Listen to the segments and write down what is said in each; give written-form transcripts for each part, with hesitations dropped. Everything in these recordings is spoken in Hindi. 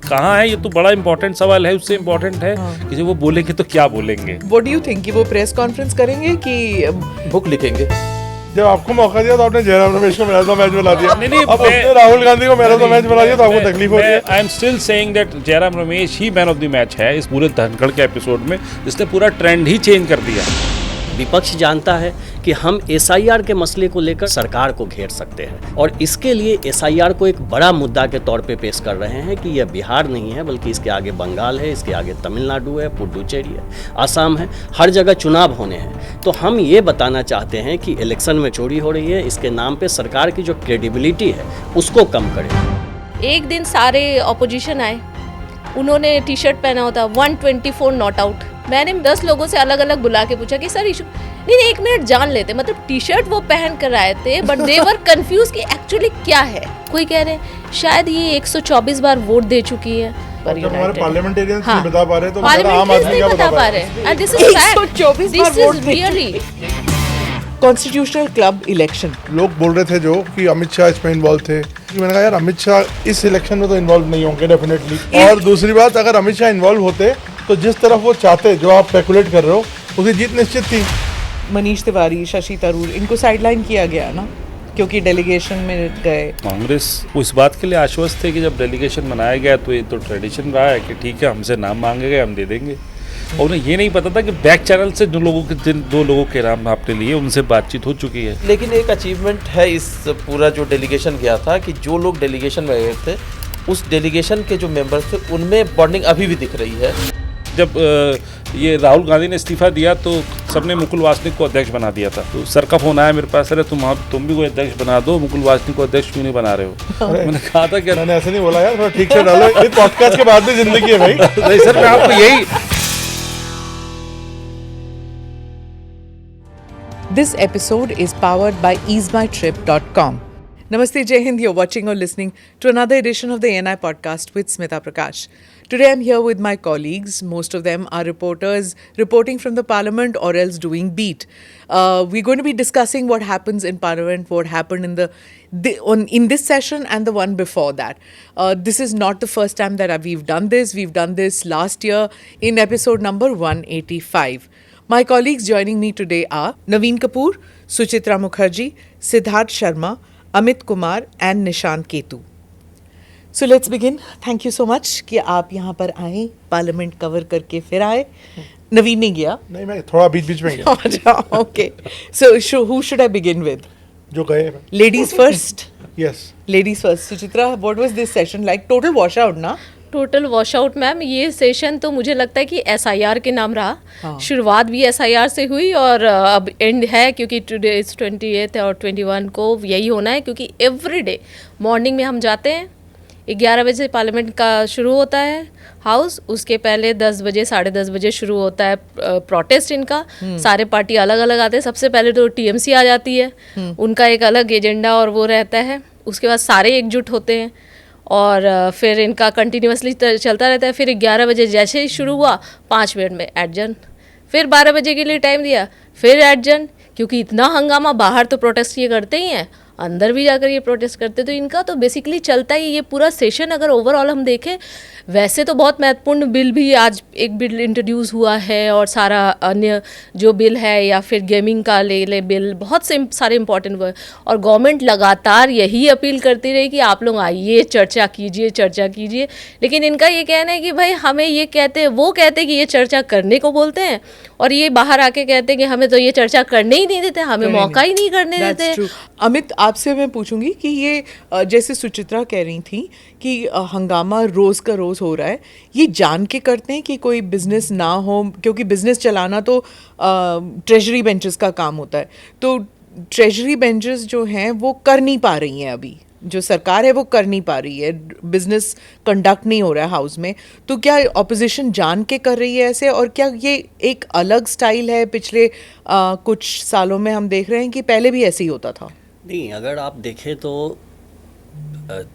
कहाँ है, ये तो बड़ा इंपॉर्टेंट सवाल है, उससे इम्पोर्टेंट है कि जब वो बोलेंगे तो क्या बोलेंगे। व्हाट डू यू थिंक कि वो प्रेस कॉन्फ्रेंस करेंगे कि बुक लिखेंगे? जब आपको मौका दिया तो आपने जयराम रमेश को मैराथन मैच बना दिया, नहीं, अब उसने राहुल गांधी को मैराथन मैच बना दिया तो आपको तकलीफ हो रही है। I am still saying that Jairam Ramesh he man of the match है इस पूरे धनखड़ के एपिसोड में, जिसने पूरा ट्रेंड ही चेंज कर दिया। विपक्ष जानता है कि हम एसआईआर के मसले को लेकर सरकार को घेर सकते हैं और इसके लिए एसआईआर को एक बड़ा मुद्दा के तौर पे पेश कर रहे हैं कि यह बिहार नहीं है, बल्कि इसके आगे बंगाल है, इसके आगे तमिलनाडु है, पुडुचेरी है, असम है, हर जगह चुनाव होने हैं। तो हम ये बताना चाहते हैं कि इलेक्शन में चोरी हो रही है, इसके नाम पे सरकार की जो क्रेडिबिलिटी है उसको कम करें। एक दिन सारे ऑपोजिशन आए, उन्होंने टी शर्ट पहना होता 124 नॉट आउट। मैंने 10 लोगों से अलग अलग बुला के पूछा कि सर इशू नहीं, एक मिनट जान लेते, मतलब टी शर्ट वो पहन कर आए थे बट दे वर कंफ्यूज कि एक्चुअली क्या है। कोई कह रहे हैं शायद ये 124 बार वोट दे चुकी है, पर हमारे पार्लियामेंटेरियंस हाँ, नहीं बता पा रहे तो आम आदमी क्या बता पा रहे हैं। And this is fact, 124 bar this vote is they really. Constitutional club election, लोग बोल रहे थे जो कि अमित शाह इसमें इन्वॉल्व थे, मैंने कहा यार अमित शाह इस इलेक्शन में तो इन्वॉल्व नहीं होंगे डेफिनेटली। और दूसरी बात, अगर अमित शाह इन्वॉल्व होते तो जिस तरफ वो चाहते, जो आप स्पेकुलेट कर रहे हो, उसकी जीत निश्चित थी। मनीष तिवारी, शशि थरूर, इनको साइडलाइन किया गया ना क्योंकि डेलीगेशन में गए। कांग्रेस को इस बात के लिए आश्वस्त थे कि जब डेलीगेशन बनाया गया तो ये तो ट्रेडिशन रहा है कि ठीक है, हमसे नाम मांगे गए, हम दे देंगे। और उन्हें ये नहीं पता था कि बैक चैनल से दो लोगों के नाम आपने लिए, उनसे बातचीत हो चुकी है। लेकिन एक अचीवमेंट है इस पूरा जो डेलीगेशन गया था कि जो लोग डेलीगेशन में गए थे, उस डेलीगेशन के जो मेंबर्स थे उनमें बॉन्डिंग अभी भी दिख रही है। जब ये राहुल गांधी ने इस्तीफा दिया तो सबने मुकुल वासनिक को अध्यक्ष बना दिया था। तो सर का फोन आया मेरे पास, अरे तुम भी कोई अध्यक्ष बना दो, मुकुल वासनिक को अध्यक्ष क्यों नहीं बना रहे हो? मैंने कहा था कि मैंने ऐसे नहीं बोला यार, थोड़ा ठीक से डालो, ये पॉडकास्ट के बाद भी जिंदगी है भाई। नहीं सर, मैं आपको यही। This episode is powered by easemytrip.com. Namaste, Jai Hind. You're watching or listening to another edition of the ANI podcast with Smita Prakash. Today I'm here with my colleagues. Most of them are reporters reporting from the Parliament or else doing beat. We're going to be discussing what happens in Parliament, what happened in this session and the one before that. This is not the first time that we've done this. We've done this last year in episode number 185. My colleagues joining me today are Naveen Kapoor, Suchitra Mukherjee, Siddharth Sharma, Amit Kumar and Nishant Ketu. So let's begin. Thank you so much कि आप यहाँ पर आए, पार्लियामेंट कवर करके फिर आए। नवीन नहीं गया? नहीं, मैं थोड़ा बीच में गया। अच्छा, okay. So who should I begin with? जो गए। Ladies first. Yes. Ladies first. Suchitra, what was this session like? Total washout ना? Total washout ma'am. ये सेशन तो मुझे लगता है कि एसआईआर के नाम रहा। हाँ। शुरुआत भी एसआईआर से हुई और अब एंड है, क्योंकि टुडे इज 28 और 21 को यही होना है, क्योंकि एवरीडे मॉर्निंग में हम जाते हैं, 11 बजे पार्लियामेंट का शुरू होता है हाउस, उसके पहले 10 बजे 10:30 बजे शुरू होता है प्रोटेस्ट इनका। सारे पार्टी अलग अलग आते हैं। सबसे पहले तो टीएमसी आ जाती है, उनका एक अलग एजेंडा और वो रहता है। उसके बाद सारे एकजुट होते हैं और फिर इनका कंटिन्यूसली चलता रहता है। फिर 11 बजे जैसे ही शुरू हुआ 5 मिनट में एडजर्न, फिर 12 बजे के लिए टाइम दिया, फिर एडजर्न, क्योंकि इतना हंगामा, बाहर तो प्रोटेस्ट ये करते ही हैं, अंदर भी जाकर ये प्रोटेस्ट करते, तो इनका तो बेसिकली चलता ही ये पूरा सेशन। अगर ओवरऑल हम देखें, वैसे तो बहुत महत्वपूर्ण बिल भी आज एक बिल इंट्रोड्यूस हुआ है और सारा अन्य जो बिल है या फिर गेमिंग का ले बिल, बहुत से सारे इंपॉर्टेंट हुए। और गवर्नमेंट लगातार यही अपील करती रही कि आप लोग आइए, चर्चा कीजिए। लेकिन इनका ये कहना है कि भाई हमें ये कहते हैं, वो कहते हैं कि ये चर्चा करने को बोलते हैं, और ये बाहर आके कहते हैं कि हमें तो ये चर्चा करने ही नहीं देते, हमें मौका ही नहीं करने देते। अमित, आपसे मैं पूछूंगी कि ये जैसे सुचित्रा कह रही थी कि हंगामा रोज का रोज हो रहा है, ये जान के करते हैं कि कोई बिजनेस ना हो, क्योंकि बिजनेस चलाना तो ट्रेजरी बेंचेस का काम होता है, तो ट्रेजरी बेंचेस जो हैं वो कर नहीं पा रही हैं, अभी जो सरकार है वो कर नहीं पा रही है, बिजनेस कंडक्ट नहीं हो रहा है हाउस में। तो क्या ऑपोजिशन जान के कर रही है ऐसे, और क्या ये एक अलग स्टाइल है? पिछले कुछ सालों में हम देख रहे हैं कि पहले भी ऐसे ही होता था। नहीं, अगर आप देखें तो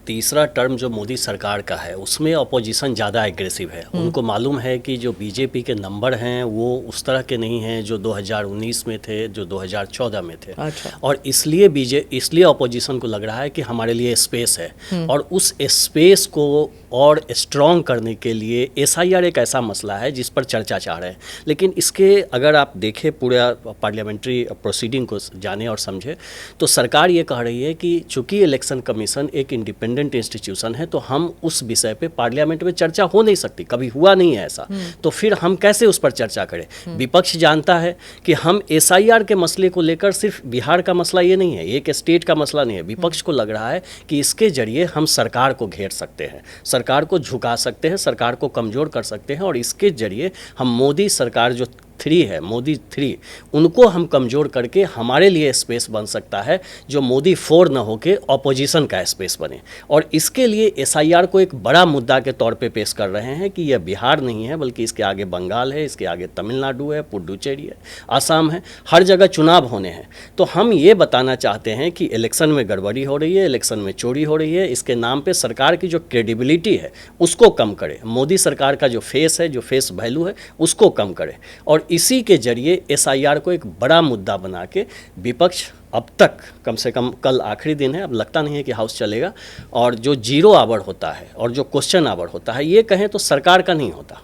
तीसरा टर्म जो मोदी सरकार का है उसमें अपोजिशन ज़्यादा एग्रेसिव है। उनको मालूम है कि जो बीजेपी के नंबर हैं वो उस तरह के नहीं हैं जो 2019 में थे, जो 2014 में थे। अच्छा। और इसलिए अपोजिशन को लग रहा है कि हमारे लिए स्पेस है, और उस स्पेस को और स्ट्रॉन्ग करने के लिए एसआईआर एक ऐसा मसला है जिस पर चर्चा चाह रहे हैं। लेकिन इसके अगर आप देखें पूरा पार्लियामेंट्री प्रोसीडिंग को जाने और समझे तो सरकार ये कह रही है कि चूंकि इलेक्शन कमीशन एक इंडिपेंडेंट इंस्टीट्यूशन है तो हम उस विषय पे पार्लियामेंट में चर्चा हो नहीं सकती, कभी हुआ नहीं है ऐसा, तो फिर हम कैसे उस पर चर्चा करें। विपक्ष जानता है कि हम एसआईआर के मसले को लेकर, सिर्फ बिहार का मसला ये नहीं है, एक स्टेट का मसला नहीं है, विपक्ष को लग रहा है कि इसके जरिए हम सरकार को घेर सकते हैं, सरकार को झुका सकते हैं, सरकार को कमज़ोर कर सकते हैं, और इसके जरिए हम मोदी सरकार जो 3 है, मोदी 3, उनको हम कमज़ोर करके हमारे लिए स्पेस बन सकता है जो मोदी 4 न होके ऑपोजिशन का स्पेस बने। और इसके लिए एसआईआर को एक बड़ा मुद्दा के तौर पे पेश कर रहे हैं कि यह बिहार नहीं है बल्कि इसके आगे बंगाल है, इसके आगे तमिलनाडु है, पुडुचेरी है, आसाम है, हर जगह चुनाव होने हैं। तो हम ये बताना चाहते हैं कि इलेक्शन में गड़बड़ी हो रही है, इलेक्शन में चोरी हो रही है, इसके नाम पर सरकार की जो क्रेडिबिलिटी है उसको कम करे, मोदी सरकार का जो फेस है, जो फेस वैल्यू है उसको कम करे। और इसी के जरिए एसआईआर को एक बड़ा मुद्दा बना के विपक्ष अब तक, कम से कम कल आखिरी दिन है, अब लगता नहीं है कि हाउस चलेगा, और जो 0 आवर होता है और जो क्वेश्चन आवर होता है ये कहें तो सरकार का नहीं होता,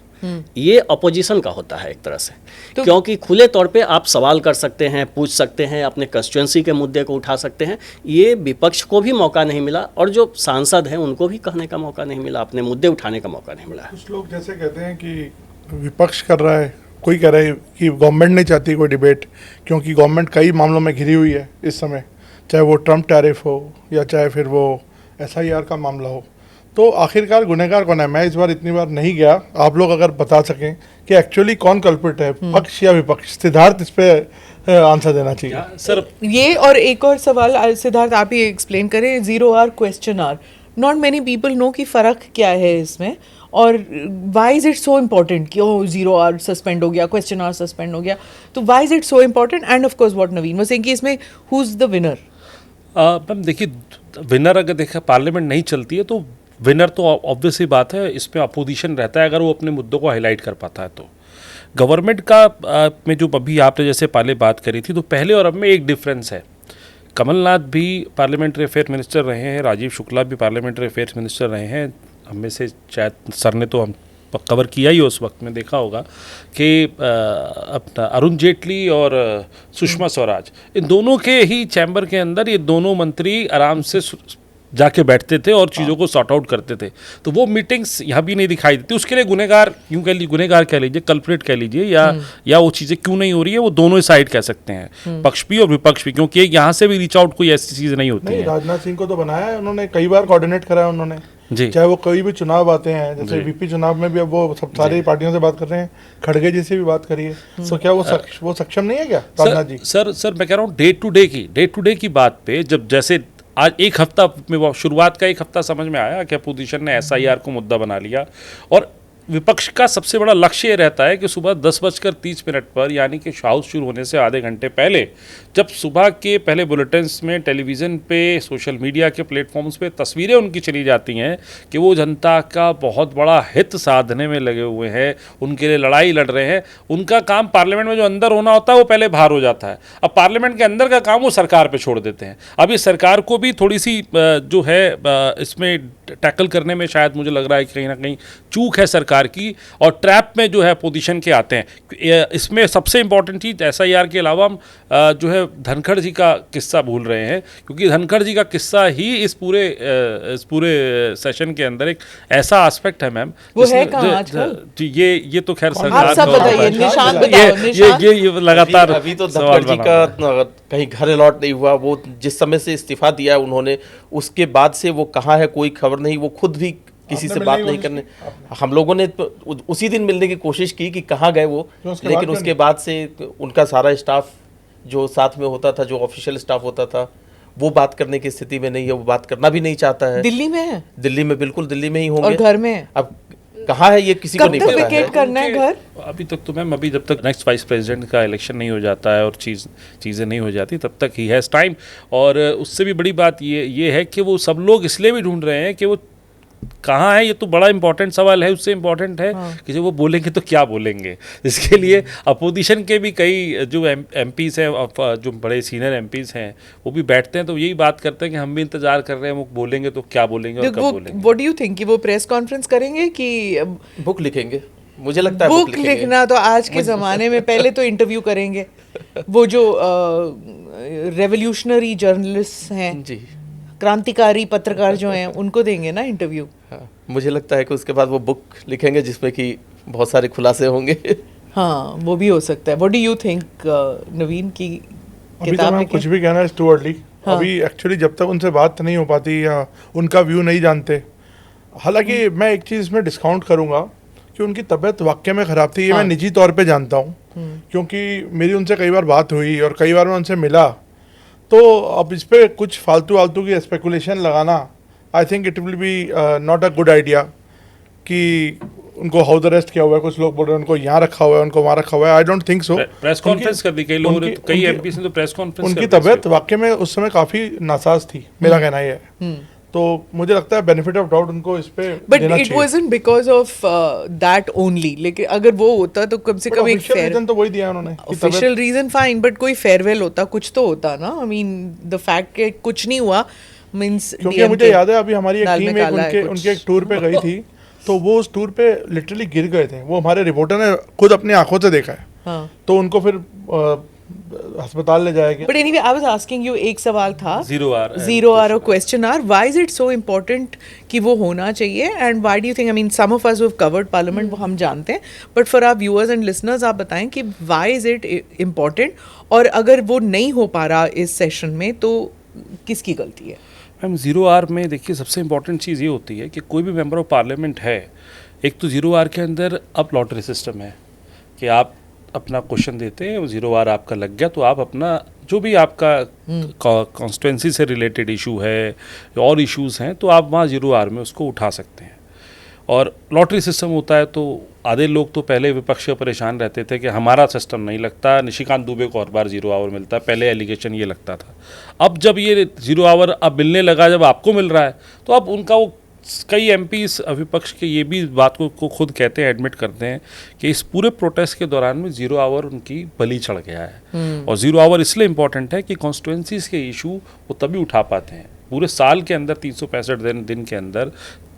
ये अपोजिशन का होता है एक तरह से। तो क्योंकि खुले तौर पे आप सवाल कर सकते हैं, पूछ सकते हैं, अपने कंस्टिट्यूंसी के मुद्दे को उठा सकते हैं, ये विपक्ष को भी मौका नहीं मिला और जो सांसद हैं उनको भी कहने का मौका नहीं मिला, अपने मुद्दे उठाने का मौका नहीं मिला। कुछ लोग जैसे कहते हैं कि विपक्ष कर रहा है, कोई कह रहा है कि गवर्नमेंट नहीं चाहती कोई डिबेट, क्योंकि गवर्नमेंट कई मामलों में घिरी हुई है इस समय, चाहे वो ट्रम्प टैरिफ हो या चाहे फिर वो एसआईआर का मामला हो। तो आखिरकार गुनहगार कौन है? मैं इस बार इतनी बार नहीं गया, आप लोग अगर बता सकें कि एक्चुअली कौन कल्प्रिट है, पक्ष या विपक्ष। सिद्धार्थ इस पे आंसर देना चाहिए सर। ये और एक और सवाल सिद्धार्थ आप ही एक्सप्लेन करें, 0 hour question hour, not many people know कि फ़र्क क्या है इसमें, और why is it so important कि 0 आवर सस्पेंड हो गया, क्वेश्चन आवर सस्पेंड हो गया, तो why is it so important? And of course what Naveen was saying कि इसमें who is the winner? Ma'am देखिए, विनर अगर देखा पार्लियामेंट नहीं चलती है तो विनर तो ऑब्वियस ही बात है, इसमें अपोजिशन रहता है अगर वो अपने मुद्दों को हाईलाइट कर पाता है। तो गवर्नमेंट का में जो अभी आपने जैसे पहले बात करी थी, तो पहले और अब में एक डिफरेंस है। कमलनाथ भी पार्लियामेंट्री अफेयर मिनिस्टर रहे हैं, राजीव शुक्ला भी पार्लियामेंट्री अफेयर्स मिनिस्टर रहे हैं, हम में से शायद सर ने तो हम कवर किया ही उस वक्त में देखा होगा कि अपना अरुण जेटली और सुषमा स्वराज, इन दोनों के ही चैम्बर के अंदर ये दोनों मंत्री आराम से जाके बैठते थे और चीज़ों को सॉर्ट आउट करते थे। तो वो मीटिंग्स यहाँ भी नहीं दिखाई देती। उसके लिए गुनहगार यूँ कह लीजिए, गुनहगार कह लीजिए, कल्प्रेट कह लीजिए, या वो चीज़ें क्यों नहीं हो रही है, वो दोनों ही साइड कह सकते हैं, पक्ष भी और विपक्ष भी, क्योंकि यहाँ से भी रीच आउट कोई ऐसी चीज़ नहीं होती है। राजनाथ सिंह को तो बनाया है उन्होंने, कई बार कोऑर्डिनेट करा है उन्होंने जी, चाहे वो कोई भी चुनाव आते हैं, जैसे वीपी चुनाव में भी अब वो सब सारी पार्टियों से बात कर रहे हैं, खड़गे जी से भी बात करिए, तो क्या वो सक्षम नहीं है क्या राजनाथ जी? सर मैं कह रहा हूँ डे टू डे की बात पे, जब जैसे आज एक हफ्ता में वो शुरुआत का एक हफ्ता समझ में आया कि अपोजिशन ने एसआईआर को मुद्दा बना लिया, और विपक्ष का सबसे बड़ा लक्ष्य ये रहता है कि सुबह 10:30 पर, यानी कि हाउस शुरू होने से आधे घंटे पहले, जब सुबह के पहले बुलेटिन्स में, टेलीविज़न पे, सोशल मीडिया के प्लेटफॉर्म्स पे तस्वीरें उनकी चली जाती हैं कि वो जनता का बहुत बड़ा हित साधने में लगे हुए हैं, उनके लिए लड़ाई लड़ रहे हैं। उनका काम पार्लियामेंट में जो अंदर होना होता है वो पहले बाहर हो जाता है, अब पार्लियामेंट के अंदर का काम वो सरकार पर छोड़ देते हैं। अब इस सरकार को भी थोड़ी सी जो है इसमें टैकल करने में शायद मुझे लग रहा है कि कहीं ना कहीं चूक है सरकार की, और ट्रैप में जो है अपोजिशन के आते हैं। इसमें सबसे इंपॉर्टेंट चीज़ एसआईआर के अलावा हम जो है धनखड़ जी का किस्सा भूल रहे हैं, क्योंकि धनखड़ जी का किस्सा ही इस पूरे सेशन के अंदर एक ऐसा एस्पेक्ट है मैम, वो है कहाँ आजकल? ये तो खैर सरकार, आप सब बताइए, निशान बताओ। ये लगातार अभी तो धनखड़ जी का कहीं घर अलॉट नहीं हुआ, वो जिस समय से इस्तीफा दिया है उन्होंने, उसके बाद से वो कहाँ है कोई खबर नहीं, वो खुद भी किसी से बात नहीं करने, हम लोगों ने उसी दिन मिलने की कोशिश की कि कहाँ गए वो, लेकिन उसके बाद से उनका सारा स्टाफ जो साथ में होता था, जो ऑफिशियल स्टाफ होता था, वो बात करने की स्थिति में नहीं है, वो बात करना भी नहीं चाहता है। दिल्ली में है? दिल्ली में, बिल्कुल दिल्ली में ही होंगे। और घर में? अब कहाँ है ये किसी को कब नहीं तक पता है। वेकेट करना है घर? अभी तक तो मैम, अभी जब तक नेक्स्ट वाइस प्रेसिडेंट का इलेक्शन नहीं हो जाता है और चीज़ें नहीं हो जाती, तब तक ही हैज़ टाइम। और उससे भी बड़ी बात ये है कि वो सब लोग इसलिए भी ढूंढ रहे हैं कि वो कहाँ है। ये तो बड़ा इंपॉर्टेंट सवाल है। उससे इंपॉर्टेंट है कि जब वो बोलेंगे तो क्या बोलेंगे। इसके लिए अपोजिशन के भी कई जो एमपीज़ हैं, जो बड़े सीनियर एमपीज़ हैं, वो भी बैठते हैं तो यही बात करते हैं कि हम भी इंतजार कर रहे हैं, वो बोलेंगे तो क्या बोलेंगे और कब बोलेंगे। व्हाट डू यू थिंक कि वो प्रेस कॉन्फ्रेंस करेंगे कि बुक लिखेंगे? मुझे लगता है बुक लिखना तो आज के ज़माने में, पहले तो इंटरव्यू करेंगे। वो जो रेवोल्यूशनरी जर्नलिस्ट हैं, जी क्रांतिकारी पत्रकार जो हैं, उनको देंगे ना इंटरव्यू। हाँ, मुझे लगता है कि उसके बाद वो बुक लिखेंगे जिसमें कि बहुत सारे खुलासे होंगे। हाँ, वो भी हो सकता है। व्हाट डू यू थिंक नवीन की अभी तो किताब मैं में कुछ भी कहना, इट्स टू अर्ली। अभी एक्चुअली जब तक उनसे बात नहीं हो पाती या उनका व्यू नहीं जानते, हालांकि मैं एक चीज़ में डिस्काउंट करूंगा कि उनकी तबीयत वाकई में ख़राब थी, ये मैं निजी तौर पे जानता हूँ, क्योंकि मेरी उनसे कई बार बात हुई और कई बार मैं उनसे मिला। तो अब इस पर कुछ फालतू की स्पेकुलेशन लगाना, I think it will be not a good idea. कि उनको हाउस अरेस्ट किया हुआ है, कुछ लोग बोल रहे हैं उनको यहाँ रखा हुआ है, उनको वहाँ रखा हुआ है। आई don't think so. Press conference कर दी कई लोगों ने, कई एमपी ने तो प्रेस कॉन्फ्रेंस। उनकी तबीयत वाकई में उस समय काफ़ी नासाज थी, मेरा कहना ये है। तो मुझे लगता है बेनिफिट ऑफ डाउट उनको इस पे बट देना इट चाहिए। Wasn't because of that only. लेकिन अगर वो होता तो कम से कम एक ऑफिशियल रीजन तो वही दिया उन्होंने कि ऑफिशियल रीजन फाइन, बट कोई फेयरवेल होता, कुछ तो होता ना। आई मीन द फैक्ट कि कुछ नहीं हुआ मींस। क्योंकि मुझे याद है अभी हमारी एक टीम उनके एक टूर पे गई थी, तो वो उस टूर पे लिटरली गिर गए थे। वो हमारे रिपोर्टर ने खुद अपनी आंखों से देखा है। हाँ। तो उनको फिर अस्पताल ले जाया गया। But anyway, I was asking you, एक सवाल था, जीरो आर और question hour, why is it so important कि वो होना चाहिए? And why do you think, I mean some of us who have covered parliament, वो हम जानते हैं, but for our viewers and listeners आप बताएं कि व्हाई इज इट इम्पोर्टेंट, और अगर वो नहीं हो पा रहा इस सेशन में तो किसकी गलती है? मैम, जीरो आर में देखिए सबसे इंपॉर्टेंट चीज़ ये होती है कि कोई भी मेंबर ऑफ पार्लियामेंट है, एक तो जीरो आर के अंदर अब लॉटरी सिस्टम है कि आप अपना क्वेश्चन देते हैं, जीरो आर आपका लग गया तो आप अपना जो भी आपका कॉन्स्टिट्यूंसी से रिलेटेड इशू है और इश्यूज़ हैं तो आप वहाँ जीरो आर में उसको उठा सकते हैं। और लॉटरी सिस्टम होता है तो आधे लोग तो पहले विपक्ष से परेशान रहते थे कि हमारा सिस्टम नहीं लगता, निशिकांत दुबे को हर बार जीरो आवर मिलता है, पहले एलिगेशन ये लगता था। अब जब ये जीरो आवर अब मिलने लगा, जब आपको मिल रहा है, तो अब उनका वो कई एमपीज विपक्ष के ये भी बात को खुद कहते हैं, एडमिट करते हैं कि इस पूरे प्रोटेस्ट के दौरान में जीरो आवर उनकी बलि चढ़ गया है। और जीरो आवर इसलिए इम्पॉर्टेंट है कि कॉन्स्टिट्यूंसीज के इशू वो तभी उठा पाते हैं पूरे साल के अंदर, 365 दिन के अंदर,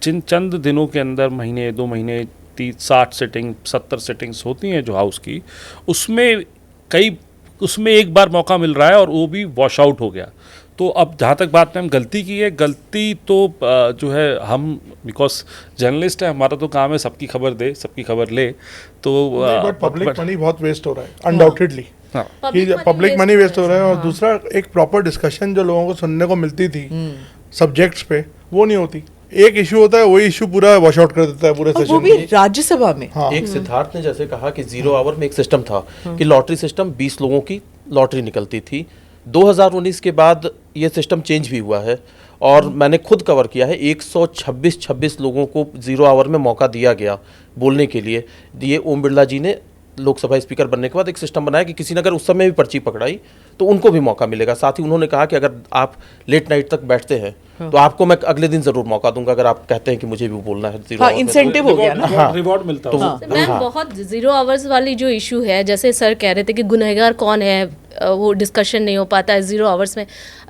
चंद दिनों के अंदर, महीने 2 महीने 60 सिटिंग 70 सिटिंग्स होती हैं जो हाउस की, उसमें एक बार मौका मिल रहा है और वो भी वॉश आउट हो गया। तो अब जहाँ तक बात में हम गलती की है, गलती तो जो है हम, बिकॉज जर्नलिस्ट है, हमारा तो काम है सबकी खबर दे, सबकी खबर ले, तो बट पब्लिक मनी बहुत वेस्ट हो रहा है अनडाउटेडली। पब्लिक मनी वेस्ट हो रहा है। और दूसरा, एक प्रॉपर डिस्कशन जो लोगों को सुनने को मिलती थी सब्जेक्ट्स पे, वो नहीं होती। एक इशू होता है, वही इशू पूरा वॉश आउट कर देता है पूरे सेशन में, वो भी राज्यसभा में। हाँ। एक सिद्धार्थ ने जैसे कहा कि जीरो आवर में एक सिस्टम था कि लॉटरी सिस्टम 20 लोगों की लॉटरी निकलती थी। 2019 के बाद ये सिस्टम चेंज भी हुआ है और मैंने खुद कवर किया है, 126 लोगों को जीरो आवर में मौका दिया गया बोलने के लिए। ये ओम बिरला जी ने लोकसभा स्पीकर बनने के बाद एक सिस्टम बनाया कि किसी ने अगर उस समय भी पर्ची पकड़ाई तो उनको भी मौका मिलेगा। साथ ही उन्होंने कहा कि अगर आप लेट नाइट तक बैठते हैं तो आपको मैं अगले दिन जरूर मौका दूंगा, अगर आप कहते हैं कि मुझे भी बोलना है जीरो हाँ, आवर में। इंसेंटिव हो गया ना। हाँ, रिवॉर्ड मिलता है। मैम, बहुत जीरो आवर्स वाली जो इशू है, जैसे सर कह रहे थे कि गुनहगार कौन है, वो डिस्कशन नहीं हो पाता है जीरो आवर्स में।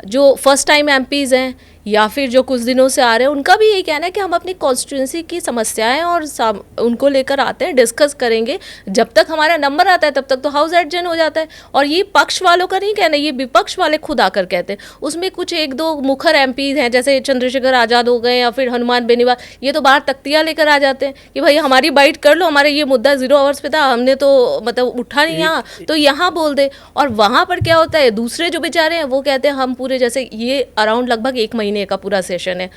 जो फर्स्ट टाइम एमपीज़ हैं या फिर जो कुछ दिनों से आ रहे हैं, उनका भी यही कहना है कि हम अपनी कॉन्स्टिट्यूंसी की समस्याएं और उनको लेकर आते हैं, डिस्कस करेंगे। जब तक हमारा नंबर आता है तब तक तो हाउस एडजन हो जाता है। और ये पक्ष वालों का नहीं कहना, ये विपक्ष वाले खुद आकर कहते हैं। उसमें कुछ 1-2 मुखर एमपीज हैं, जैसे चंद्रशेखर आज़ाद हो गए या फिर हनुमान बेनीवाल, ये तो बाहर तख्तियाँ लेकर आ जाते हैं कि भाई हमारी बाइट कर लो, हमारे ये मुद्दा जीरो आवर्स पे था, हमने तो मतलब उठा नहीं यहाँ, तो यहाँ बोल दे। और वहाँ पर क्या होता है, दूसरे जो बेचारे हैं वो कहते हैं हम पूरे, जैसे ये अराउंड लगभग 1 महीने का पूरा सेशन है,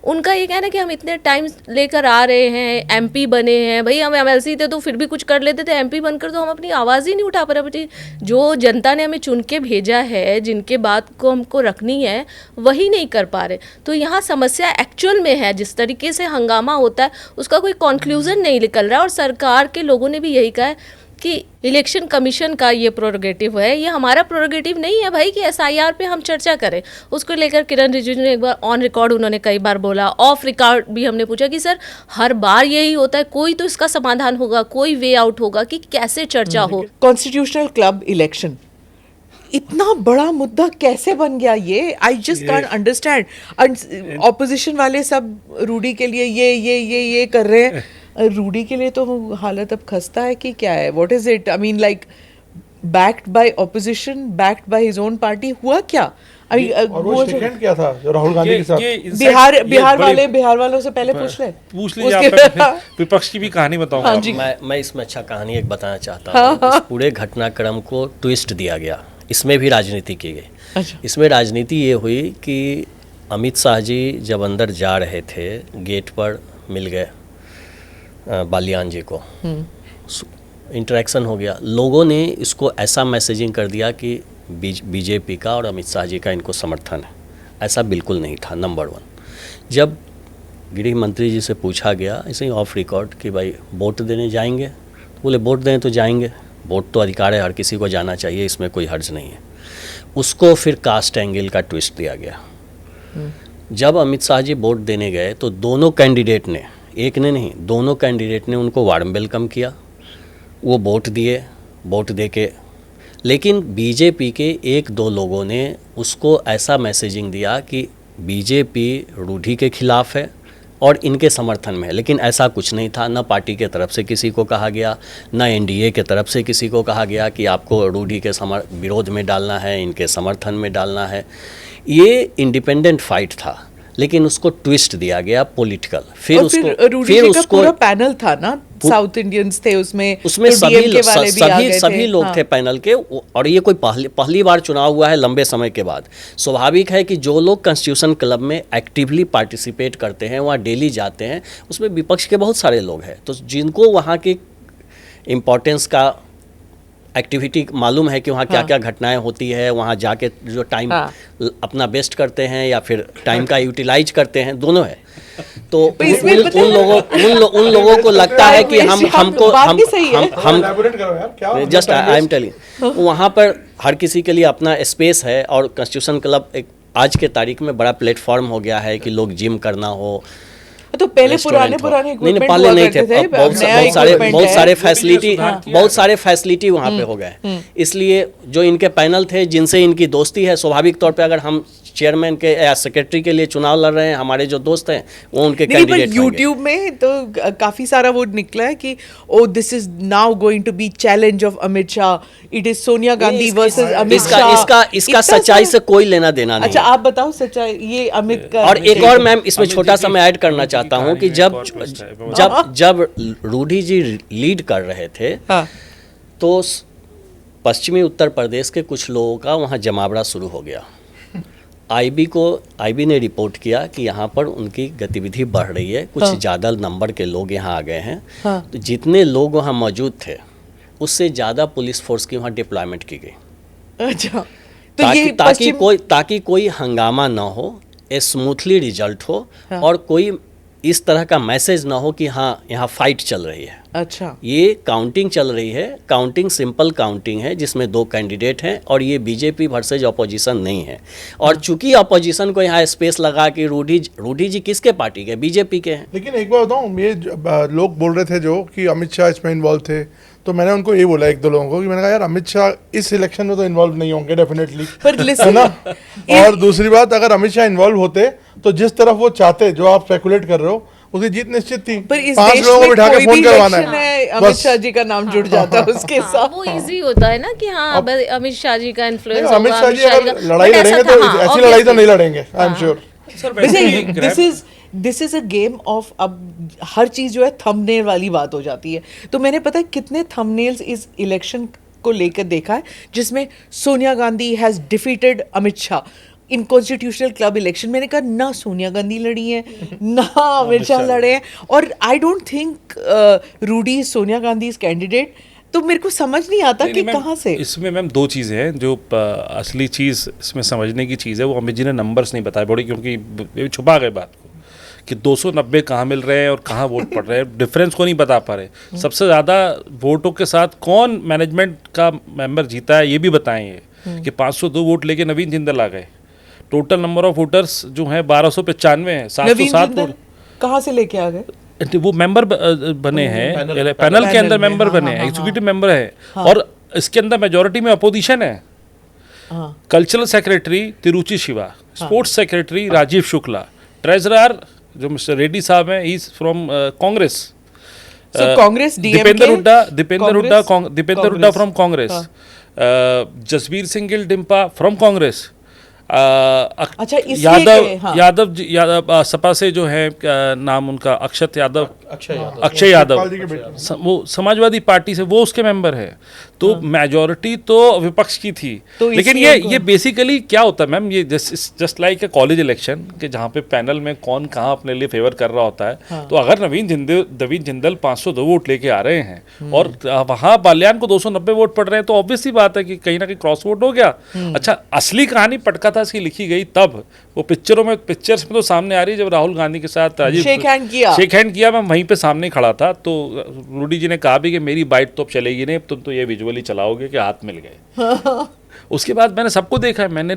उनका ये कहना है कि हम इतने टाइम लेकर आ रहे हैं, एमपी बने हैं, भाई हम एमएलसी थे तो फिर भी कुछ कर लेते थे, एमपी बनकर तो हम अपनी आवाज़ ही नहीं उठा पा रहे। जो जनता ने हमें चुन के भेजा है, जिनके बात को हमको रखनी है, वही नहीं कर पा रहे। तो यहाँ समस्या एक्चुअल में है, जिस तरीके से हंगामा होता है उसका कोई कंक्लूजन नहीं निकल रहा है। और सरकार के लोगों ने भी यही कहा है कि इलेक्शन कमीशन का ये प्रोरोगेटिव है, ये हमारा प्रोरोगेटिव नहीं है भाई कि एसआईआर पे हम चर्चा करें। उसको लेकर किरण रिजिजू ने एक बार ऑन रिकॉर्ड उन्होंने कई बार बोला, ऑफ रिकॉर्ड भी हमने पूछा कि सर हर बार यही होता है, कोई तो इसका समाधान होगा, कोई वे आउट होगा कि कैसे चर्चा हो। कॉन्स्टिट्यूशनल क्लब इलेक्शन इतना बड़ा मुद्दा कैसे बन गया ये? I just can't understand. Opposition वाले सब रूडी के लिए ये कर रहे हैं। रूडी के लिए तो हालत अब खस्ता है कि क्या है? What is it? I mean like backed by opposition, backed by his own party, हुआ क्या? और वो सेकंड क्या था जो राहुल गांधी के साथ? बिहार वालों से पहले पूछ ले विपक्ष की भी कहानी बताऊंगा। हाँ जी। मैं इसमें अच्छा कहानी एक बताना चाहता हूँ। इस पूरे घटनाक्रम को ट्विस्ट दिया गया, इसमें भी राजनीति की गई। अच्छा। इसमें राजनीति ये हुई कि अमित शाह जी जब अंदर जा रहे थे, गेट पर मिल गए बालियान जी को, इंटरेक्शन हो गया। लोगों ने इसको ऐसा मैसेजिंग कर दिया कि बीजेपी का और अमित शाह जी का इनको समर्थन है। ऐसा बिल्कुल नहीं था। नंबर 1, जब गृह मंत्री जी से पूछा गया ऐसे ही ऑफ रिकॉर्ड कि भाई वोट देने जाएंगे, तो बोले वोट देने तो जाएंगे, वोट तो अधिकार है, हर किसी को जाना चाहिए, इसमें कोई हर्ज नहीं है। उसको फिर कास्ट एंगल का ट्विस्ट दिया गया। जब अमित शाह जी वोट देने गए तो दोनों कैंडिडेट ने, एक ने नहीं, दोनों कैंडिडेट ने उनको वार्म वेलकम किया, वो वोट दिए, वोट दे के। लेकिन बीजेपी के 1-2 लोगों ने उसको ऐसा मैसेजिंग दिया कि बीजेपी रूढ़ी के खिलाफ है और इनके समर्थन में है। लेकिन ऐसा कुछ नहीं था। न पार्टी के तरफ से किसी को कहा गया, न एनडीए के तरफ से किसी को कहा गया कि आपको रूढ़ी के विरोध में डालना है, इनके समर्थन में डालना है। ये इंडिपेंडेंट फाइट था, लेकिन उसको ट्विस्ट दिया गया पॉलिटिकल। फिर उसको पूरा पैनल था ना, साउथ इंडियंस थे उसमें तो सभी लोग थे पैनल के। और ये कोई पहली बार चुनाव हुआ है लंबे समय के बाद। स्वाभाविक है कि जो लोग कॉन्स्टिट्यूशन क्लब में एक्टिवली पार्टिसिपेट करते हैं, वहाँ डेली जाते हैं, उसमें विपक्ष के बहुत सारे लोग हैं, तो जिनको वहाँ की इम्पोर्टेंस का एक्टिविटी मालूम है कि वहाँ क्या क्या घटनाएं होती है, वहाँ जाके जो टाइम अपना बेस्ट करते हैं या फिर टाइम का यूटिलाइज करते हैं, दोनों है। तो उन लोगों को लगता है कि जस्ट आई एम टेलिंग, वहाँ पर हर किसी के लिए अपना स्पेस है। और कॉन्स्टिट्यूशन क्लब एक आज के तारीख में बड़ा प्लेटफॉर्म हो गया है कि लोग जिम करना हो, तो पहले पुराने नहीं पहले नहीं थे, बहुत सारे फैसिलिटी वहाँ पे हो गए। इसलिए जो इनके पैनल थे, जिनसे इनकी दोस्ती है, स्वाभाविक तौर पे अगर हम चेयरमैन के या सेक्रेटरी के लिए चुनाव लड़ रहे हैं, हमारे जो दोस्त हैं वो उनके कैंडिडेट। यूट्यूब में तो काफी सारा वो निकला है कि oh this is now going to be challenge of Amit Shah, it is Sonia Gandhi versus Amit Shah. इसका सच्चाई से कोई लेना देना नहीं। अच्छा, आप बताओ सच्चाई ये अमित का। और एक और मैम इसमें छोटा सा मैं ऐड करना चाहता हूँ कि जब रूढ़ी जी लीड कर रहे थे, तो पश्चिमी उत्तर प्रदेश के कुछ लोगों का वहाँ जमावड़ा शुरू हो गया। आईबी ने रिपोर्ट किया कि यहाँ पर उनकी गतिविधि बढ़ रही है, कुछ ज़्यादा नंबर के लोग यहाँ आ गए हैं। तो जितने लोग वहाँ मौजूद थे, उससे ज़्यादा पुलिस फोर्स की वहाँ डिप्लॉयमेंट की गई। अच्छा, ताकि कोई हंगामा ना हो, स्मूथली रिजल्ट हो, और कोई इस तरह का मैसेज ना हो कि हाँ यहाँ फाइट चल रही है। अच्छा, ये काउंटिंग चल रही है। काउंटिंग सिंपल काउंटिंग है जिसमें 2 कैंडिडेट हैं, और ये बीजेपी वर्सेज अपोजिशन नहीं है। और चूंकि अपोजिशन को यहाँ स्पेस लगा कि रूढ़ी जी किसके पार्टी के, बीजेपी के हैं। लेकिन एक बार बताऊँ, ये लोग बोल रहे थे जो कि अमित शाह इसमें इन्वॉल्व थे, तो मैंने उनको ये बोला 1-2 लोगों को कि मैंने कहा यार अमित शाह इस इलेक्शन में तो इन्वॉल्व नहीं होंगे डेफिनेटली, है ना। और दूसरी बात, अगर अमित शाह इन्वॉल्व होते तो जिस तरफ वो चाहते, जो आप स्पेकुलेट कर रहे हो, उसकी जीत निश्चित थी। पर इस 5 देश लोगों को में बिठा के कोई फोन भी करवाना इलेक्शन है, है, अमित शाह जी का नाम जुड़ जाता है उसके साथ। वो इजी होता है ना कि हाँ अमित शाह जी का इन्फ्लुएंस, अमित शाह जी अगर लड़ाई लड़ेंगे तो ऐसी लड़ाई तो नहीं लड़ेंगे, I am sure. This is a game of, अब हर चीज जो है थंबनेल वाली बात हो जाती है। तो मैंने पता है कितने थंबनेल्स इस इलेक्शन को लेकर देखा है जिसमें Sonia Gandhi has defeated Amit Shah. Unconstitutional club election, मैंने कहा ना सोनिया गांधी लड़ी हैं ना अमित शाह लड़े हैं, और I don't think Rudy Sonia Gandhi is candidate. तो मेरे को समझ नहीं आता कि मैम, कहाँ से। इसमें मैम दो चीज़ें हैं जो असली चीज़ इसमें समझने की चीज़ है, वो अमित जी ने नंबर्स नहीं बताए बड़ी, क्योंकि छुपा गए बात को कि 290 कहाँ मिल रहे हैं और कहाँ वोट पड़ रहे हैं, डिफरेंस को नहीं बता पा रहे। सबसे ज़्यादा वोटों के साथ कौन मैनेजमेंट का मेंबर जीता है ये भी बताएं ये कि 502 वोट लेके नवीन जिंदल आ गए। टोटल नंबर ऑफ वोटर्स जो हैं 1295 है, 707 वोट कहाँ से लेके आ गए? वो मेंबर बने हैं, पैनल के अंदर मेंबर बने हैं, एग्जीक्यूटिव मेंबर है, और इसके अंदर मेजोरिटी में अपोजिशन है। Cultural secretary Tiruchi Siva, sports secretary Rajeev Shukla, treasurer जो मिस्टर रेड्डी साहब हैं, he is from Congress. Congress, Deepender Hooda from Congress, Jasbir Singh Gill Dimpa from Congress, अच्छा, यादव सपा से जो है नाम उनका अक्षय यादव वो समाजवादी पार्टी से वो उसके मेंबर है। तो मेजॉरिटी तो विपक्ष की थी, तो लेकिन ये बेसिकली क्या होता है मैम, ये just like a college election के जहाँ पे पैनल में कौन कहाँ अपने लिए फेवर कर रहा होता है। तो अगर नवीन जिंदल 502 वोट लेके आ रहे हैं और वहाँ बाल्यान को 290 वोट पड़ रहे हैं, तो ऑब्वियस सी बात है कि कहीं ना कहीं क्रॉस वोट हो गया। अच्छा, असली कहानी पटका था इसकी लिखी गई तब, वो पिक्चर्स में तो सामने आ रही है जब राहुल गांधी के साथ राजीव शेक हैंड किया, मैं वहीं पे सामने खड़ा था। तो रूडी जी ने कहा भी कि मेरी बाइट तो अब चलेगी नहीं, तुम तो ये विजुअली चलाओगे कि हाथ मिल गए। उसके बाद मैंने सबको देखा है, मैंने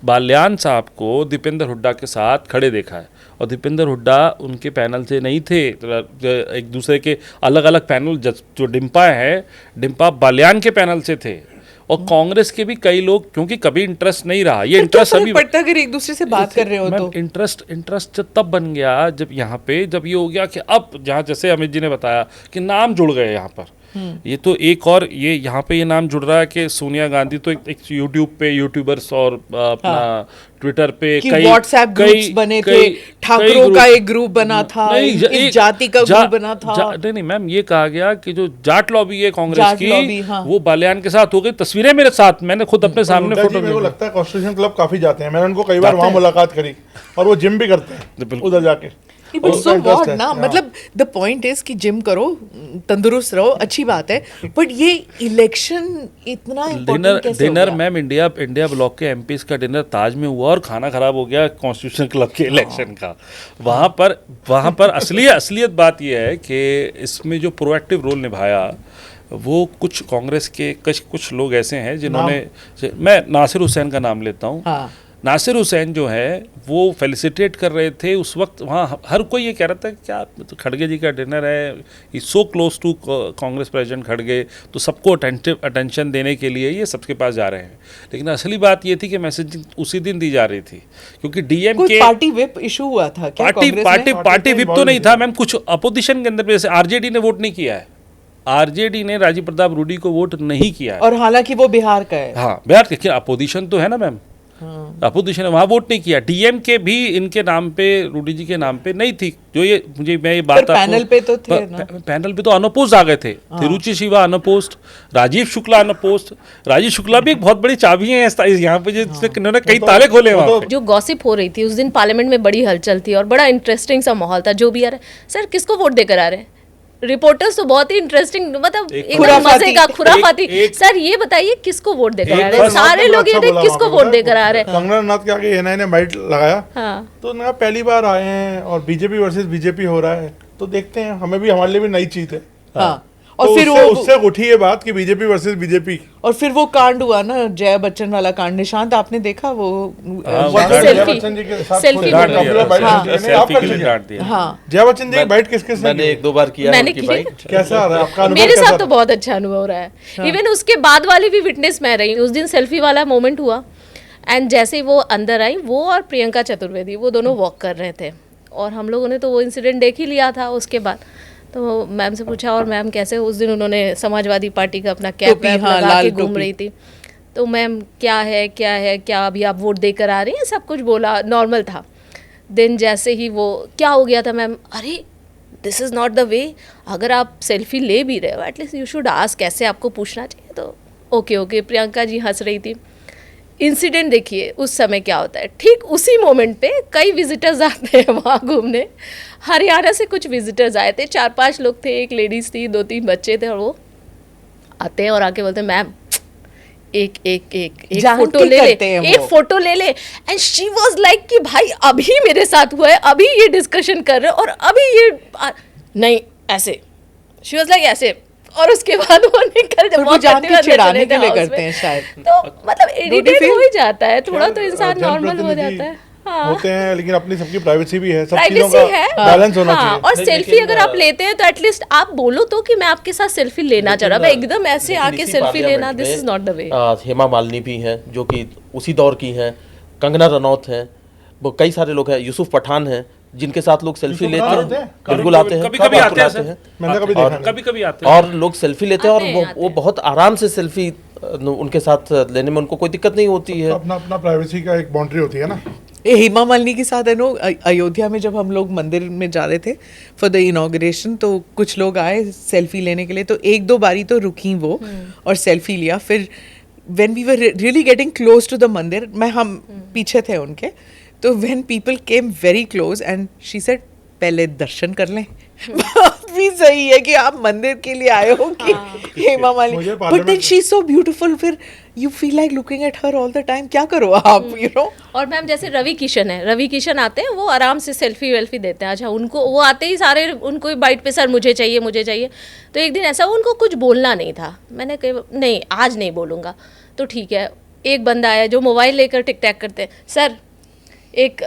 बाल्यान साहब को दीपेंद्र हुड्डा के साथ खड़े देखा है, और दीपेंद्र हुड्डा उनके पैनल से नहीं थे, एक दूसरे के अलग अलग पैनल, जो डिम्पा है, डिम्पा बाल्यान के पैनल से थे, और कांग्रेस के भी कई लोग, क्योंकि कभी इंटरेस्ट नहीं रहा, ये इंटरेस्ट अभी पड़ता अगर एक दूसरे से बात कर रहे हो तो इंटरेस्ट तब बन गया जब यहाँ पे जब ये हो गया कि अब जहाँ जैसे अमित जी ने बताया कि नाम जुड़ गए यहाँ पर। ये तो एक और ये यहाँ पे ये नाम जुड़ रहा है कि सोनिया गांधी तो एक यूट्यूब पे यूट्यूबर्स और अपना ट्विटर पे कई व्हाट्सएप ग्रुप्स बने थे, ठाकुरों का एक ग्रुप बना था, इस जाति का ग्रुप बना था। नहीं मैम, ये कहा गया कि जो जाट लॉबी है कांग्रेस की, वो बाल्यान के साथ हो गई। तस्वीरें मेरे साथ, मैंने खुद अपने सामने फोटो, मेरे को लगता है कॉन्स्टिट्यूशन क्लब काफी जाते हैं, मैंने उनको कई बार वहाँ मुलाकात करी, और वो जिम भी करते हैं उधर जाके। But so what ना, मतलब द पॉइंट इज कि जिम करो, तंदुरुस्त रहो, अच्छी बात है, बट ये इलेक्शन इतना इम्पोर्टेंट कैसे हो गया? डिनर मैम, इंडिया ब्लॉक के एमपीज का डिनर ताज में हुआ और खाना खराब हो गया कॉन्स्टिट्यूशन क्लब के इलेक्शन का। वहाँ पर असलियत बात यह है कि इसमें जो प्रोएक्टिव रोल निभाया वो कुछ कांग्रेस के कुछ लोग ऐसे हैं जिन्होंने, मैं नासिर हुसैन का नाम लेता हूँ। नासिर हुसैन जो है वो फेलिसिटेट कर रहे थे उस वक्त वहाँ, हर कोई ये कह रहा था कि क्या तो खड़गे जी का डिनर है, ई so close to Congress president खड़गे, तो सबको अटेंशन देने के लिए ये सबके पास जा रहे हैं। लेकिन असली बात ये थी कि मैसेजिंग उसी दिन दी जा रही थी, क्योंकि डीएम के पार्टी विप इशू हुआ था क्या? पार्टी विप तो नहीं था मैम, कुछ अपोजिशन के अंदर, जैसे आरजेडी ने वोट नहीं किया है, आरजेडी ने राजीव प्रताप रूडी को वोट नहीं किया है, और हालांकि वो बिहार का है। हाँ, बिहार का अपोजिशन तो है ना मैम, अपोजिशन वहाँ वोट नहीं किया। डीएम के भी इनके नाम पे, रूडी जी के नाम पे नहीं थी, जो मैं ये बात पैनल पे तो थे ना, पैनल पे तो अनअपोज्ड आ गए थे। Tiruchi Siva unopposed, Rajeev Shukla unopposed. राजीव शुक्ला भी एक बहुत बड़ी चाबी है यहाँ पे, जिन्होंने कई ताले खोले वहाँ पे। जो गॉसिप हो रही थी उस दिन पार्लियामेंट में बड़ी हलचल थी और बड़ा इंटरेस्टिंग सा माहौल था। जो भी आ रहा है, सर किसको वोट देकर आ रहे हैं? रिपोर्टर्स तो बहुत ही इंटरेस्टिंग, मतलब एकदम मजे का खुराफाती। सर ये बताइए किसको वोट देकर आ रहे हैं? सारे लोग ये देख किसको वोट देकर आ रहे हैं? कंगना रनौत के आगे एनआई ने बाइट लगाया, तो ना पहली बार आए हैं और बीजेपी वर्सेस बीजेपी हो रहा है, तो देखते हैं, हमें भी, हमारे लिए भी नई चीज है। और तो फिर उससे उठी ये बात कि बीजेपी वर्सेस बीजेपी, और फिर वो कांड हुआ ना, जया बच्चन वाला कांड। निशांत आपने देखा वो जया बच्चन जी की बाइट किसके साथ? मैंने 1-2 बार किया। कैसा आ रहा है आपका अनुभव? मेरे साथ तो बहुत अच्छा अनुभव हो रहा है। इवन उसके बाद वाली भी विटनेस मैं रही। उस दिन सेल्फी वाला मोमेंट हुआ, एंड जैसे ही वो अंदर आई, वो और प्रियंका चतुर्वेदी वो दोनों वॉक कर रहे थे, और हम लोगों ने तो वो इंसिडेंट देख ही लिया था। उसके बाद तो मैम से पूछा, और मैम कैसे? उस दिन उन्होंने समाजवादी पार्टी का अपना कैप लगा के घूम रही थी। तो मैम क्या है क्या अभी आप वोट देकर आ रही हैं? सब कुछ बोला, नॉर्मल था। देन जैसे ही वो क्या हो गया था मैम, अरे this is not the way, अगर आप सेल्फी ले भी रहे हो एटलीस्ट यू शुड आस्क, कैसे आपको पूछना चाहिए। तो ओके प्रियंका जी हंस रही थी। इंसिडेंट देखिए उस समय क्या होता है, ठीक उसी मोमेंट पे कई विजिटर्स आते हैं वहाँ घूमने। हरियाणा से कुछ विजिटर्स आए थे, 4-5 लोग थे, एक लेडीज़ थी, 2-3 बच्चे थे, और वो आते हैं और आके बोलते हैं मैम एक जान फोटो के ले ले, करते हैं वो। एक फोटो ले ले। एंड शी वाज लाइक कि भाई अभी मेरे साथ हुआ है, अभी ये डिस्कशन कर रहे हैं और अभी ये नहीं ऐसे, शी वाज लाइक ऐसे, और उसके बाद वो निकल फिर वो जान के चिढ़ाने के लिए करते हैं शायद। तो मतलब इरिटेट feel? हो ही जाता है थोड़ा, तो इंसान नॉर्मल हो जनप्रतिनिधि जाता है। हाँ, होते हैं, लेकिन अपनी सबकी प्राइवेसी भी है, सब चीजों प्राइवेसी है, का बैलेंस होना हाँ, चाहिए। और नहीं, सेल्फी लेकिन, अगर आप लेते हैं तो एटलीस्ट आप बोलो तो कि मैं आपके साथ सेल्फी लेना चाह रहा हूँ, मैं एकदम ऐसे लेकिन आके इसी सेल्फी लेना, पार्लियामेंट दिस में, is not the way. Hema Malini भी हैं जो कि उसी दौर की हैं, कंगना रनौत हैं, वो कई सारे लोग हैं, यूसुफ पठान हैं, जिनके साथ लोग सेल्फी यूसुफ लेते पठान हैं, आते हैं? बिल्कुल आते हैं, कभी-कभी आते हैं बिल्कुल सर। मैंने कभी और देखा नहीं। कभी-कभी आते हैं। और लोग सेल्फी लेते हैं और आते हैं, वो बहुत आराम से सेल्फी उनके साथ लेने में उनको कोई दिक्कत नहीं होती है। अपना अपना प्राइवेसी का एक बाउंड्री होती है ना। ये हेमा मालिनी के साथ है नो, अयोध्या में जब हम लोग मंदिर में जा रहे थे फॉर द इनॉग्रेशन, तो कुछ लोग आए सेल्फी लेने के लिए, तो 1-2 बारी तो रुकी वो और सेल्फी लिया। फिर when we were really getting close to the mandir, हम पीछे थे उनके, तो when people came very close and she said पहले दर्शन कर लें। बात भी सही है कि आप मंदिर के लिए आए हो कि हेमा मालिनी, मुझे but parliament then she is so beautiful, फिर you feel like looking at her all the time. क्या करो आप, यू नो। और मैम जैसे रवि किशन है, रवि किशन आते हैं, वो आराम से सेल्फी वेल्फी देते हैं। अच्छा, उनको वो आते ही सारे उनको ही बाइट पे सर मुझे चाहिए मुझे चाहिए। तो एक दिन ऐसा उनको कुछ बोलना नहीं था, मैंने कहा नहीं आज नहीं बोलूँगा, तो ठीक है। एक बंदा आया जो मोबाइल लेकर टिक टैक करते हैं, सर एक,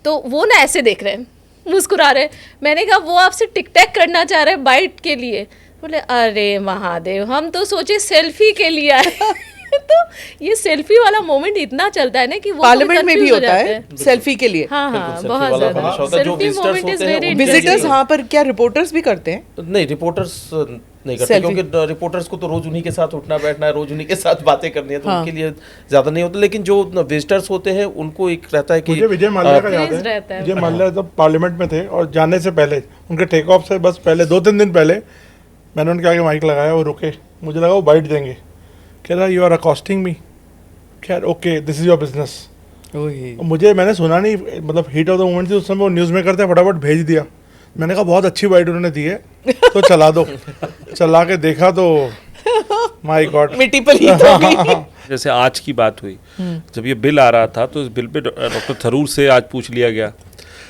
तो वो ना ऐसे देख रहे हैं, मुस्कुरा रहे हैं। मैंने कहा वो आपसे टिक टैक करना चाह रहे हैं बाइट के लिए? बोले अरे महादेव, हम तो सोचे सेल्फी के लिए आए। तो ये सेल्फी वाला मोमेंट इतना चलता है ना कि वो पार्लियामेंट में भी confuse हो होता जाते है हैं। सेल्फी के लिए। हाँ बिल्कुल, हाँ, selfie बहुत वाला ज्यादा हमेशा होता है। जो सेल्फी visitors मोमेंट इज होते हैं, वेरी उनके विजिटर्स हाँ, पर क्या रिपोर्टर्स भी करते हैं? नहीं, रिपोर्टर्स नहीं करते, Selfie. क्योंकि रिपोर्टर्स को तो रोज उन्हीं के साथ उठना बैठना है, रोज उन्हीं के साथ बातें करनी है, तो हाँ। उनके लिए ज्यादा नहीं होता। लेकिन जो विजिटर्स होते हैं उनको एक रहता है कि मुझे विजय माल्या का याद Craze है। रहता है। विजय माल्या जब पार्लियामेंट में थे और जाने से पहले, उनके टेक ऑफ से बस पहले 2-3 दिन पहले, मैंने उनके आगे माइक लगाया, वो रुके, मुझे लगा वो बाइट देंगे। कह रहा यू आर अकॉस्टिंग मी। खैर okay, this is your business. मुझे, मैंने सुना नहीं, मतलब हीट ऑफ द मोमेंट थी उस समय, वो न्यूज़ में करते फटाफट भेज दिया। मैंने कहा बहुत अच्छी बाइट उन्होंने दी है, तो चला दो। चला के देखा तो माय गॉड, मिट्टी पर ही तो गई। जैसे आज की बात हुई, जब ये बिल आ रहा था तो इस बिल पे डॉक्टर थरूर से आज पूछ लिया गया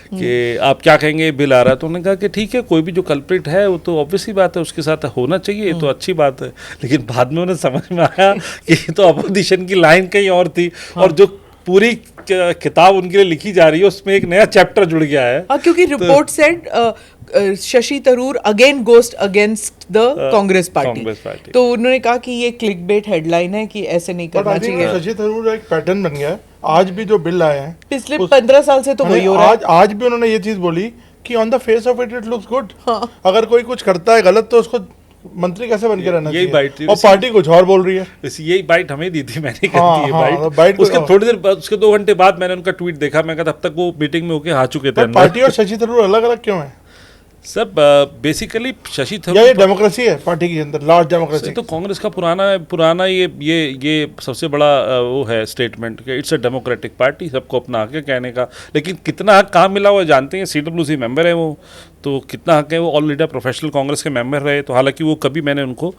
कि आप क्या कहेंगे, ये बिल आ रहा है। तो उन्होंने कहा कि ठीक है, कोई भी जो कल्प्रिट है वो तो ऑब्वियसली बात है उसके साथ होना चाहिए, ये तो अच्छी बात है। लेकिन बाद में उन्हें समझ में आया कि ये तो अपोजिशन की लाइन कहीं और थी, और जो पूरी किताब उनके लिए लिखी जा रही है उसमें एक नया चैप्टर जुड़ गया है। हाँ, क्योंकि report said Shashi Tharoor again ghost against the Congress Congress party. Party. तो उन्होंने कहा कि ये क्लिकबेट हेडलाइन है कि ऐसे नहीं बट करना आई थिंक चाहिए। शशि थरूर एक पैटर्न बन गया है। आज भी जो बिल आए हैं, पिछले 15 साल से तो वही हो रहा है। आज भी उन्होंने ये चीज बोली कि on the face of it it looks good. अगर कोई कुछ करता है गलत तो उसको मंत्री कैसे बन के रहना यही बाइट थी। चाहिए, और पार्टी कुछ और बोल रही है। इसी यही बाइट हमें दी थी, मैंने हाँ, कर दी हाँ, ये बाइट बाइट। को- उसके थोड़ी देर बाद, उसके 2 घंटे बाद मैंने उनका ट्वीट देखा। मैं कहा तब तक वो मीटिंग में होके आ चुके थे पर अंदर। पार्टी और शशि थरूर अलग अलग क्यों है? सब बेसिकली शशि या थरूर ये डेमोक्रेसी है पार्टी के अंदर, लार्ज डेमोक्रेसी? तो कांग्रेस का पुराना ये सबसे बड़ा वो है स्टेटमेंट कि इट्स अ डेमोक्रेटिक पार्टी, सबको अपना हक है कहने का। लेकिन कितना हक कहाँ मिला हुआ जानते हैं? CWC मेंबर है वो, तो कितना हक है? वो ऑल इंडिया प्रोफेशनल कांग्रेस के मेंबर रहे। तो हालांकि वो कभी मैंने उनको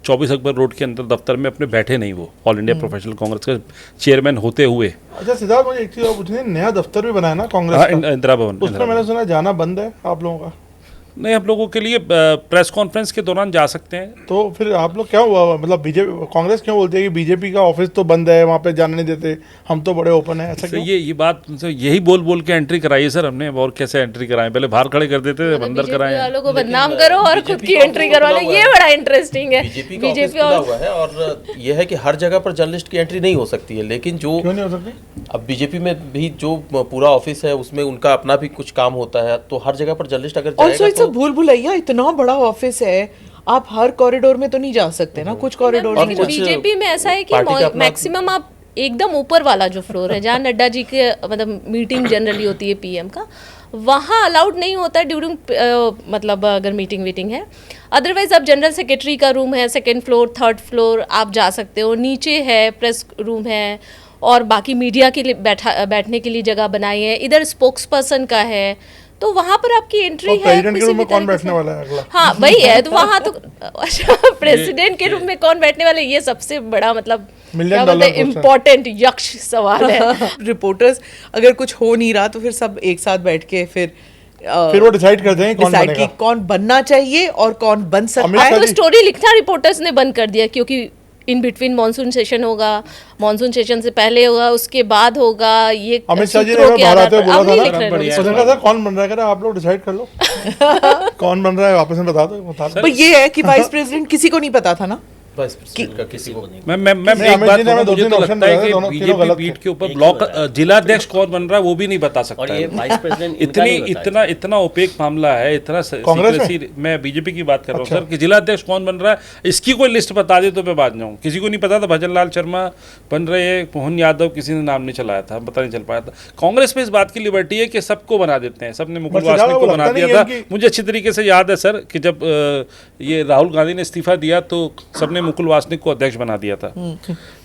24 अकबर रोड के अंदर दफ्तर में अपने बैठे नहीं, वो ऑल इंडिया प्रोफेशनल कांग्रेस के चेयरमैन होते हुए। अच्छा सिद्धार्थ, मुझे एक चीज और पूछनी है, नया दफ्तर भी बनाया ना हाँ, कांग्रेस का, इंदिरा भवन। उसमें मैंने सुना जाना बंद है आप लोगों का। नहीं, आप लोगों के लिए प्रेस कॉन्फ्रेंस के दौरान जा सकते हैं। तो फिर आप लोग क्या हुआ, मतलब बीजेपी कांग्रेस क्यों बोलती है कि बीजेपी का ऑफिस तो बंद है, वहाँ पे जाने नहीं देते, हम तो बड़े ओपन है, ऐसा तो क्यों? ये बात उनसे यही बोल के एंट्री कराई है सर हमने। और कैसे एंट्री कराएं? पहले बाहर खड़े कर देते थे, अंदर बीजेपी कराएं। वालों को बदनाम करो और खुद बीजेपी की का एंट्री ऑफिस करवा लो, खुला हुआ ये है। बड़ा इंटरेस्टिंग है। बीजेपी का ऑफिस खुला हुआ है, और यह है कि हर जगह पर जर्नलिस्ट की एंट्री नहीं हो सकती है। लेकिन जो क्यों नहीं हो सकती? अब बीजेपी में भी जो पूरा ऑफिस है उसमें उनका अपना भी कुछ काम होता है, तो हर जगह पर जर्नलिस्ट अगर ऑल्सो जाएगा इट्स अ तो भूल भुलैया, इतना बड़ा ऑफिस है, आप हर कॉरिडोर में तो नहीं जा सकते ना, कुछ कॉरिडोर और में कुछ बीजेपी में ऐसा है कि पार्टी का अपना- मैक्सिमम आप एकदम ऊपर वाला जो फ्लोर है जहाँ नड्डा जी के मतलब मीटिंग जनरली होती है PM का, वहाँ अलाउड नहीं होता है ड्यूरिंग मतलब अगर मीटिंग वीटिंग है। अदरवाइज आप जनरल सेक्रेटरी का रूम है, 2nd फ्लोर 3rd फ्लोर आप जा सकते हो, नीचे है प्रेस रूम है और बाकी मीडिया के लिए बैठने के लिए जगह बनाई है, इधर स्पोक्स पर्सन का है, तो वहाँ पर आपकी एंट्री है। प्रेसिडेंट के रूम में कौन बैठने वाला है अगला? हाँ वही है, तो वहाँ तो अच्छा प्रेसिडेंट के रूम में कौन बैठने वाला है, ये सबसे बड़ा मतलब क्या बोलते हैं इम्पोर्टेंट यक्ष सवाल है। रिपोर्टर्स अगर कुछ हो नहीं रहा तो फिर सब एक साथ बैठ के फिर वो डिसाइड करते हैं कौन बनेगा, कौन बनना चाहिए और कौन बन सकता है। तो स्टोरी लिखना रिपोर्टर्स ने बंद कर दिया, क्योंकि इन बिटवीन मानसून सेशन होगा, मानसून सेशन से पहले होगा, उसके बाद होगा, ये अमित शाह जी ने बाहर आते हुए बोला था सर कौन बन रहा है, आप लोग डिसाइड कर लो कौन बन रहा है, आपस में बता दो। पर ये है कि वाइस प्रेसिडेंट किसी को नहीं पता था ना, वाइस प्रेसिडेंट का किसी को नहीं। मैं एक बात कहूं, मुझे तो लगता है कि बीजेपी बीट के ऊपर ब्लॉक जिलाध्यक्ष कौन बन रहा है वो भी नहीं बता सकता। और ये वाइस प्रेसिडेंट इतना ओपेक मामला है, इतना सीक्रेसी। मैं बीजेपी की बात कर रहा हूँ सर कि जिलाध्यक्ष कौन बन रहा है, इसकी कोई लिस्ट बता दे तो मैं बात जाऊँ। किसी को नहीं पता था भजन लाल शर्मा बन रहे हैं, मोहन यादव किसी ने नाम नहीं चलाया था, पता नहीं चल पाया था। कांग्रेस में इस बात की लिबर्टी है कि सबको बना देते हैं, सबने मुकुल वासनिक को बना दिया था। मुझे अच्छी तरीके से याद है सर कि जब ये राहुल गांधी ने इस्तीफा दिया तो सबने मुकुल वासनिक को अध्यक्ष बना दिया था।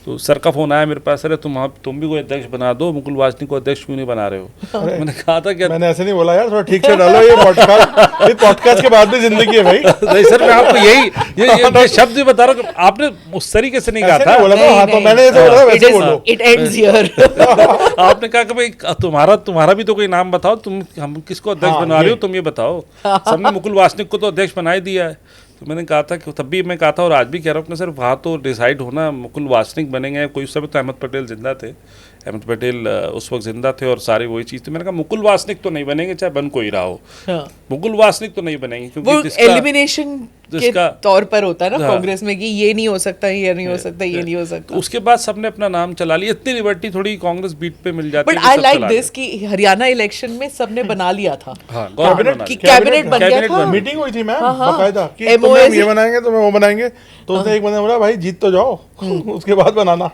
तो सर का फोन आया मेरे पास, अरे तुम भी कोई अध्यक्ष बना दो, मुकुल वासनिक को अध्यक्ष क्यों नहीं बना रहे हो? मैंने कहा था कि मैंने ऐसे नहीं बोला यार, थोड़ा ठीक से डालो, ये पॉडकास्ट के बाद भी जिंदगी है भाई। नहीं सर, मैं आपको ये शब्द भी बता रहा हूँ, आपने उस तरीके से नहीं कहा था। आपने कहा कि भाई तुम्हारा भी तो कोई नाम बताओ, हम किसको अध्यक्ष बना रहे हो, तुम ये बताओ। सबने मुकुल वासनिक को तो अध्यक्ष बना ही दिया है। तो मैंने कहा था कि तब भी मैं कहा था और आज भी कह रहा हूँ कि सर वहाँ तो डिसाइड होना मुकुल वासनिक बनेंगे, कोई उस समय तो अहमद पटेल जिंदा थे, अहमद पटेल उस वक्त जिंदा थे और सारी वही चीज़ थी। मैंने कहा मुकुल वासनिक तो नहीं बनेंगे चाहे बन कोई रहा हो, मुकुल वासनिक तो नहीं बनेंगे, क्योंकि एलिमिनेशन के तौर पर होता है ना कांग्रेस में कि ये नहीं हो सकता, ये नहीं हो सकता, ये नहीं हो सकता। उसके बाद सबने अपना नाम चला लिया, इतनी लिबर्टी थोड़ी कांग्रेस बीट पे मिल जाती है। बट आई लाइक दिस कि हरियाणा इलेक्शन में सबने बना लिया था, कैबिनेट बन गया था, मीटिंग हुई थी मैम बाकायदा कि तुम ये बनाएंगे तो मैं वो बनाएंगे, तो उसने एक बंदा बोला भाई जीत तो जाओ उसके बाद बनाना।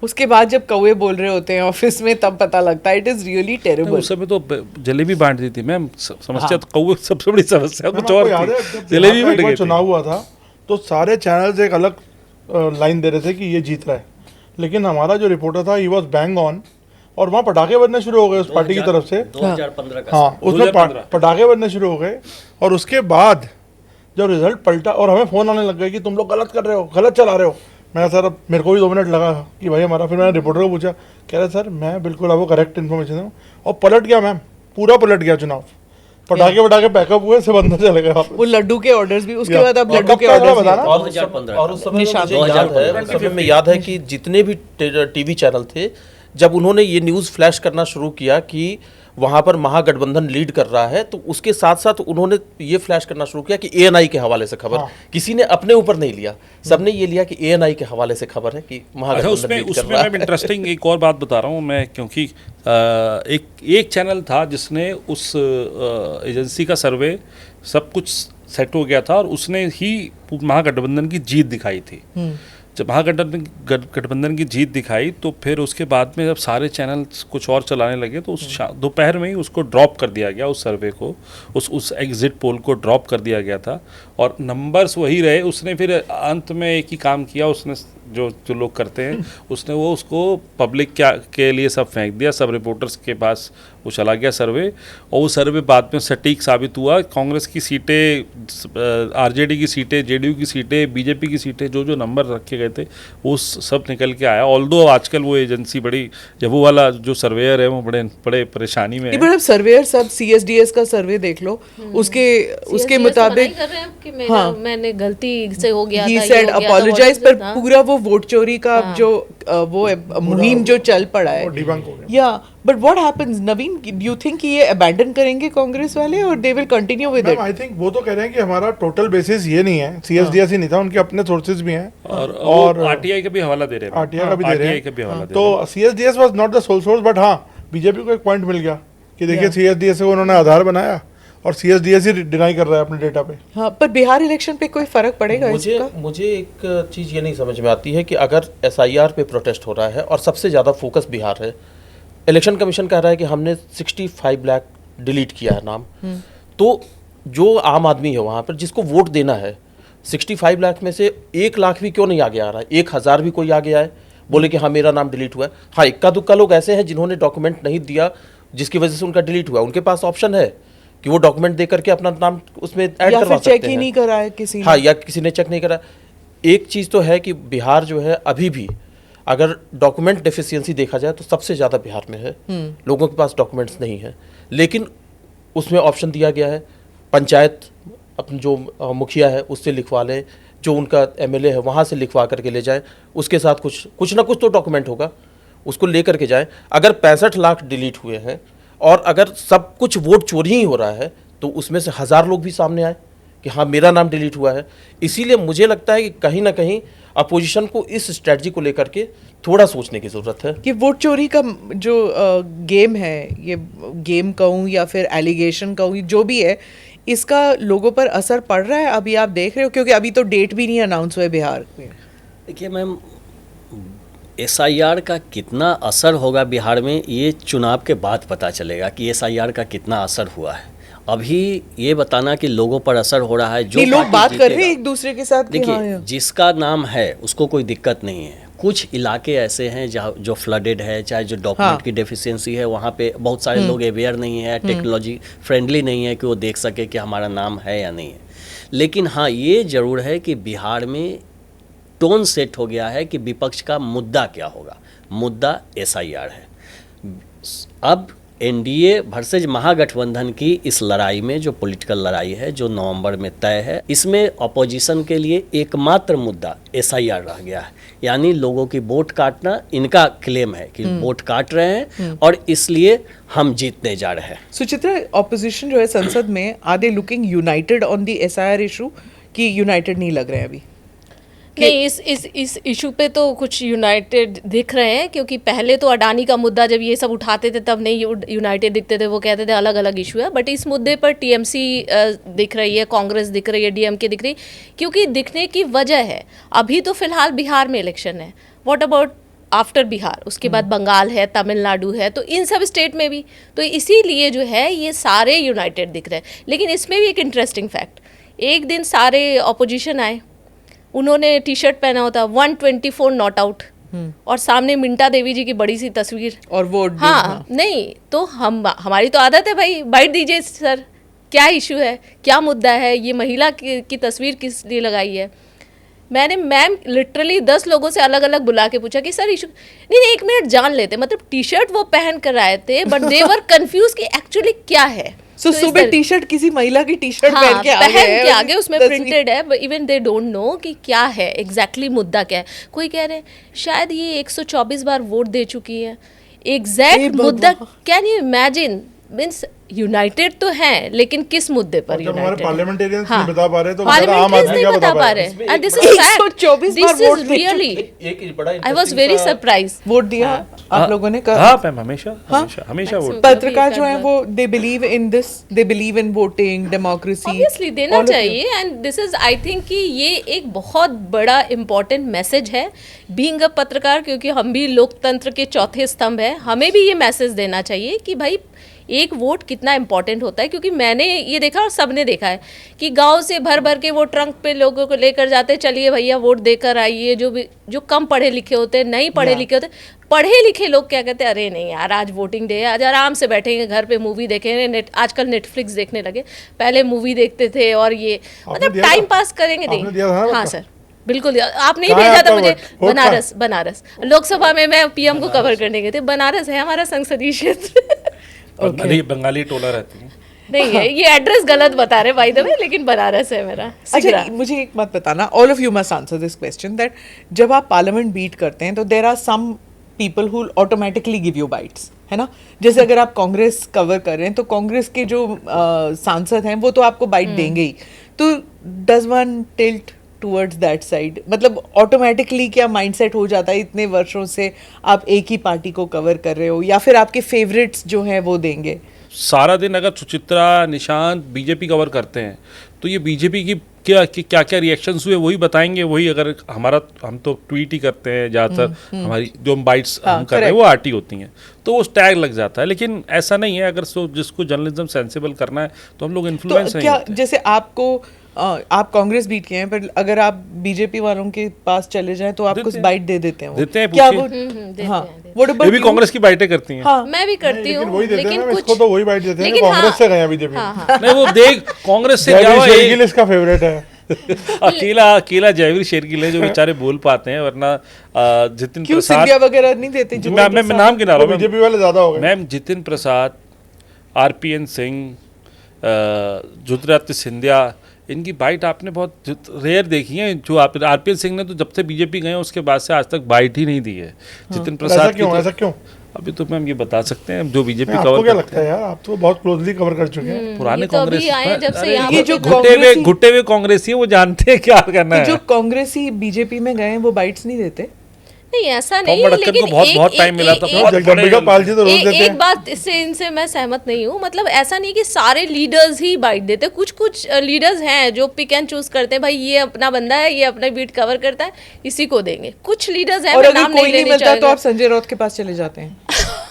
उसके बाद जब कौवे बोल रहे होते हैं ऑफिस में तब पता लगता है इट इज रियली टेरेबल। उस समय तो जलेबी बांट दी थी मैम, समस्या तो कौवे सबसे बड़ी समस्या कुछ और थी, जलेबी बट गई। चुनाव हुआ था तो सारे चैनल्स एक अलग लाइन दे रहे थे कि ये जीत रहा है, लेकिन हमारा जो रिपोर्टर था ही वाज बैंग ऑन और वहाँ पटाखे बजने शुरू हो गए उस पार्टी की तरफ से 2015 का। हाँ, उसमें पटाखे बजने शुरू हो गए और उसके बाद जब रिजल्ट पलटा और हमें फ़ोन आने लग गए कि तुम लोग गलत कर रहे हो, गलत चला रहे हो। मैं सर अब मेरे को भी 2 मिनट लगा कि भाई हमारा, फिर मैंने रिपोर्टर को पूछा, कह रहे सर मैं बिल्कुल आपको करेक्ट इन्फॉर्मेशन दूँ, और पलट गया मैम, पूरा पलट गया चुनाव। पटाखे पैकअप हुए, सब अंदर चले गए। वो लड्डू के ऑर्डर्स भी उसके बाद अब लड्डू के ऑर्डर्स बताना। और उस समय में याद है कि जितने भी टीवी चैनल थे, जब उन्होंने ये न्यूज़ फ्लैश करना शुरू किया कि वहाँ पर महागठबंधन लीड कर रहा है, तो उसके साथ साथ उन्होंने ये फ्लैश करना शुरू किया कि एएनआई के हवाले से खबर। किसी ने अपने ऊपर नहीं लिया, सबने ये लिया कि एएनआई के हवाले से खबर है कि महागठबंधन लीड कर रहा है। मैं इंटरेस्टिंग एक और बात बता रहा हूँ मैं, क्योंकि एक चैनल था जिसने उस एजेंसी का सर्वे सब कुछ सेट हो गया था और उसने ही महागठबंधन की जीत दिखाई थी। जब महागठबंधन की जीत दिखाई तो फिर उसके बाद में जब सारे चैनल कुछ और चलाने लगे तो उस दोपहर में ही उसको ड्रॉप कर दिया गया, उस सर्वे को, उस एग्जिट पोल को ड्रॉप कर दिया गया था और नंबर्स वही रहे। उसने फिर अंत में एक ही काम किया, उसने जो लोग करते हैं, उसने वो उसको पब्लिक के लिए सब फेंक दिया, सब रिपोर्टर्स के पास वो चला गया सर्वे, और वो सर्वे बाद में सटीक साबित हुआ। कांग्रेस की सीटें, आरजेडी की सीटें, जेडीयू की सीटें, बीजेपी की सीटें, जो नंबर रखे गए थे वो सब निकल के आया। ऑल्दो आजकल वो एजेंसी बड़ी, जब वो वाला जो सर्वेयर है वो बड़े परेशानी में है। सर्वेयर सब CSDS का सर्वे देख लो, उसके मुताबिक मैंने गलती से हो गया he said apologize, पर पूरा वो वोट चोरी का जो वो मुहिम जो चल पड़ा है, या but what happens Naveen, do you think ये अबैंडन करेंगे कांग्रेस वाले और they will continue with it? I think वो तो कह रहे हैं कि हमारा टोटल बेसिस ये नहीं है, CSDS ही नहीं था, उनके अपने सोर्सेज भी हैं और आरटीआई का भी हवाला दे रहे हैं, आरटीआई का भी दे रहे हैं। तो CSDS was not the sole source, but हाँ बीजेपी को एक पॉइंट मिल गया कि देखिए CSDS को उन्होंने आधार बनाया और CSDS ही डिनाई कर रहा है अपने डेटा पे। हाँ, पर बिहार इलेक्शन पे कोई फर्क पड़ेगा इसका? मुझे एक चीज़ ये नहीं समझ में आती है कि अगर SIR पे प्रोटेस्ट हो रहा है और सबसे ज़्यादा फोकस बिहार है, इलेक्शन कमीशन कह रहा है कि हमने 65 लाख डिलीट किया है नाम, तो जो आम आदमी है वहाँ पर जिसको वोट देना है, 65 लाख में से 1 लाख भी क्यों नहीं आगे आ रहा है, 1000 भी कोई आगे आए बोले कि हाँ मेरा नाम डिलीट हुआ है। हाँ, इक्का दुक्का लोग ऐसे हैं जिन्होंने डॉक्यूमेंट नहीं दिया जिसकी वजह से उनका डिलीट हुआ, उनके पास ऑप्शन है कि वो डॉक्यूमेंट दे करके अपना नाम उसमें ऐड या करवा फिर सकते चेक ही हैं। नहीं कराया किसी ने। हाँ, या किसी ने चेक नहीं करा। एक चीज़ तो है कि बिहार जो है अभी भी अगर डॉक्यूमेंट डेफिशिएंसी देखा जाए तो सबसे ज़्यादा बिहार में है, लोगों के पास डॉक्यूमेंट्स नहीं है, लेकिन उसमें ऑप्शन दिया गया है पंचायत अपने जो मुखिया है उससे लिखवा लें, जो उनका एमएलए है वहाँ से लिखवा करके ले जाएं, उसके साथ कुछ ना कुछ तो डॉक्यूमेंट होगा, उसको ले करके जाएं। अगर 65 लाख डिलीट हुए हैं और अगर सब कुछ वोट चोरी ही हो रहा है तो उसमें से 1000 लोग भी सामने आए कि हाँ मेरा नाम डिलीट हुआ है। इसीलिए मुझे लगता है कि कहीं ना कहीं अपोजिशन को इस स्ट्रेटजी को लेकर के थोड़ा सोचने की ज़रूरत है कि वोट चोरी का जो गेम है, ये गेम कहूँ या फिर एलिगेशन कहूँ, जो भी है, इसका लोगों पर असर पड़ रहा है अभी आप देख रहे हो? क्योंकि अभी तो डेट भी नहीं अनाउंस हुआ है बिहार में। देखिए मैम, एसआईआर का कितना असर होगा बिहार में ये चुनाव के बाद पता चलेगा कि एसआईआर का कितना असर हुआ है। अभी ये बताना कि लोगों पर असर हो रहा है, जो लोग पार्टी बात कर रहे हैं जीतेगा। एक दूसरे के साथ कि देखिए, हाँ, जिसका नाम है उसको कोई दिक्कत नहीं है। कुछ इलाके ऐसे हैं जहाँ जो फ्लडेड है, चाहे जो डॉक्यूमेंट की डेफिशिएंसी है, वहाँ पे बहुत सारे लोग अवेयर नहीं है, टेक्नोलॉजी फ्रेंडली नहीं है कि वो देख सके कि हमारा नाम है या नहीं है। लेकिन हाँ, ये ज़रूर है कि बिहार में टोन सेट हो गया है कि विपक्ष का मुद्दा क्या होगा। मुद्दा एसआईआर है। अब एनडीए वर्सेज महागठबंधन की इस लड़ाई में, जो पॉलिटिकल लड़ाई है, जो नवंबर में तय है, इसमें अपोजिशन के लिए एकमात्र मुद्दा एसआईआर रह गया है। यानी लोगों की वोट काटना, इनका क्लेम है कि वोट काट रहे हैं और इसलिए हम जीतने जा रहे हैं। सुचित्रा, ऑपोजिशन जो है संसद में, are they looking united on the SIR issue कि यूनाइटेड नहीं लग रहे हैं अभी? नहीं, इस इशू पे तो कुछ यूनाइटेड दिख रहे हैं, क्योंकि पहले तो अडानी का मुद्दा जब ये सब उठाते थे तब नहीं यूनाइटेड दिखते थे, वो कहते थे अलग अलग इशू है। बट इस मुद्दे पर टीएमसी दिख रही है, कांग्रेस दिख रही है, डीएमके दिख रही, क्योंकि दिखने की वजह है अभी तो फिलहाल बिहार में इलेक्शन है। What about after Bihar? उसके बाद बंगाल है, तमिलनाडु है, तो इन सब स्टेट में भी, तो इसीलिए जो है ये सारे यूनाइटेड दिख रहे हैं। लेकिन इसमें भी एक इंटरेस्टिंग फैक्ट, एक दिन सारे ऑपोजिशन आए, उन्होंने टी शर्ट पहना होता 124 नॉट आउट, और सामने मिंटा देवी जी की बड़ी सी तस्वीर और वोट भी, हाँ, नहीं तो हमारी तो आदत है भाई, बाइट दीजिए सर, क्या इशू है, क्या मुद्दा है, ये महिला की तस्वीर किस लिए लगाई है। मैंने मैम लिटरली 10 लोगों से अलग अलग बुला के पूछा कि सर इशू नहीं, 1 मिनट जान लेते, मतलब टी शर्ट वो पहन कर आए थे बट दे वर कंफ्यूज कि एक्चुअली क्या है। सो सुबह टी शर्ट, किसी महिला की टी शर्ट पहन के आगे उसमें प्रिंटेड है, इवन दे डोंट नो कि क्या है एग्जैक्टली मुद्दा क्या है। कोई कह रहे हैं शायद ये 124 बार वोट दे चुकी है, एग्जैक्ट मुद्दा can you imagine? Means United तो हैं, लेकिन किस मुद्दे पर जब हमारे पार्लियामेंटियरियंस हाँ, नहीं बता पा रहे तो पार्लियामेंट्रियंस आम आदमी नहीं क्या बता पा रहे। And this is fact, 124 bar this vote is they really, एक बड़ा I was very surprise. Vote दिया आप लोगों ने? हाँ मैम, हमेशा वोट। पत्रकार जो है वो they believe in this, they believe in voting, democracy, obviously देना चाहिए। And this is, I think कि ये एक बहुत बड़ा इम्पोर्टेंट मैसेज है बीइंग अ पत्रकार, क्योंकि हम भी लोकतंत्र के चौथे स्तंभ है। हमें भी ये मैसेज देना चाहिए कि भाई एक वोट कितना इम्पोर्टेंट होता है। क्योंकि मैंने ये देखा और सबने देखा है कि गांव से भर भर के वो ट्रंक पे लोगों को लेकर जाते, चलिए भैया वोट देकर आइए। जो कम पढ़े लिखे होते हैं, नहीं पढ़े लिखे होते, पढ़े लिखे लोग क्या कहते हैं, अरे नहीं यार आज वोटिंग डे है, आज आराम से बैठेंगे घर पे मूवी देखेंगे। आजकल नेटफ्लिक्स देखने लगे, पहले मूवी देखते थे और ये मतलब टाइम पास करेंगे। नहीं, हाँ सर बिल्कुल, आपने ही भेजा था मुझे बनारस लोकसभा में, मैं पीएम को कवर करने गए थे। बनारस है हमारा संसदीय क्षेत्र। बंगाली टोला रहती है। नहीं है, ये एड्रेस गलत बता रहे बाय द वे, लेकिन बनारस है मेरा। अच्छा, मुझे एक बात बताना, all of you must answer this question, that जब आप पार्लियामेंट बीट करते हैं तो there are some people who automatically give you bites, है ना? जैसे अगर आप कांग्रेस कवर कर रहे हैं तो कांग्रेस के जो सांसद हैं वो तो आपको बाइट देंगे ही। तो does one tilt towards that side? मतलब ऑटोमेटिकली क्या माइंडसेट हो जाता है, इतने वर्षों से आप एक ही पार्टी को कवर कर रहे हो, या फिर आपके फेवरेट्स जो हैं वो देंगे? सारा दिन अगर सुचित्रा, निशांत बीजेपी कवर करते हैं तो ये बीजेपी की क्या क्या रिएक्शंस हुए वही बताएंगे, वही अगर हम तो ट्वीट ही करते हैं ज़्यादातर, हमारी जो हम बाइट्स हम कर रहे हैं वो आरटी होती हैं, तो वो टैग लग जाता है। लेकिन ऐसा नहीं है, अगर जिसको जर्नलिज्म सेंसिबल करना है तो हम लोग इन्फ्लुएंस तो नहीं क्या होते। जैसे आपको आप कांग्रेस बीट के हैं, पर अगर आप बीजेपी वालों के पास चले जाएं तो आपको बाइट दे देते हैं वो? देते हैं, क्या पूछिए। वो देते हाँ हैं। What ये about भी you? कांग्रेस की बाइटें करती हैं। हाँ मैं भी करती लेकिन हूँ, वही देते हैं लेकिन ना, कुछ इसको तो वही बाइट देते हैं, लेकिन कांग्रेस से गए हैं बीजेपी। नहीं वो देख कांग्रेस से क्या जयवीर हुआ, शेरगिल इसका फेवरेट है। अकेला जयवीर शेरगिल है जो बेचारे बोल पाते हैं, वरना जितिन क्यों प्रसाद, सिंधिया वगैरह नहीं देते? जो मैं उनके साथ- नाम गिना रहा हूँ बीजेपी वाले ज्यादा हो गए। मैम, जितिन प्रसाद, आरपीएन सिंह, ज्योतिरादित्य सिंधिया, इनकी बाइट आपने बहुत रेयर देखी है। जो आप आरपीएन सिंह ने तो जब से बीजेपी गए उसके बाद से आज तक बाइट ही नहीं दी है। जितिन ऐसा प्रसाद क्यों, की ऐसा क्यों? अभी तो मैम ये बता सकते हैं जो बीजेपी आपको कवर क्या करते लगता है यार, आप तो बहुत क्लोजली कवर कर चुके हैं। पुराने ये तो अभी कांग्रेस आए जब से अरे यहाँ ये पे जो घुटे हुए कांग्रेसी हैं वो जानते हैं क्या करना तो जो है। कांग्रेसी बीजेपी में गए हैं वो बाइट्स नहीं देते? नहीं ऐसा टॉम नहीं, बड़क्कन लेकिन को बहुत टाइम मिला था, बहुत जगदम्बिका पाल जी तो रोज देते एक हैं। बात इससे इनसे मैं सहमत नहीं हूँ। मतलब ऐसा नहीं कि सारे लीडर्स ही बाइट देते, कुछ कुछ लीडर्स हैं जो पिक एंड चूज करते हैं, भाई ये अपना बंदा है, ये अपना बीट कवर करता है, इसी को देंगे। कुछ लीडर्स हैं, और मैं अगर नाम कोई नहीं नहीं लेनी मिलता तो आप चाहूंगा। संजय राउत के पास चले जाते हैं?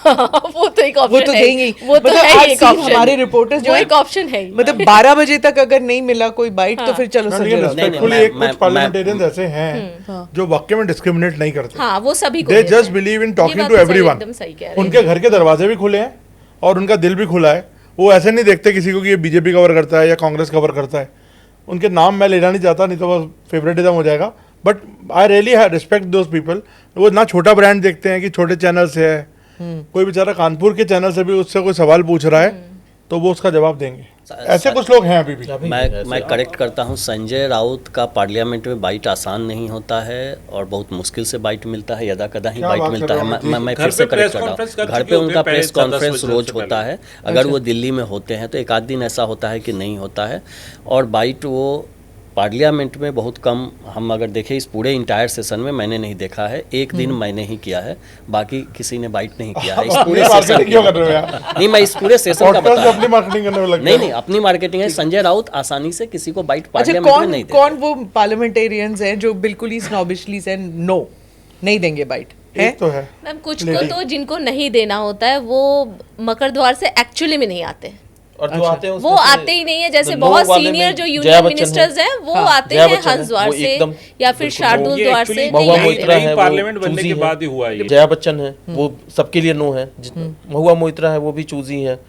वो तो एक वो ऑप्शन तो है, देंगे ही। वो तो मतलब है आज ही एक सी ऑप्शन, हमारे रिपोर्टर्स जो वो हैं, एक ऑप्शन है ही। मतलब 12 बजे तक अगर नहीं मिला कोई बाइट तो फिर चलो संजय लेकिन राउत। रिस्पेक्टफुली मैं- एक कुछ मैं- पार्लियामेंटेरियंस ऐसे हैं जो वाकई में डिस्क्रिमिनेट नहीं करते। हाँ वो सभी को दे देते जस्ट हैं। बिलीव इन ये टॉकिंग बात टू तो सही, एवरीवन। एकदम सही कह रहे हैं। उनके घर के दरवाजे भी खुले हैं और उनका दिल भी खुला है। वो ऐसे नहीं देखते किसी को कि ये बीजेपी कवर करता है या कांग्रेस कवर करता है। उनके नाम मैं लेना नहीं चाहता, नहीं तो बस फेवरेटिज्म हो जाएगा, but I really respect those people. वो ना छोटा ब्रांड देखते हैं कि छोटे चैनल से है, कोई बेचारा कानपुर के चैनल से भी उससे कोई सवाल पूछ रहा है तो वो उसका जवाब देंगे। ऐसे कुछ लोग हैं अभी भी। मैं करेक्ट करता हूं, संजय राउत का पार्लियामेंट में बाइट आसान नहीं होता है और बहुत मुश्किल से बाइट मिलता है, यदा कदा ही क्या बाइट बात मिलता कर है। रहे हो? मैं घर फिर से पे करेक्ट प्रेस कर रहा कॉन्फ्रेंस हूँ, कर घर चुके पे होते उनका हैं प्रेस पहले 10 कॉन्फ्रेंस बजे रोज से होता पहले। है। अगर वो दिल्ली में होते हैं तो एक आध दिन ऐसा होता है कि नहीं होता है, और बाइट वो पार्लियामेंट में बहुत कम, हम अगर देखें इस पूरे इंटायर सेशन में मैंने नहीं देखा है, एक दिन मैंने ही किया है, बाकी किसी ने बाइट नहीं किया है इस पूरे अपनी सेशन marketing क्यों कर रहे हो यार? नहीं, मैं इस पूरे सेशन का पॉडकास्ट बता में अपनी मार्केटिंग करने में लगता नहीं है। नहीं, अपनी मार्केटिंग है। संजय राउत आसानी से किसी को बाइट अच्छा, पार्लियामेंट में नहीं देते। कौन वो पार्लियामेंटेरियंस हैं जो बिल्कुल ही स्नॉबिशली से नो नहीं देंगे बाइट? है एक तो है मैम कुछ को तो जिनको नहीं देना होता है वो मकर द्वार से या में नहीं आते, और जो आते हैं वो उसमें से आते ही नहीं है। जैसे नो बहुत वाले सीनियर में जो जया यूनियन बच्चन मिनिस्टर्स हैं वो आते जया हैं बच्चन है, हंस द्वार वो से एकदम या फिर शार्दुल ये द्वार actually से महुआ नहीं मोइत्रा आते। है, वो पार्लियामेंट बनने चूजी के है। बाद ही हुआ ये। जया बच्चन है, वो सबके लिए नो है। महुआ मोइत्रा है, वो भी चूजी है।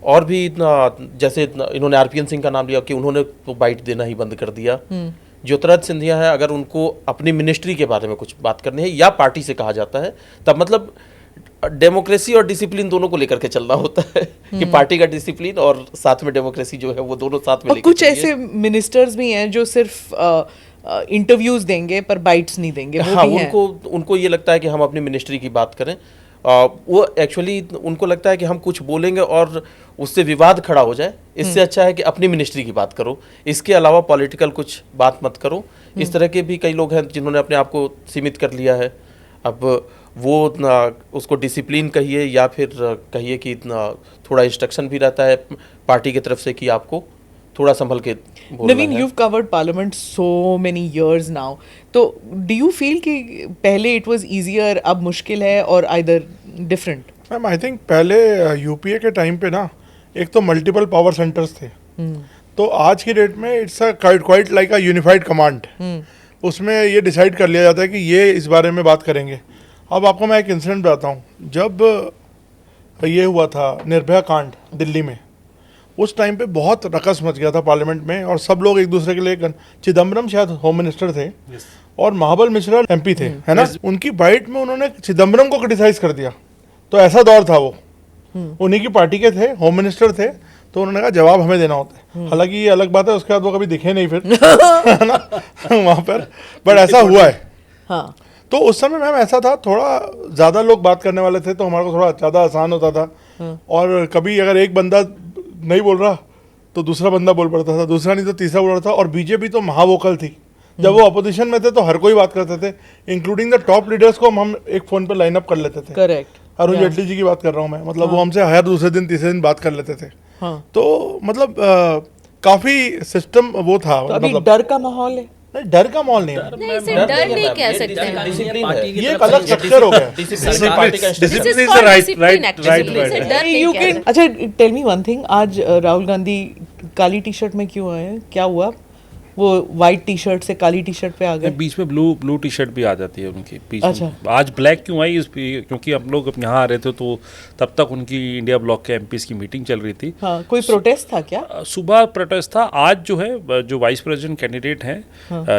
और भी इतना, जैसे इन्होंने आरपीएन सिंह का नाम लिया कि उन्होंने तो बाइट देना ही बंद कर दिया। ज्योतिरादित्य सिंधिया है, अगर उनको अपनी मिनिस्ट्री के बारे में कुछ बात करनी है या पार्टी से कहा जाता है, तब मतलब डेमोक्रेसी और डिसिप्लिन दोनों को लेकर के चलना होता है कि पार्टी का डिसिप्लिन और साथ में डेमोक्रेसी जो है वो दोनों साथ में और लेकर कुछ चलिए। ऐसे मिनिस्टर्स भी हैं जो सिर्फ इंटरव्यूज देंगे पर बाइट्स नहीं देंगे, वो हाँ, भी हैं। उनको ये लगता है कि हम अपनी मिनिस्ट्री की बात करें। वो एक्चुअली उनको लगता है कि हम कुछ बोलेंगे और उससे विवाद खड़ा हो जाए, इससे अच्छा है कि अपनी मिनिस्ट्री की बात करो, इसके अलावा पॉलिटिकल कुछ बात मत करो। इस तरह के भी कई लोग हैं जिन्होंने अपने आप को सीमित कर लिया है। अब वो उसको डिसिप्लिन कहिए या फिर कहिए कि थोड़ा इंस्ट्रक्शन भी रहता है पार्टी की तरफ से कि आपको थोड़ा संभल के बोलना नवीन, है। you've covered parliament so many years now, तो do you feel कि पहले it was easier, अब मुश्किल है, और either different? Ma'am I think पहले यूपीए के टाइम पे ना एक तो मल्टीपल पावर सेंटर्स थे, तो आज की डेट में it's quite like a unified command. उसमें ये डिसाइड कर लिया जाता है कि ये इस बारे में बात करेंगे। अब आपको मैं एक इंसिडेंट बताता हूँ। जब ये हुआ था निर्भया कांड दिल्ली में, उस टाइम पे बहुत रकस मच गया था पार्लियामेंट में और सब लोग एक दूसरे के लिए चिदम्बरम शायद होम मिनिस्टर थे और महाबल मिश्रा एमपी थे, है ना। उनकी बाइट में उन्होंने चिदम्बरम को क्रिटिसाइज कर दिया। तो ऐसा दौर था, वो उन्हीं की पार्टी के थे, होम मिनिस्टर थे, तो उन्होंने कहा जवाब हमें देना होता है। हालांकि ये अलग बात है, उसके बाद वो कभी दिखे नहीं फिर है ना वहाँ पर, बट ऐसा हुआ है। हाँ, तो उस समय मैम ऐसा था, थोड़ा ज़्यादा लोग बात करने वाले थे तो हमारे को थोड़ा ज़्यादा आसान होता था। और कभी अगर एक बंदा नहीं बोल रहा तो दूसरा बंदा बोल पड़ता था, दूसरा नहीं तो तीसरा बोल रहा था। और बीजेपी तो महावोकल थी, जब वो अपोजिशन में थे तो हर कोई बात करते थे, इंक्लूडिंग द टॉप लीडर्स को हम एक फ़ोन पर लाइन अप कर लेते थे। करेक्ट। अरुण जेटली जी की बात कर रहा हूँ मैं, मतलब वो हमसे हर दूसरे दिन तीसरे दिन बात कर लेते थे। हाँ, तो मतलब काफी सिस्टम वो था, तो अभी मतलब डर का माहौल है। नहीं, डर का माहौल नहीं है, नहीं, इसे डर नहीं कह सकते हैं। डिसिप्लिन है। ये एक अलग स्ट्रक्चर हो गया। डिसिप्लिन पार्टी का This is Discipline is called the right- discipline right- actually. right word. इसे डर नहीं You कह can, अच्छा टेल मी वन थिंग, आज राहुल गांधी काली टी शर्ट में क्यों आए हैं, क्या हुआ? वो वाइट टी शर्ट से काली टी शर्ट पे आ गए। बीच में ब्लू टी शर्ट भी आ जाती है उनकी बीच अच्छा। में। आज ब्लैक क्यों आई क्योंकि हम लोग यहाँ आ रहे थे तो तब तक उनकी इंडिया ब्लॉक के एमपीज़ की मीटिंग चल रही थी। हाँ, कोई प्रोटेस्ट था क्या? सुबह प्रोटेस्ट था। आज जो है जो वाइस प्रेसिडेंट कैंडिडेट हैं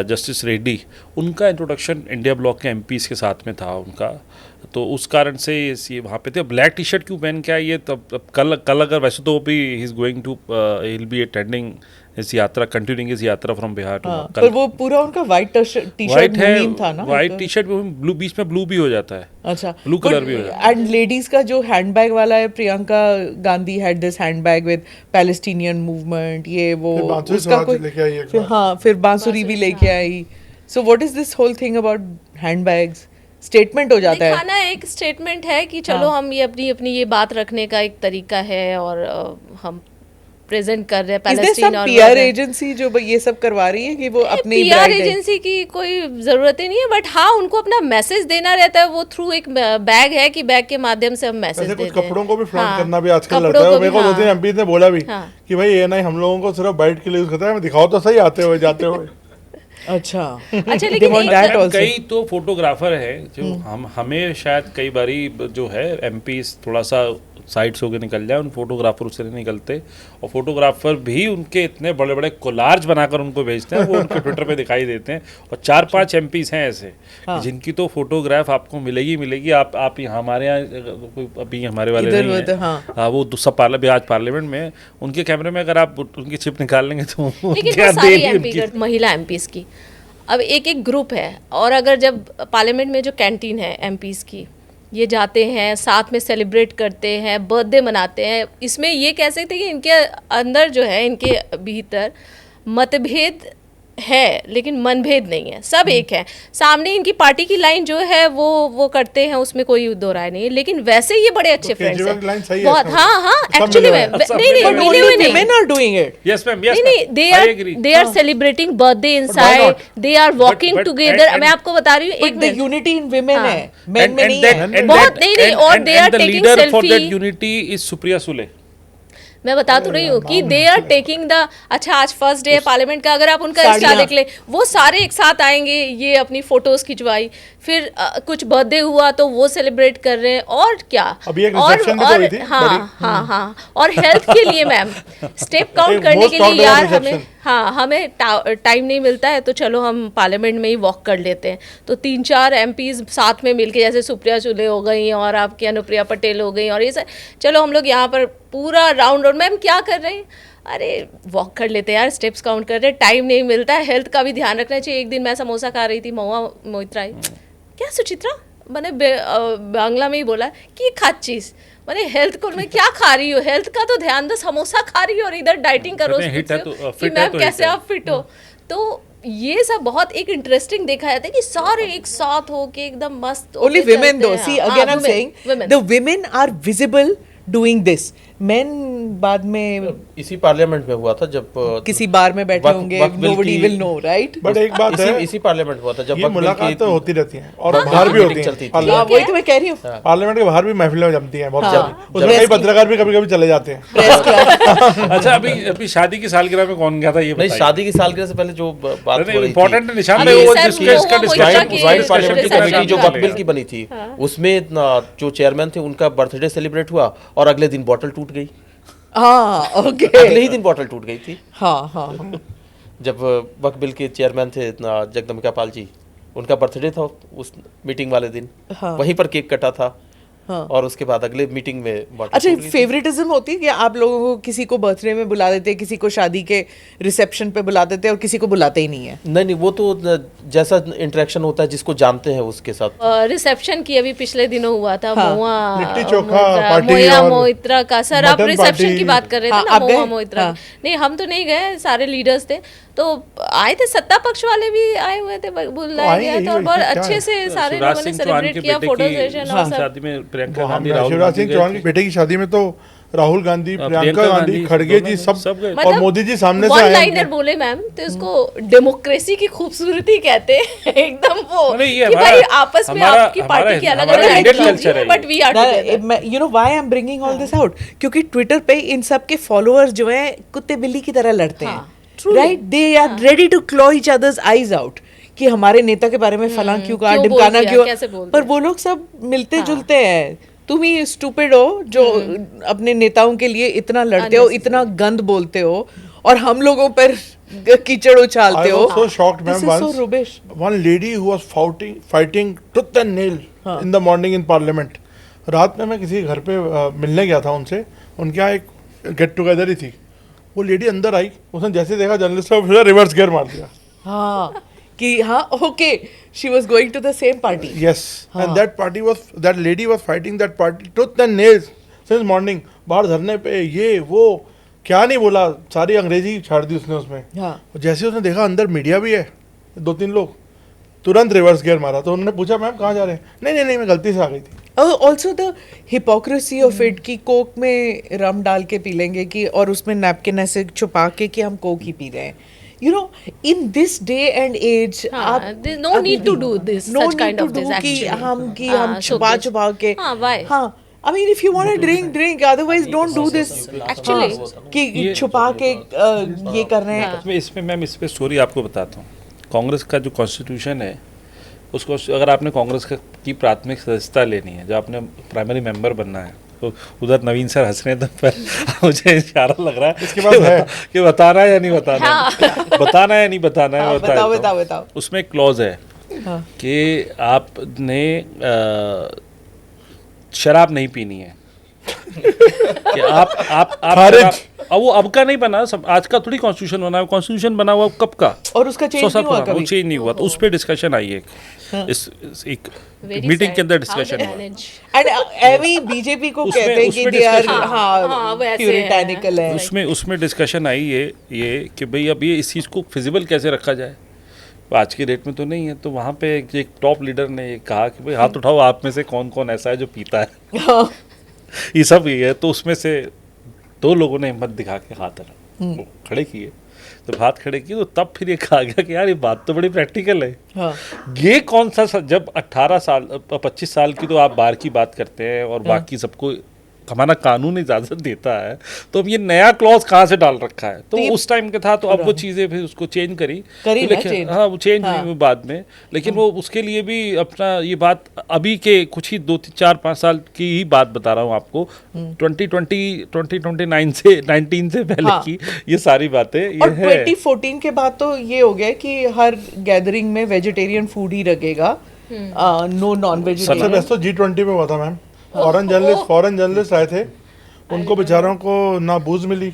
जस्टिस रेड्डी, उनका इंट्रोडक्शन इंडिया ब्लॉक के एमपीज़ के साथ में था उनका, तो उस कारण से ये वहाँ पे थे। ब्लैक टी शर्ट क्यों पहन के आई है तब कल अगर वैसे तो भी he is going to he will be attending इस यात्रा, कंटिन्यूइंग इस यात्रा फ्रॉम बिहार टू हाँ, पर वो पूरा उनका वाइट टी शर्ट वाइट है, मुहिम था ना। वाइट टी शर्ट में ब्लू, बीच में ब्लू भी हो जाता है। अच्छा, ब्लू कलर भी हो जाता एंड लेडीज का जो हैंडबैग वाला है, Priyanka Gandhi had this handbag with Palestinian movement, ये वो फिर बांसुरी उसका समाज कोई लेके आई एक फिर बार। हाँ, फिर बांसुरी भी लेके आई। So what is this whole thing about handbags? Statement हो जाता है। दिखाना एक स्टेटमेंट है कि चलो हम ये अपनी ये बात रखने का एक तरीका है और हम प्रेजेंट कर रहे हैं Is there पैलेस्टीन some और PR एजेंसी जो ये सब करवा रही है कि वो अपनी पीआर brand है? एजेंसी की कोई ज़रूरत ही नहीं है, बट हाँ उनको अपना मैसेज देना रहता है। वो थ्रू एक बैग है कि बैग के माध्यम से हम मैसेज ऐसे देते कुछ हैं। कपड़ों को भी फ्लॉन्ट हाँ, करना भी आजकल कपड़ों लगता है। को मेरे को भी, 2-3 हाँ। एमपी ने बोला भी हाँ। कि भाई ये नहीं, हम लोगों को सिर्फ बाइट के लिए यूज करता है, दिखाओ तो सही आते हुए जाते हुए। अच्छा अच्छा, They लेकिन want एक- that also. कई तो फोटोग्राफर है जो हमें शायद कई बारी जो है एमपी थोड़ा सा साइड्स होकर निकल जाए, उन फोटोग्राफर उससे नहीं निकलते, और फोटोग्राफर भी उनके इतने बड़े बड़े कोलार्ज बनाकर उनको भेजते हैं, वो उनके ट्विटर पे दिखाई देते हैं। और 4-5 एमपीज हैं ऐसे जिनकी तो फोटोग्राफ आपको मिलेगी। आप यहाँ हमारे यहाँ कोई अभी हमारे वाले इधर नहीं उधर, हैं, हाँ। हाँ, वो सब आज पार्लियामेंट में उनके कैमरे में अगर आप उनकी चिप निकाल लेंगे तो लेकिन क्या वो सारी देगी एमपी उनकी। महिला एमपीज की अब एक ग्रुप है, और अगर जब पार्लियामेंट में जो कैंटीन है एमपीज की, ये जाते हैं साथ में सेलिब्रेट करते हैं, बर्थडे मनाते हैं, इसमें ये कह सकते हैं कि इनके अंदर जो है, इनके भीतर मतभेद है लेकिन मनभेद नहीं है, सब एक है। सामने इनकी पार्टी की लाइन जो है वो करते हैं, उसमें कोई दो राय नहीं है, लेकिन वैसे ये बड़े अच्छे फ्रेंड्स केजरीवाल की लाइन हैं सही है बहुत। इसमें। हाँ हाँ, सब एक्चुअली मिले में हुए हैं। सब नहीं मिले नहीं, हुए हैं। मिले हुए नहीं, women are doing it. Yes ma'am, नहीं नहीं, they are celebrating birthday inside, they are walking but- together. and- मैं आपको बता रही हूँ, एक But the minute, unity in women हाँ। है, men में नहीं है। बहुत नहीं, और they are taking leader for that selfie। Unity is Supriya Sule. मैं बता तो रही हूँ कि दे आर टेकिंग द, अच्छा आज फर्स्ट डे है पार्लियामेंट का, अगर आप उनका इंस्टा साड़ियाँ। देख ले, वो सारे एक साथ आएंगे, ये अपनी फोटोज खिंचवाई, फिर कुछ बर्थडे हुआ तो वो सेलिब्रेट कर रहे हैं, और क्या, अभी एक और reception भी तो हुई थी, हाँ बड़ी। हाँ, और हेल्थ के लिए मैम स्टेप काउंट एक करने most के talked लिए about यार हमें, reception। हाँ हमें टाइम नहीं मिलता है, तो चलो हम पार्लियामेंट में ही वॉक कर लेते हैं। तो 3-4 एमपीज साथ में मिलके, जैसे सुप्रिया सुले हो गई और आपकी अनुप्रिया पटेल हो गई, और ये सब, चलो हम लोग यहाँ पर पूरा राउंड मैम क्या कर रहे हैं, अरे वॉक कर लेते हैं यार, स्टेप्स काउंट कर रहे हैं, टाइम नहीं मिलता है, हेल्थ का भी ध्यान रखना चाहिए। एक दिन मैं समोसा खा रही थी, महुआ मोइत्रा क्या सुचित्रा, मैंने बांग्ला में ही बोला कि ये खाचीज, मैंने हेल्थ को, मैं क्या खा रही हो, हेल्थ का तो ध्यान दो, समोसा खा रही हो और इधर डाइटिंग करो, कहते हैं हिट है तो कि फिट है मैम तो कैसे हिट है। आप फिट हो। तो ये सब बहुत एक इंटरेस्टिंग देखा जाता है कि सारे एक साथ होके एकदम मस्त Only होके women चलते though. हैं। See, हाँ, again I'm women, saying women. the women are visible doing this. Men बाद में इसी पार्लियामेंट में हुआ था जब किसी बार में बैठे वक्फ- होंगे, वक्फ बिल nobody की- will know, right? बट एक बात है, इसी पार्लियामेंट में हुआ था जब ये वक्फ बिल मुलाकात की तो होती रहती हैं और हाँ, बाहर भी मीटिंग होती हैं। चलती थी। हाँ, पार्लियामेंट वही तो मैं कह रही हूँ। पार्लियामेंट के बाहर भी महफिलें जमती हैं बहुत हाँ। सारी, उसमें Press कई की- पत्रकार भी कभी कभी चले जाते हैं। Press club. अच्छा, अभी शादी की सालगिरह में कौन गया था ये नहीं, बताइए। शादी की सालगिरह से पहले जो बात हो रही थी, इम्पोर्टेंट निशान अभी है वो, सर, जिसके इसका वो डिस्कशन मोइत्रा की- ज्वाइंट पार्लियामेंट्री डिस्कशन कमेटी जो चलेगा। वक्फ बिल की बनी थी, उसमें जो चेयरमैन थे उनका बर्थडे सेलिब्रेट हुआ और अगले दिन बॉटल टूट गई, हाँ, okay. अगले ही दिन बॉटल टूट गई थी। हाँ, हाँ. जब वक्फ बिल के चेयरमैन थे जगदम्बिका पाल जी, उनका बर्थडे था उस मीटिंग वाले दिन, हाँ. वहीं पर केक कटा था, हाँ. और उसके बाद अगले मीटिंग में बॉटल अच्छा, टूट गई थी। फेवरेटिज्म होती है कि आप लोगों को किसी को बर्थडे में बुला देते हैं, किसी को शादी के रिसेप्शन पे बुला देते हैं और किसी को बुलाते ही नहीं है? नहीं, वो तो जैसा इंटरेक्शन होता है जिसको जानते हैं उसके साथ। रिसेप्शन की अभी पिछले दिनों हुआ था, हाँ। महुआ लिट्टी चोखा पार्टी मोया और मोइत्रा का। सर आप मटन रिसेप्शन पार्टी। की बात कर रहे थे हाँ, ना, आप महुआ गए? मोइत्रा हाँ। की। नहीं, हम तो नहीं गए, सारे लीडर्स थे, तो आए थे, सत्ता पक्ष वाले भी आए हुए थे, बुलाया आएंगे गया ही, था, और इसमें बहुत क्या अच्छे है? से सारे शिवराज लोगों ने सिंह चौहान सेलिब्रेट के किया, बेटे फोटो की सेशन और सब। शादी में प्रियंका हाँ, गांधी, राहुल शिवराज गांधी सिंह गए चौहान थे। की बेटे की शादी में तो राहुल गांधी, प्रियंका प्रियंका गांधी, गांधी, खड़गे दोनों जी सब सब गए। और मोदी जी सामने से वन आए लाइनर हैं। बोले मैम तो इसको डेमोक्रेसी की खूबसूरती कहते हैं एकदम वो नहीं, ये कि भाई हमारा- आपस में हमारा- आपकी पार्टी की अलग हमारा अलग Indian आइडियोलॉजी culture है है but we are together you know why I am bringing all this out, क्योंकि ट्विटर पे इन सब के फॉलोअर्स जो हैं कुत्ते बिल्ली की तरह लड़ते हाँ, हैं, truly. Right? They are ready to claw each others eyes out कि हमारे नेता के बारे में फलां क्यों कहा, क्यों बोल ढिमकाना दिया, क्यों, कैसे बोल पर दिया? वो लोग सब मिलते जुलते हैं। तुम ही स्टूपिड हो जो अपने नेताओं के लिए इतना लड़ते हो, इतना गंद बोलते हो, और हम लोगों पर कीचड़ उछालते I हो। was so shocked, This ma'am, is so once rubbish. one lady who was fighting tooth and nail in the morning in parliament. रात में मैं किसी घर पे मिलने गया था उनसे, उनके यहाँ एक गेट टुगेदर ही थी। वो लेडी अंदर आई, उसने जैसे देखा जर्नलिस्ट का रिवर्स गियर मार दिया। हाँ कि हाँ okay, she was going to the same party. Yes, and that lady was fighting that party tooth and nails since morning. बाहर धरने पे ये वो क्या नहीं बोला, सारी अंग्रेजी छाड़ दी उसने उसमें। हाँ। और जैसे उसने देखा अंदर मीडिया भी है, 2-3 लोग, तुरंत रिवर्स गियर मारा। तो उन्होंने पूछा मैम कहाँ जा रहे हैं? नहीं मैं गलती से आ गई थी। Also the hypocrisy of it कि कोक में रम डाल के पी लेंगे कि, और उसमें नैपकिन ऐसे छुपा के कि हम कोक ही पी रहे हैं। You know, in this day and age, हाँ, there's no need to do this, no such need kind to of do this कि actually. हम छुपा showcase. छुपा के। हाँ, why? हाँ, I mean, if you want to drink, otherwise don't do this. Actually. हाँ, कि छुपा के ये कर रहे हैं। इसमें मैम इस पे स्टोरी आपको बताता हूँ। कांग्रेस का जो कॉन्स्टिट्यूशन है, उसको अगर आपने कांग्रेस की प्राथमिक सदस्यता लेनी है, जो आपने प्राइमरी मेंबर बनना है, तो उधर नवीन सर हंस रहे हैं, तो पर मुझे इशारा लग रहा है इसके बाद है कि बताना है या नहीं बताना है, बताना है या नहीं बताना है, बता देता हूँ। बताओ। उसमें एक क्लॉज है कि आपने शराब नहीं पीनी है कि आप अब वो अब का नहीं बना, सब आज का थोड़ी कॉन्स्टिट्यूशन बना है, कॉन्स्टिट्यूशन बना हुआ कब का, और उसका चेंज नहीं हुआ कभी। चेंज नहीं हुआ, तो उस पर डिस्कशन आई है इस एक Very मीटिंग sad. के अंदर How डिस्कशन they हुआ। manage. एंड एवी बीजेपी को उसमें- कहते हैं कि उसमें दे आर discussion- हाँ, वैसे प्यूरिटैनिकल है। उसमें डिस्कशन आई ये कि भाई अब ये इस चीज़ को फिजिबल कैसे रखा जाए, आज के डेट में तो नहीं है। तो वहाँ पे एक टॉप लीडर ने ये कहा कि भाई हाथ उठाओ, आप में से कौन कौन ऐसा है जो पीता है। हाँ। ये सब ये है। तो उसमें से 2 लोगों ने हिम्मत दिखा के हाथ खड़े किए, तो हाथ खड़े किए, तो तब फिर ये कहा गया कि यार ये बात तो बड़ी प्रैक्टिकल है। हाँ। ये कौन सा जब 18 साल 25 साल की तो आप बार की बात करते हैं और बाकी सबको हमारा कानून इजाजत देता है, तो अब ये नया क्लॉज कहाँ से डाल रखा है? तो उस टाइम का था, तो अब वो चीज़ें फिर उसको चेंज करी ना लेकिन change। हाँ वो चेंज हाँ। हुई बाद में, लेकिन वो उसके लिए भी अपना ये बात अभी के कुछ ही 2-4-5 साल की ही बात बता रहा हूँ आपको, 2019 से पहले हाँ। की ये सारी बातें ये और है। 2014 के बाद तो ये हो गया कि हर गैदरिंग में वेजिटेरियन फूड ही लगेगा, नो नॉन सबसे वेजिटेरियन। बेस्ट तो G20 में हुआ था मैम। फॉरेन जर्नलिस्ट आए थे, उनको बेचारों को ना बूज मिली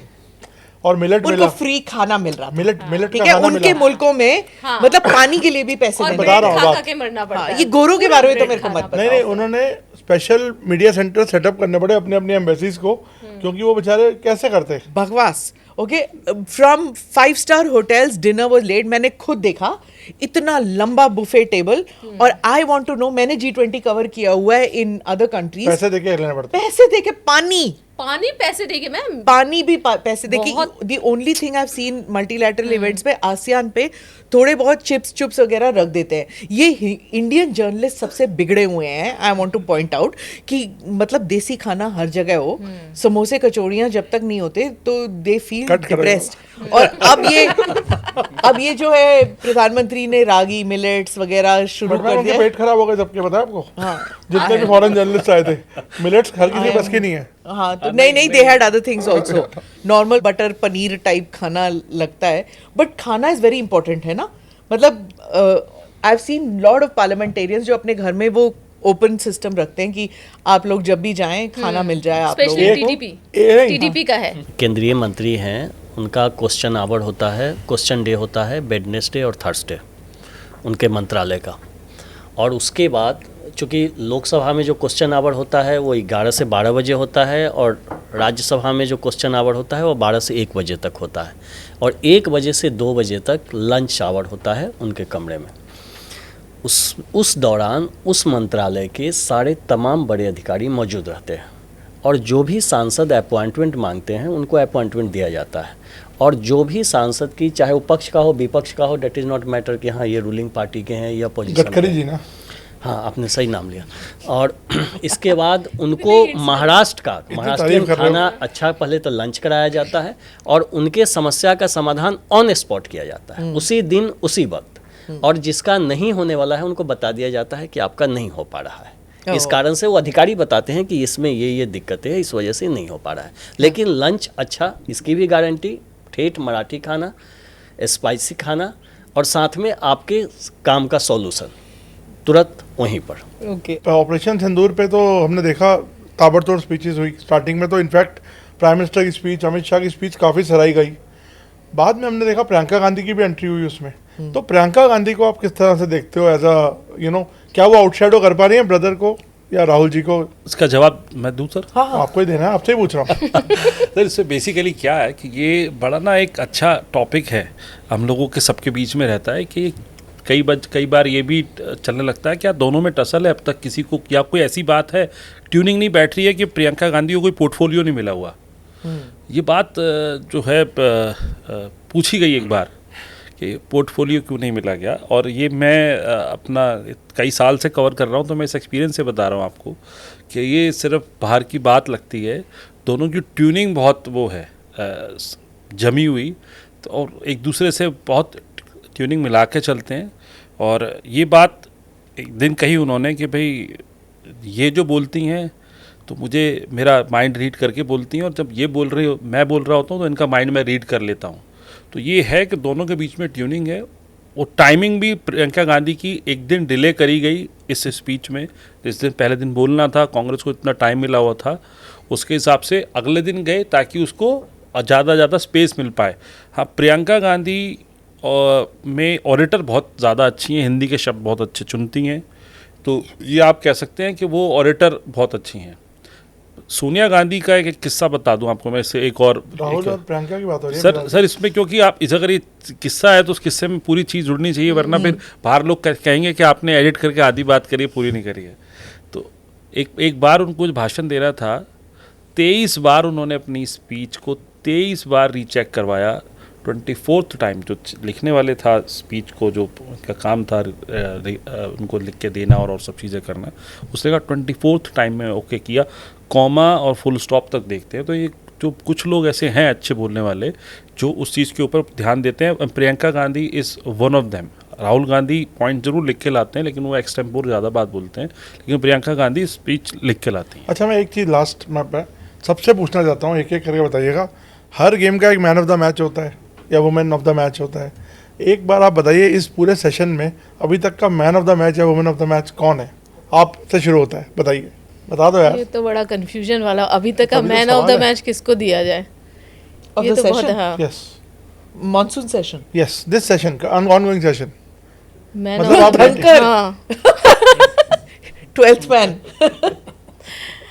और मिलेट उनको मिला। फ्री खाना मिल रहा था। मिलेट ठीक का है, खाना उनके मिला। मुल्कों में मतलब पानी के लिए भी पैसे और देने बता ब्रेड रहा हूँ खा बात। के मरना पड़ता हाँ, है। ये गोरों के बारे में तो ब्रेड मेरे को खाना मत नहीं बताओ। उन्होंने स्पेशल मीडिया सेंटर सेटअप करने पड़े अपने अपनी एम्बेसीज को, क्योंकि वो बेचारे कैसे करते। बकवास। Okay, from 5 star hotels dinner was late. मैंने खुद देखा इतना लंबा बुफे टेबल, और आई वांट टू नो, मैंने G20 कवर किया हुआ है इन अदर कंट्रीज, पैसे देके लेने पड़ते। पैसे देके पानी पैसे देके मैम, पानी भी पैसे देखिए। बहुत। The only thing I have seen multilateral events पे, आसियान पे थोड़े बहुत चिप्स वगैरह रख देते हैं। ये इंडियन जर्नलिस्ट सबसे बिगड़े हुए हैं। I want two point out कि मतलब देसी खाना हर जगह हो, समोसे कचौड़ियाँ जब तक नहीं होते तो दे फील कट कर रहे हो। डिप्रेस्ड। और अब ये जो है प्रधानमंत्री ने रागी मिलेट्स वगैरह शुरू बट मैम कर उनके दिया। पेट खराब हो गए सबके, पता है आपको? हाँ। जितने भी फॉरेन जर्नलिस्ट आए थे, मिलेट्स हर किसी के बस की नहीं है। हाँ, तो नहीं they had other things also. Normal butter paneer type खाना लगता है, बट खाना इज वेरी इंपॉर्टेंट है ना। मतलब I have seen lot of parliamentarians जो अपने घर में वो ओपन सिस्टम रखते हैं कि आप लोग जब भी जाएं खाना मिल जाए आप लोगों स्पेशली को। टीडीपी का है। केंद्रीय मंत्री हैं, उनका क्वेश्चन आवर होता है, क्वेश्चन डे होता है वेडनेसडे और थर्सडे उनके मंत्रालय का। और उसके बाद चूँकि लोकसभा में जो क्वेश्चन आवर होता है वो 11 से 12 बजे होता है, और राज्यसभा में जो क्वेश्चन आवर होता है वो 12 से 1 बजे तक होता है, और 1 बजे से 2 बजे तक लंच आवर होता है उनके कमरे में। उस दौरान उस मंत्रालय के सारे तमाम बड़े अधिकारी मौजूद रहते हैं, और जो भी सांसद अपॉइंटमेंट मांगते हैं उनको अपॉइंटमेंट दिया जाता है, और जो भी सांसद की, चाहे वो पक्ष का हो विपक्ष का हो, डेट इज़ नॉट मैटर कि हाँ ये रूलिंग पार्टी के हैं या पोजीशन गडकरी जी ना, हाँ आपने सही नाम लिया। और इसके बाद उनको महाराष्ट्रियन खाना अच्छा पहले तो लंच कराया जाता है और उनके समस्या का समाधान ऑन स्पॉट किया जाता है, उसी दिन उसी वक्त, और जिसका नहीं होने वाला है उनको बता दिया जाता है कि आपका नहीं हो पा रहा है। इस कारण से वो अधिकारी बताते हैं कि इसमें ये दिक्कतें हैं, इस वजह से नहीं हो पा रहा है। लेकिन लंच अच्छा, इसकी भी गारंटी, ठेठ मराठी खाना, स्पाइसी खाना, और साथ में आपके काम का सॉल्यूशन तुरंत वहीं पर। ओके। ऑपरेशन सिंदूर पे तो हमने देखा ताबड़तोड़ स्पीचेस हुई। स्टार्टिंग में तो इनफैक्ट प्राइम मिनिस्टर की स्पीच, अमित शाह की स्पीच काफ़ी सराही गई। बाद में हमने देखा प्रियंका गांधी की भी एंट्री हुई उसमें। तो प्रियंका गांधी को आप किस तरह से देखते हो एज अ क्या वो आउटशैडो कर पा रही हैं ब्रदर को या राहुल जी को? इसका जवाब मैं दूं सर? हाँ आपको ही देना है, आपसे ही पूछ रहा हूँ। सर इससे बेसिकली क्या है कि ये बड़ा ना एक अच्छा टॉपिक है, हम लोगों के सबके बीच में रहता है कि कई बार ये भी चलने लगता है क्या दोनों में टसल है अब तक किसी को, क्या कोई ऐसी बात है, ट्यूनिंग नहीं बैठ रही है कि प्रियंका गांधी को कोई पोर्टफोलियो नहीं मिला हुआ। ये बात जो है पूछी गई एक बार कि पोर्टफोलियो क्यों नहीं मिला गया, और ये मैं अपना कई साल से कवर कर रहा हूँ तो मैं इस एक्सपीरियंस से बता रहा हूँ आपको कि ये सिर्फ बाहर की बात लगती है, दोनों की ट्यूनिंग बहुत वो है जमी हुई, तो और एक दूसरे से बहुत ट्यूनिंग मिला के चलते हैं। और ये बात एक दिन कही उन्होंने कि भाई ये जो बोलती हैं तो मुझे मेरा माइंड रीड करके बोलती हैं, और जब ये बोल रही हो मैं बोल रहा होता हूँ तो इनका माइंड मैं रीड कर लेता हूँ। तो ये है कि दोनों के बीच में ट्यूनिंग है। वो टाइमिंग भी प्रियंका गांधी की एक दिन डिले करी गई इस स्पीच में, जिस दिन पहले दिन बोलना था, कांग्रेस को इतना टाइम मिला हुआ था, उसके हिसाब से अगले दिन गए ताकि उसको ज़्यादा स्पेस मिल पाए। हाँ, प्रियंका गांधी में ऑडिटर बहुत ज़्यादा अच्छी हैं, हिंदी के शब्द बहुत अच्छे चुनती हैं, तो ये आप कह सकते हैं कि वो ऑडिटर बहुत अच्छी हैं। सोनिया गांधी का एक किस्सा बता दूं आपको मैं, इससे एक और राहुल और प्रियंका की बात हो रही है सर इसमें, क्योंकि आप अगर ये किस्सा है तो उस किस्से में पूरी चीज़ जुड़नी चाहिए, वरना फिर बाहर लोग कहेंगे कि आपने एडिट करके आधी बात करी पूरी नहीं करी है। तो एक बार उनको भाषण दे रहा था, 23 बार उन्होंने अपनी स्पीच को 23 बार रीचेक करवाया। 24th टाइम जो लिखने वाले था स्पीच को, जो उनका काम था उनको लिख के देना और सब चीज़ें करना, उसने कहा 24th टाइम में ओके किया, कॉमा और फुल स्टॉप तक देखते हैं। तो ये जो कुछ लोग ऐसे हैं अच्छे बोलने वाले जो उस चीज़ के ऊपर ध्यान देते हैं, Priyanka Gandhi is one of them. Rahul Gandhi point जरूर लिख के लाते हैं लेकिन वो एक्सटेम्पोर ज़्यादा बात बोलते हैं, लेकिन प्रियंका गांधी स्पीच लिख के लाती हैं। अच्छा, मैं एक चीज़ लास्ट में सबसे पूछना चाहता हूँ, एक एक करके बताइएगा। हर गेम का एक मैन ऑफ द मैच होता है या वुमेन ऑफ द मैच होता है। एक बार आप बताइए इस पूरे सेशन में अभी तक का मैन ऑफ द मैच या वुमेन ऑफ द मैच कौन है? आपसे शुरू होता है, बताइए, बता दो यार। ये तो बड़ा कंफ्यूजन वाला, अभी तक का मैन ऑफ द मैच किसको दिया जाए? Of ये the तो बहुत, session? हाँ, yes Monsoon session. Yes, this session का ऑनगोइंग सेशन। मैन मतलब ऑफ आप द, हाँ 12th man.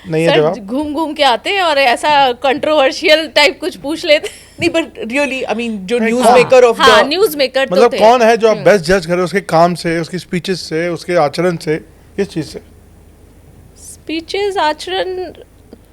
नहीं है सर जवाब? घूम घूम के आते हैं और ऐसा कंट्रोवर्शियल टाइप कुछ पूछ लेते। नहीं, but really, I mean, जो न्यूज़मेकर of हाँ, the न्यूज मेकर तो मतलब थे। कौन है जो आप बेस्ट जज करें उसके काम से, उसकी स्पीचेस से, उसके आचरण से, किस चीज़ से? स्पीचेस, आचरण,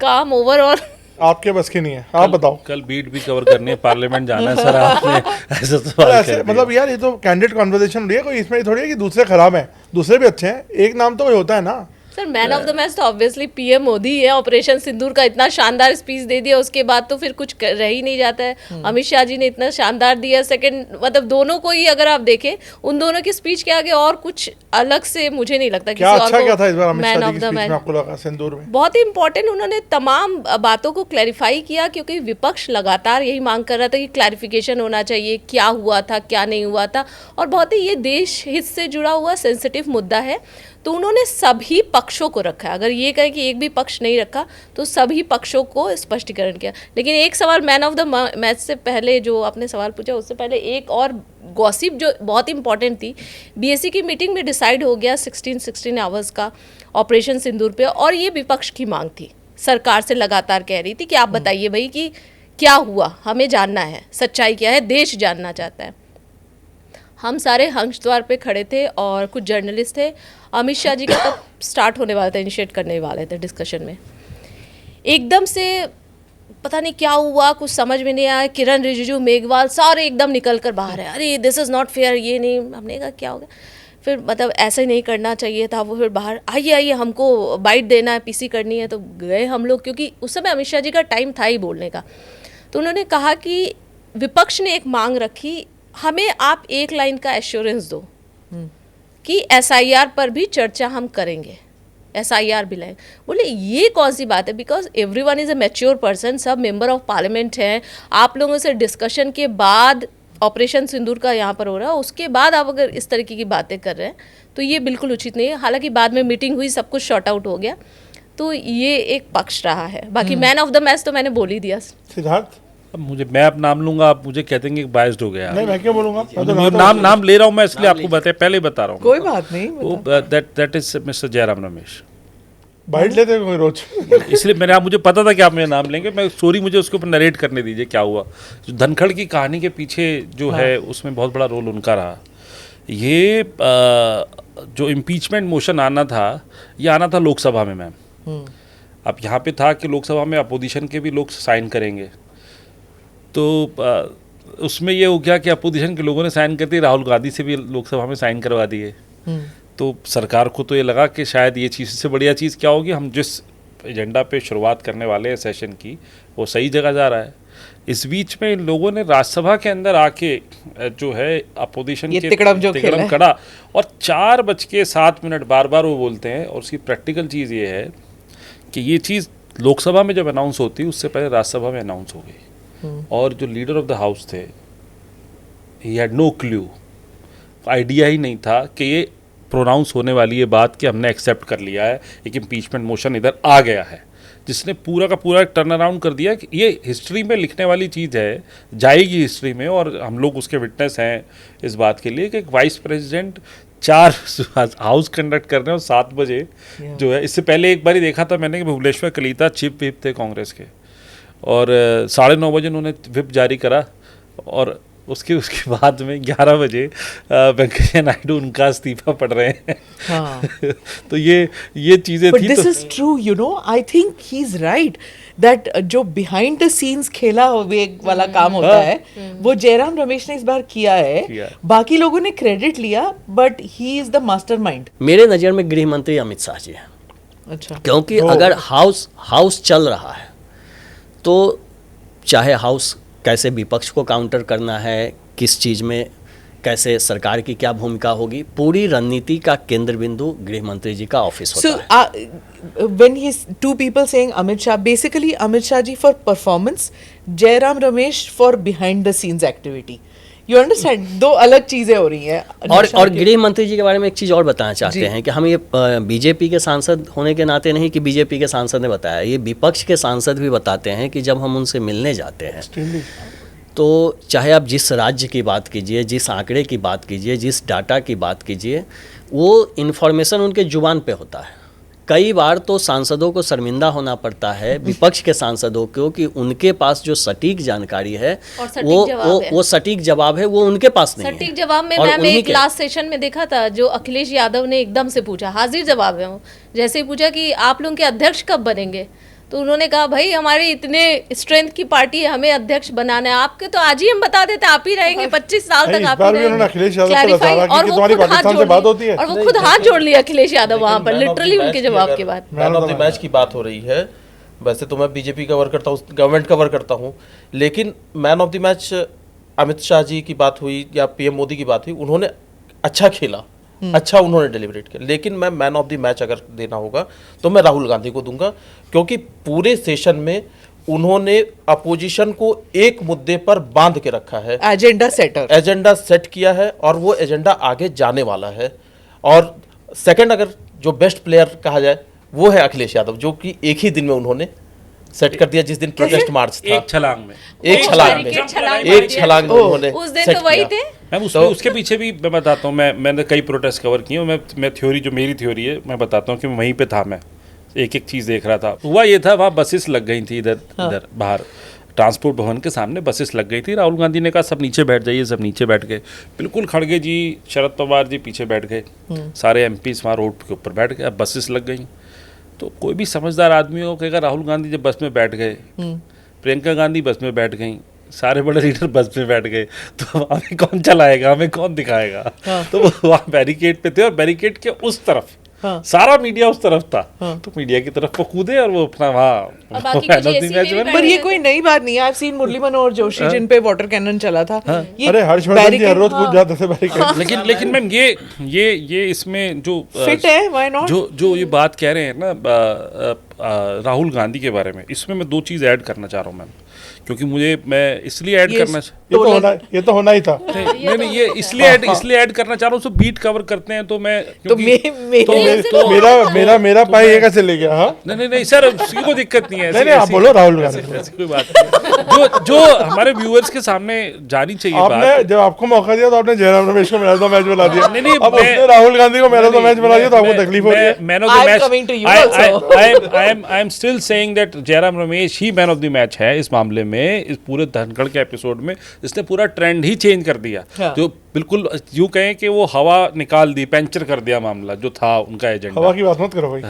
काम ओवरऑल आपके बस की नहीं है, आप बताओ। कल बीट भी कवर करनी है, पार्लियामेंट जाना है सर आपने ऐसा सवाल ऐसे कर दिया। मतलब यार ये तो कैंडिडेट कॉन्वर्सेशन हो रही है, कोई इसमें थोड़ी है कि दूसरे खराब हैं, दूसरे भी अच्छे हैं, एक नाम तो कोई होता है ना। Sir man of the match तो ऑब्वियसली पीएम मोदी है। ऑपरेशन सिंदूर का इतना शानदार स्पीच दे दिया, उसके बाद तो फिर कुछ रह ही नहीं जाता है। अमित शाह जी ने इतना शानदार दिया। सेकंड मतलब दोनों को ही अगर आप देखें, उन दोनों की स्पीच के आगे और कुछ अलग से मुझे नहीं लगता क्या किसी अच्छा और क्या था इस बार को अमित मैन शाह ऑफ जी की द स्पीच में मैच। आपको लगा सिंदूर में? बहुत ही इंपॉर्टेंट, उन्होंने तमाम बातों को क्लैरिफाई किया, क्योंकि विपक्ष लगातार यही मांग कर रहा था कि क्लैरिफिकेशन होना चाहिए, क्या हुआ था क्या नहीं हुआ था, और बहुत ही ये देश हित से जुड़ा हुआ सेंसिटिव मुद्दा है। तो उन्होंने सभी पक्षों को रखा। अगर ये कहे कि एक भी पक्ष नहीं रखा तो सभी पक्षों को स्पष्टीकरण किया। लेकिन एक सवाल मैन ऑफ द मैच से पहले जो आपने सवाल पूछा, उससे पहले एक और गॉसिप जो बहुत इंपॉर्टेंट थी, बीएससी की मीटिंग में डिसाइड हो गया 16 आवर्स का ऑपरेशन सिंदूर पे, और ये विपक्ष की मांग थी, सरकार से लगातार कह रही थी कि आप बताइए भाई कि क्या हुआ, हमें जानना है, सच्चाई क्या है, देश जानना चाहता है। हम सारे हंस द्वार पे खड़े थे और कुछ जर्नलिस्ट थे। अमित शाह जी का तब स्टार्ट होने वाला था, इनिशिएट करने वाले थे डिस्कशन में। एकदम से पता नहीं क्या हुआ, कुछ समझ में नहीं आया, किरण रिजिजू, मेघवाल सारे एकदम निकल कर बाहर है, अरे दिस इज़ नॉट फेयर, ये नहीं। हमने कहा क्या हो गया, फिर मतलब ऐसे नहीं करना चाहिए था। वो फिर बाहर आइए आइए हमको बाइट देना है, पीसी करनी है। तो गए हम लोग, क्योंकि उस समय अमित शाह जी का टाइम था ही बोलने का। तो उन्होंने कहा कि विपक्ष ने एक मांग रखी, हमें आप एक लाइन का एश्योरेंस दो कि एसआईआर पर भी चर्चा हम करेंगे, एसआईआर भी लाएं। बोले ये कौन सी बात है, because everyone is a mature person, सब मेंबर ऑफ पार्लियामेंट हैं, आप लोगों से डिस्कशन के बाद ऑपरेशन सिंदूर का यहाँ पर हो रहा है, उसके बाद आप अगर इस तरीके की बातें कर रहे हैं तो ये बिल्कुल उचित नहीं है। हालांकि बाद में मीटिंग हुई, सब कुछ शॉर्ट आउट हो गया, तो ये एक पक्ष रहा है। बाकी मैन ऑफ द मैच तो मैंने बोल ही दिया। सिद्धार्थ, अब मैं अब नाम लूंगा, आप मुझे कह देंगे बाइस्ड हो गया। नहीं मैं क्या बोलूंगा, मैं तो नाम ले रहा हूँ मैं, इसलिए आपको पहले बता रहा हूँ। कोई बात नहीं, that is mister Jairam Ramesh. Bite लेते हैं कोई रोज। इसलिए आप मुझे पता था कि आप मेरा नाम लेंगे, मैं स्टोरी मुझे उसके ऊपर नरेट करने दीजिए क्या हुआ। जो धनखड़ की कहानी के पीछे जो है उसमें बहुत बड़ा रोल उनका रहा। ये जो इम्पीचमेंट मोशन आना था, ये आना था लोकसभा में मैम। अब यहाँ पे था कि लोकसभा में अपोजिशन के भी लोग साइन करेंगे, तो उसमें ये हो गया कि अपोजिशन के लोगों ने साइन कर दिए, राहुल गांधी से भी लोकसभा में साइन करवा दिए। तो सरकार को तो ये लगा कि शायद ये चीज़ से बढ़िया चीज़ क्या होगी, हम जिस एजेंडा पे शुरुआत करने वाले हैं सेशन की, वो सही जगह जा रहा है। इस बीच में इन लोगों ने राज्यसभा के अंदर आके जो है अपोजिशन के तिकड़म कड़ा, और 4:07 बार बार वो बोलते हैं। और उसकी प्रैक्टिकल चीज़ ये है कि ये चीज़ लोकसभा में जब अनाउंस होती है उससे पहले राज्यसभा में अनाउंस हो गई, और जो लीडर ऑफ द हाउस थे, he had no clue, idea ही नहीं था कि ये प्रोनाउंस होने वाली ये बात कि हमने एक्सेप्ट कर लिया है, एक इम्पीचमेंट मोशन इधर आ गया है, जिसने पूरा का पूरा टर्न अराउंड कर दिया कि ये हिस्ट्री में लिखने वाली चीज़ है, जाएगी हिस्ट्री में, और हम लोग उसके विटनेस हैं इस बात के लिए कि एक वाइस प्रेसिडेंट 4 हाउस कंडक्ट कर रहे हैं और 7 बजे जो है। इससे पहले एक बार ही देखा था मैंने कि भुवनेश्वर कलिता चीफ व्हिप थे कांग्रेस के, और 9:30 बजे उन्होंने व्हिप जारी करा, और उसके बाद में 11 बजे वेंकैया नायडू उनका इस्तीफा पढ़ रहे हैं। हाँ। तो ये चीज़ें थी। This is true, you know, I think he is right that जो बिहाइंड द सीन्स खेला हुए वाला काम होता है वो जयराम रमेश ने इस बार किया है। बाकी लोगों ने क्रेडिट लिया, but he is the mastermind. मेरे नज़र में गृह मंत्री अमित शाह जी हैं। अच्छा, क्योंकि अगर हाउस चल रहा है तो चाहे हाउस कैसे विपक्ष को काउंटर करना है, किस चीज़ में कैसे सरकार की क्या भूमिका होगी, पूरी रणनीति का केंद्र बिंदु गृह मंत्री जी का ऑफिस होता है। when he's two people saying Amit Shah, basically Amit Shah ji for performance, Jairam Ramesh for behind the scenes activity. You understand? दो अलग चीजें हो रही हैं। और गृह मंत्री जी के बारे में एक चीज़ और बताना चाहते हैं कि हम ये बीजेपी के सांसद होने के नाते नहीं कि बीजेपी के सांसद ने बताया, ये विपक्ष के सांसद भी बताते हैं कि जब हम उनसे मिलने जाते हैं तो चाहे आप जिस राज्य की बात कीजिए, जिस आंकड़े की बात कीजिए, जिस डाटा की बात कीजिए, वो इन्फॉर्मेशन उनके जुबान पे होता है। कई बार तो सांसदों को शर्मिंदा होना पड़ता है, विपक्ष के सांसदों को, कि उनके पास जो सटीक जानकारी है वो सटीक जवाब है, वो उनके पास नहीं है। सटीक जवाब में मैंने एक लास्ट सेशन में देखा था, जो अखिलेश यादव ने एकदम से पूछा, हाजिर जवाब है वो, जैसे ही पूछा कि आप लोगों के अध्यक्ष कब बनेंगे, तो उन्होंने कहा भाई हमारी इतने स्ट्रेंथ की पार्टी है, हमें अध्यक्ष बनाना है, आपके तो आज ही हम बता देते आप ही रहेंगे 25 साल तक आप ही रहेंगे। और वो खुद हाथ जोड़ लिया अखिलेश यादव वहां पर, लिटरली उनके जवाब के बाद। मैन ऑफ द मैच की बात हो रही है, वैसे तो मैं बीजेपी कवर करता हूँ, गवर्नमेंट कवर करता हूँ, लेकिन man of the match Amit Shah ji की बात हुई या पीएम मोदी की बात हुई, उन्होंने अच्छा खेला, अच्छा उन्होंने डिलीवरेट किया, लेकिन मैं मैन ऑफ द मैच अगर देना होगा तो मैं राहुल गांधी को दूंगा, क्योंकि पूरे सेशन में उन्होंने अपोजिशन को एक मुद्दे पर बांध के रखा है, एजेंडा सेट किया है, और वो एजेंडा आगे जाने वाला है। और सेकंड अगर जो बेस्ट प्लेयर कहा जाए वो है अखिलेश यादव, जो कि एक ही दिन में उन्होंने सेट कर दिया, जिस दिन प्रोटेस्ट मार्च था, एक छलांग में उन्होंने उस दिन तो वही थे। मैम उसके पीछे भी मैं बताता हूँ, मैंने कई प्रोटेस्ट कवर किए, मैं थ्योरी, जो मेरी थ्योरी है मैं बताता हूँ कि वहीं पे था, मैं एक चीज़ देख रहा था। हुआ ये था, वहाँ बसेस लग गई थी इधर बाहर ट्रांसपोर्ट भवन के सामने बसेस लग गई थी। राहुल गांधी ने कहा सब नीचे बैठ जाइए, सब नीचे बैठ गए, बिल्कुल खड़गे जी, शरद पवार जी पीछे बैठ गए, सारे एमपीज वहाँ रोड के ऊपर बैठ गए। अब बसेस लग गई, तो कोई भी समझदार आदमी हो कहेगा राहुल गांधी जब बस में बैठ गए, प्रियंका गांधी बस में बैठ गई, सारे बड़े लीडर बस में बैठ गए, तो हमें कौन चलाएगा, हमें कौन दिखाएगा? तो वो वहाँ बैरिकेड पे थे और बैरिकेड के उस तरफ सारा मीडिया उस तरफ था, तो मीडिया की तरफ वो कूदे और वो अपना और बाकी कुछ AC में भी पर ये कोई नई बात नहीं है। I have seen Murli Manohar Joshi जिन पे वाटर कैनन चला था। ये अरे हर्षवर्धन जी हर रोज कूद जाते थे बैरिकेड। लेकिन मैम ये इसमें जो फिट है, व्हाई नॉट? जो ये बात कह रहे हैं ना राहुल गांधी के बारे में, इसमें मैं दो चीज़ ऐड करना चाह रहा हूँ मैम, क्योंकि मैं इसलिए ऐड करना ये तो होना ही था। नहीं ये इसलिए ऐड करना चाह रहा हूँ, उसको बीट कवर करते हैं तो मैं मेरा भाई ये कैसे ले गया? हाँ नहीं सर, किसी को दिक्कत नहीं है। नहीं आप बोलो राहुल गांधी। ऐसी कोई बात नहीं, जो हमारे व्यूअर्स के सामने जानी चाहिए आपने जब आपको मौका दिया तो आपने जयराम रमेश को मैन ऑफ द मैच बना दिया। नहीं, अब उसने राहुल गांधी को मैन ऑफ द मैच बना दिया तो आपको तकलीफ हो रही है। Man of the match I am still saying that Jairam Ramesh he man of the match है इस मामले में। इस पूरे धनखड़ के एपिसोड में इसने पूरा ट्रेंड ही चेंज कर दिया। जो बिल्कुल यूं कहें कि वो हवा निकाल दी, पंचर कर दिया मामला जो था उनका एजेंडा। हवा की बात मत करो भाई।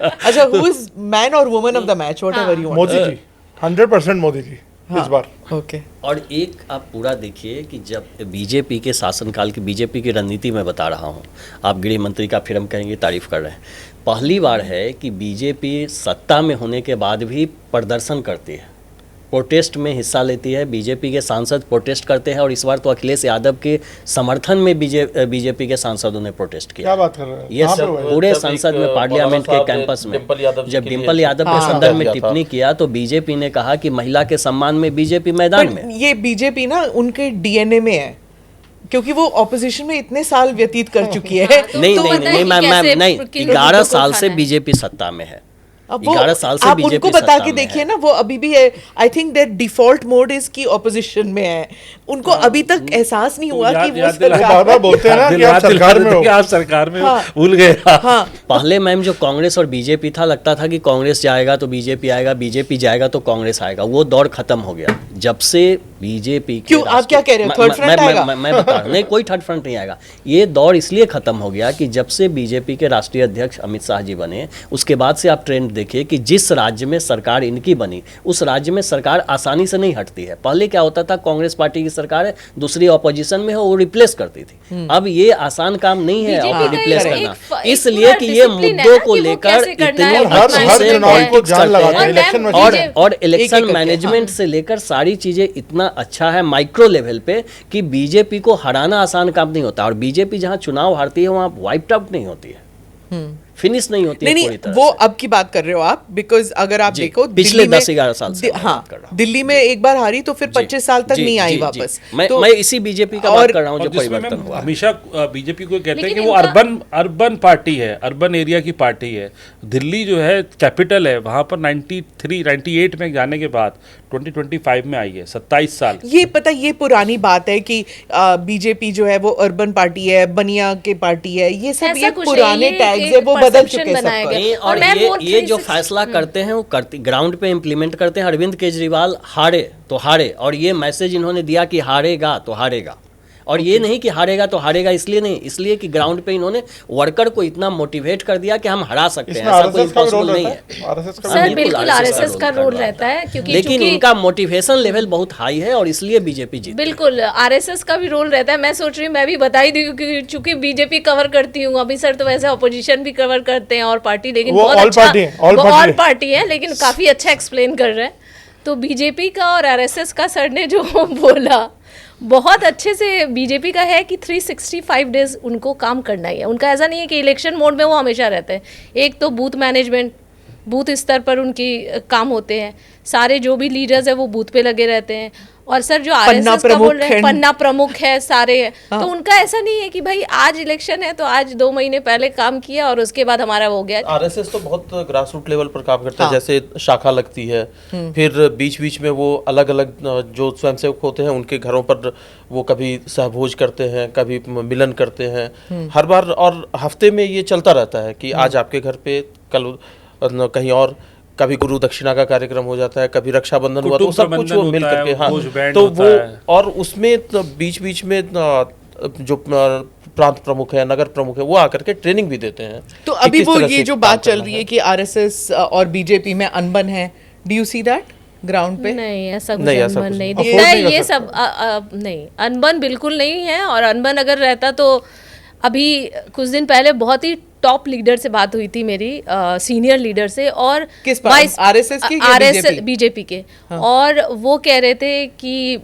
अच्छा, हु इज मैन और woman of the match, whatever you want? Modi ji, 100% Modi ji इस बार। ओके। और एक आप पूरा देखिए कि जब बीजेपी के शासनकाल की बीजेपी की रणनीति में बता रहा हूँ, आप गृह मंत्री का फिर हम कहेंगे तारीफ कर रहे हैं, पहली बार है कि बीजेपी सत्ता में होने के बाद भी प्रदर्शन करती है, प्रोटेस्ट में हिस्सा लेती है। बीजेपी के सांसद प्रोटेस्ट करते हैं और इस बार तो अखिलेश यादव के समर्थन में बीजेपी के सांसदों ने प्रोटेस्ट किया। क्या बात कर रहे हैं? ये सब पूरे संसद में, पार्लियामेंट के कैंपस में जब डिम्पल यादव के संदर्भ में टिप्पणी किया तो बीजेपी ने कहा कि महिला के सम्मान में बीजेपी मैदान में। ये बीजेपी ना उनके डीएनए में है, क्योंकि वो ऑपोजिशन में इतने साल व्यतीत कर चुकी है। नहीं मैम, नहीं 11 साल से बीजेपी सत्ता में है। 11 साल से आप बीजेपी उनको बता के देखिए ना, वो अभी भी है। I think that default mode is की ऑपोजिशन में है। उनको अभी तक एहसास नहीं हुआ कि वो बार बोलते हैं ना कि आप सरकार में हो, आप सरकार में भूल गए। पहले मैम जो कांग्रेस और बीजेपी था, लगता था कि कांग्रेस जाएगा तो बीजेपी आएगा, बीजेपी जाएगा तो कांग्रेस आएगा। वो दौर खत्म हो गया जब से बीजेपी। क्यों, आप क्या कह रहे हो? थर्ड फ्रंट आएगा? मैं बता रहा हूं, नहीं कोई थर्ड फ्रंट नहीं आएगा। ये दौर इसलिए खत्म हो गया कि जब से बीजेपी के राष्ट्रीय अध्यक्ष अमित शाह जी बने, उसके बाद से आप ट्रेंड देखिए कि जिस राज्य में सरकार इनकी बनी उस राज्य में सरकार आसानी से नहीं हटती है। पहले क्या होता था, कांग्रेस पार्टी की सरकार है, दूसरी ऑपोजिशन में हो, वो रिप्लेस करती थी। अब ये आसान काम नहीं है रिप्लेस करना, इसलिए कि ये मुद्दों को लेकर इतनी और इलेक्शन मैनेजमेंट से लेकर सारी चीजें इतना अच्छा है माइक्रो लेवल पे कि बीजेपी को हराना आसान काम नहीं होता। और बीजेपी जहां चुनाव हारती है वहां वाइप्ड आउट नहीं होती है, फिनिश नहीं होती है पूरी तरह वो से। अब की बात कर रहे हो आप, बिकॉज अगर आप देखो पिछले 10-11 साल से हाँ, दिल्ली में एक बार हारी तो फिर 25 साल तक नहीं आई वापस। मैं इसी बीजेपी का बात कर रहा हूँ जो परिवर्तन हुआ। हमेशा बीजेपी को कहते हैं कि वो अर्बन पार्टी है, अर्बन एरिया की पार्टी है। दिल्ली जो है कैपिटल है, वहाँ पर 98 में जाने के बाद 2025 में आई है, 27 साल। ये पता, ये पुरानी बात है कि बीजेपी जो है वो अर्बन पार्टी है, बनिया की पार्टी है, ये सब ये पुराने टैग्स है, वो बदल चुके हैं। और ये जो फैसला करते हैं वो ग्राउंड पे इम्प्लीमेंट करते हैं। अरविंद केजरीवाल हारे तो हारे, और ये मैसेज इन्होंने दिया कि हारेगा तो हारेगा, और ये नहीं कि हारेगा तो हारेगा इसलिए नहीं, इसलिए कि ग्राउंड पे इन्होंने वर्कर को इतना मोटिवेट कर दिया कि हम हरा सकते हैं, ऐसा कोई इम्पॉसिबल नहीं है। सर बिल्कुल आरएसएस का रोल रहता है, क्योंकि लेकिन इनका मोटिवेशन लेवल बहुत हाई है और इसलिए बीजेपी जीती। बिल्कुल आरएसएस का भी रोल रहता है। मैं सोच रही हूँ मैं भी बधाई दी, क्योंकि चूंकि बीजेपी कवर करती हूँ, अभी सर तो वैसे ऑपोजिशन भी कवर करते हैं और पार्टी, लेकिन बहुत अच्छा ऑल पार्टी है, लेकिन काफी अच्छा एक्सप्लेन कर रहे हैं। तो बीजेपी का और आरएसएस का सर ने जो बोला बहुत अच्छे से बीजेपी का है कि 365 डेज उनको काम करना ही है। उनका ऐसा नहीं है कि इलेक्शन मोड में वो हमेशा रहते हैं। एक तो बूथ मैनेजमेंट, बूथ स्तर पर उनकी काम होते हैं, सारे जो भी लीडर्स है वो बूथ पे लगे रहते हैं। और सर जो आरएसएस का बोल रहे हैं, पन्ना प्रमुख है सारे, तो उनका ऐसा नहीं है कि भाई आज इलेक्शन है तो आज 2 महीने पहले काम किया और उसके बाद हमारा हो गया। आरएसएस तो बहुत ग्रास रूट लेवल पर काम करता है, जैसे शाखा लगती है, फिर बीच बीच में वो अलग अलग जो स्वयंसेवक होते हैं उनके घरों पर वो कभी सहभोज करते हैं, कभी मिलन करते हैं हर बार, और हफ्ते में ये चलता रहता है कि आज आपके घर पे, कल कहीं और, कभी गुरु दक्षिणा का कार्यक्रम हो जाता है, कभी रक्षाबंधन हुआ, तो सब कुछ वो मिल करके, हाँ, तो वो, और उसमें बीच बीच में जो प्रांत प्रमुख है, नगर प्रमुख है, वो आकर के ट्रेनिंग भी देते हैं। तो कि अभी किस वो तरह ये से जो काम बात चल करना रही है कि आरएसएस और बीजेपी में अनबन है, do you see that ground पे? नहीं, ऐसा कुछ नहीं, ऐसा अनबन कुछ नहीं नहीं। दिखता Afford है नहीं ये कर सब नहीं, अनबन बिल्कुल नहीं है। और अनबन अगर रहता तो अभी कुछ दिन पहले बहुत ही टॉप लीडर से बात हुई थी मेरी, सीनियर लीडर से, और किस पार्टी? RSS की या BJP? बीजेपी के। और वो कह रहे थे कि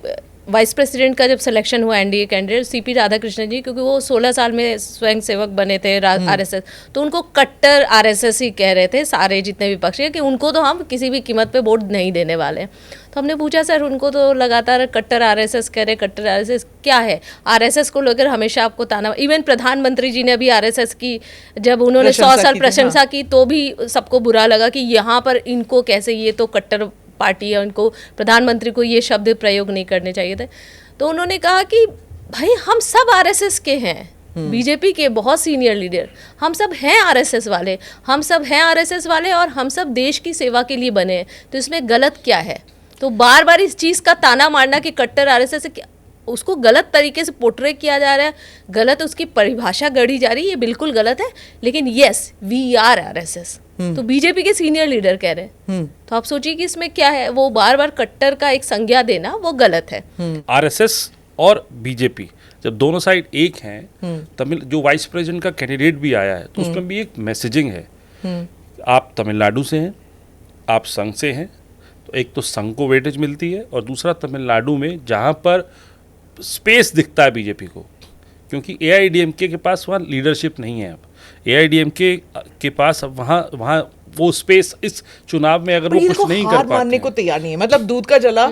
वाइस प्रेसिडेंट का जब सिलेक्शन हुआ एनडीए कैंडिडेट सीपी राधाकृष्णन जी, क्योंकि वो 16 साल में स्वयं सेवक बने थे आरएसएस, तो उनको कट्टर आरएसएस ही कह रहे थे सारे जितने विपक्षी है कि उनको तो हम किसी भी कीमत पे वोट नहीं देने वाले। तो हमने पूछा सर उनको तो लगातार कट्टर आरएसएस कह रहे, कट्टर आरएसएस क्या है? आरएसएस को लेकर हमेशा आपको ताना, इवन प्रधानमंत्री जी ने अभी आरएसएस की जब उन्होंने 100 साल प्रशंसा की तो भी सबको बुरा लगा कि यहाँ पर इनको कैसे, ये तो कट्टर पार्टी है, उनको प्रधानमंत्री को ये शब्द प्रयोग नहीं करने चाहिए थे। तो उन्होंने कहा कि भाई हम सब आरएसएस के हैं, बीजेपी के बहुत सीनियर लीडर, हम सब हैं आरएसएस वाले, हम सब हैं आरएसएस वाले और हम सब देश की सेवा के लिए बने हैं, तो इसमें गलत क्या है? तो बार बार इस चीज़ का ताना मारना कि कट्टर आरएसएस है, उसको गलत तरीके से पोर्ट्रे किया जा रहा है, गलत उसकी परिभाषा गढ़ी जा रही है, ये बिल्कुल गलत है। लेकिन यस वी आर आरएसएस, तो बीजेपी के सीनियर लीडर कह रहे हैं, तो आप सोचिए कि इसमें क्या है? वो बार बार कट्टर का एक संज्ञा देना वो गलत है। आरएसएस और बीजेपी जब दोनों साइड एक हैं, तमिल जो वाइस प्रेसिडेंट का कैंडिडेट भी आया है तो उसमें भी एक मैसेजिंग है। आप तमिलनाडु से हैं, आप संघ से हैं, तो एक तो संघ को वेटेज मिलती है और दूसरा तमिलनाडु में जहाँ पर स्पेस दिखता है बीजेपी को, क्योंकि एआईडीएमके के पास वहाँ लीडरशिप नहीं है। अब एआईडीएमके के पास अब वहाँ वो स्पेस इस चुनाव में अगर वो कुछ नहीं कर पाते मानने को तैयार नहीं है, मतलब दूध का जला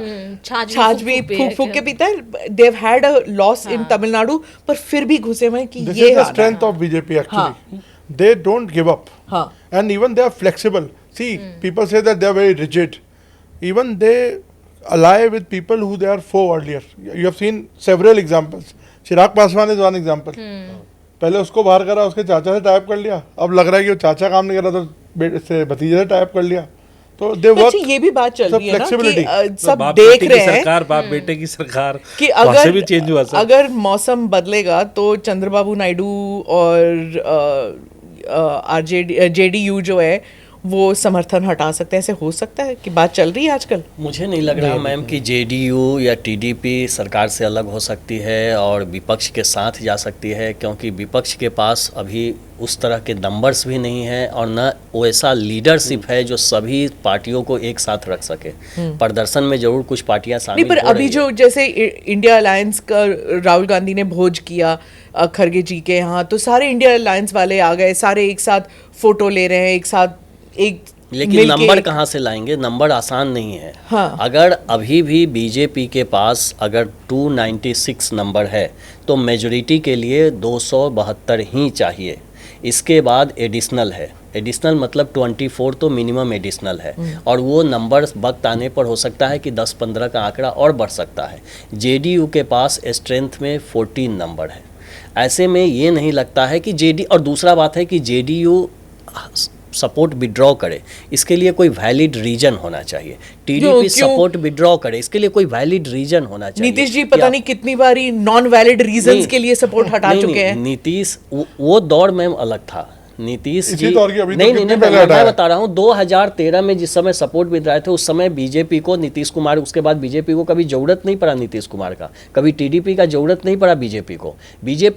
छाछ भी फूक के पीता है। They have had a loss in Tamil Nadu, पर फिर भी घुसे हुए हैं कि This ये is the हार strength of BJP actually. They don't give up. And even they are flexible. See, people say that they are very rigid. Even they ally with people who they are for earlier. You have seen several examples. Chirag Paswan is one example. पहले उसको बाहर करा, उसके चाचा से टाइप कर लिया, अब लग रहा है कि वो चाचा काम नहीं कर रहा तो बेटे से भतीजे से टाइप कर लिया। तो दे वर्क। ये भी बात चल रही है ना कि सब बाप देख बेटे की रहे हैं सरकार, बाप बेटे की सरकार कि वहाँ से भी चेंज हुआ सब। अगर मौसम बदलेगा तो चंद्रबाबू नायडू और जेडीयू जो है वो समर्थन हटा सकते हैं, ऐसे हो सकता है कि बात चल रही है आजकल? मुझे नहीं लग रहा मैम कि जेडीयू या टीडीपी सरकार से अलग हो सकती है और विपक्ष के साथ जा सकती है, क्योंकि विपक्ष के पास अभी उस तरह के नंबर्स भी नहीं है और न वैसा लीडरशिप है जो सभी पार्टियों को एक साथ रख सके। प्रदर्शन में जरूर कुछ पार्टियां शामिल नहीं, पर अभी जो जैसे इंडिया अलायंस का राहुल गांधी ने भोज किया खरगे जी के यहाँ, तो सारे इंडिया अलायंस वाले आ गए, सारे एक साथ फोटो ले रहे हैं, एक साथ एक लेकिन नंबर कहाँ से लाएंगे? नंबर आसान नहीं है। हाँ। अगर अभी भी बीजेपी के पास अगर 296 नंबर है तो मेजोरिटी के लिए 272 ही चाहिए, इसके बाद एडिशनल है। एडिशनल मतलब 24 तो मिनिमम एडिशनल है और वो नंबर वक्त आने पर हो सकता है कि 10-15 का आंकड़ा और बढ़ सकता है। जेडीयू के पास स्ट्रेंथ में 14 नंबर है। ऐसे में ये नहीं लगता है कि और दूसरा बात है कि जेडीयू सपोर्ट विड्रॉ करे, इसके लिए कोई वैलिड रीजन होना चाहिए। टीडीपी सपोर्ट विड्रॉ करे, इसके लिए कोई वैलिड रीजन होना चाहिए। नीतीश जी पता नहीं कितनी बारी नॉन वैलिड रीजंस के लिए सपोर्ट हटा चुके हैं। नीतीश वो दौर में अलग था। नीतीश जी नहीं मैं बता रहा हूँ 2013 में जिस समय सपोर्ट विद रहे थे उस समय बीजेपी को नीतीश कुमार, उसके बाद बीजेपी को कभी जरूरत नहीं पड़ा नीतीश कुमार का, कभी टीडीपी का जरूरत नहीं पड़ा बीजेपी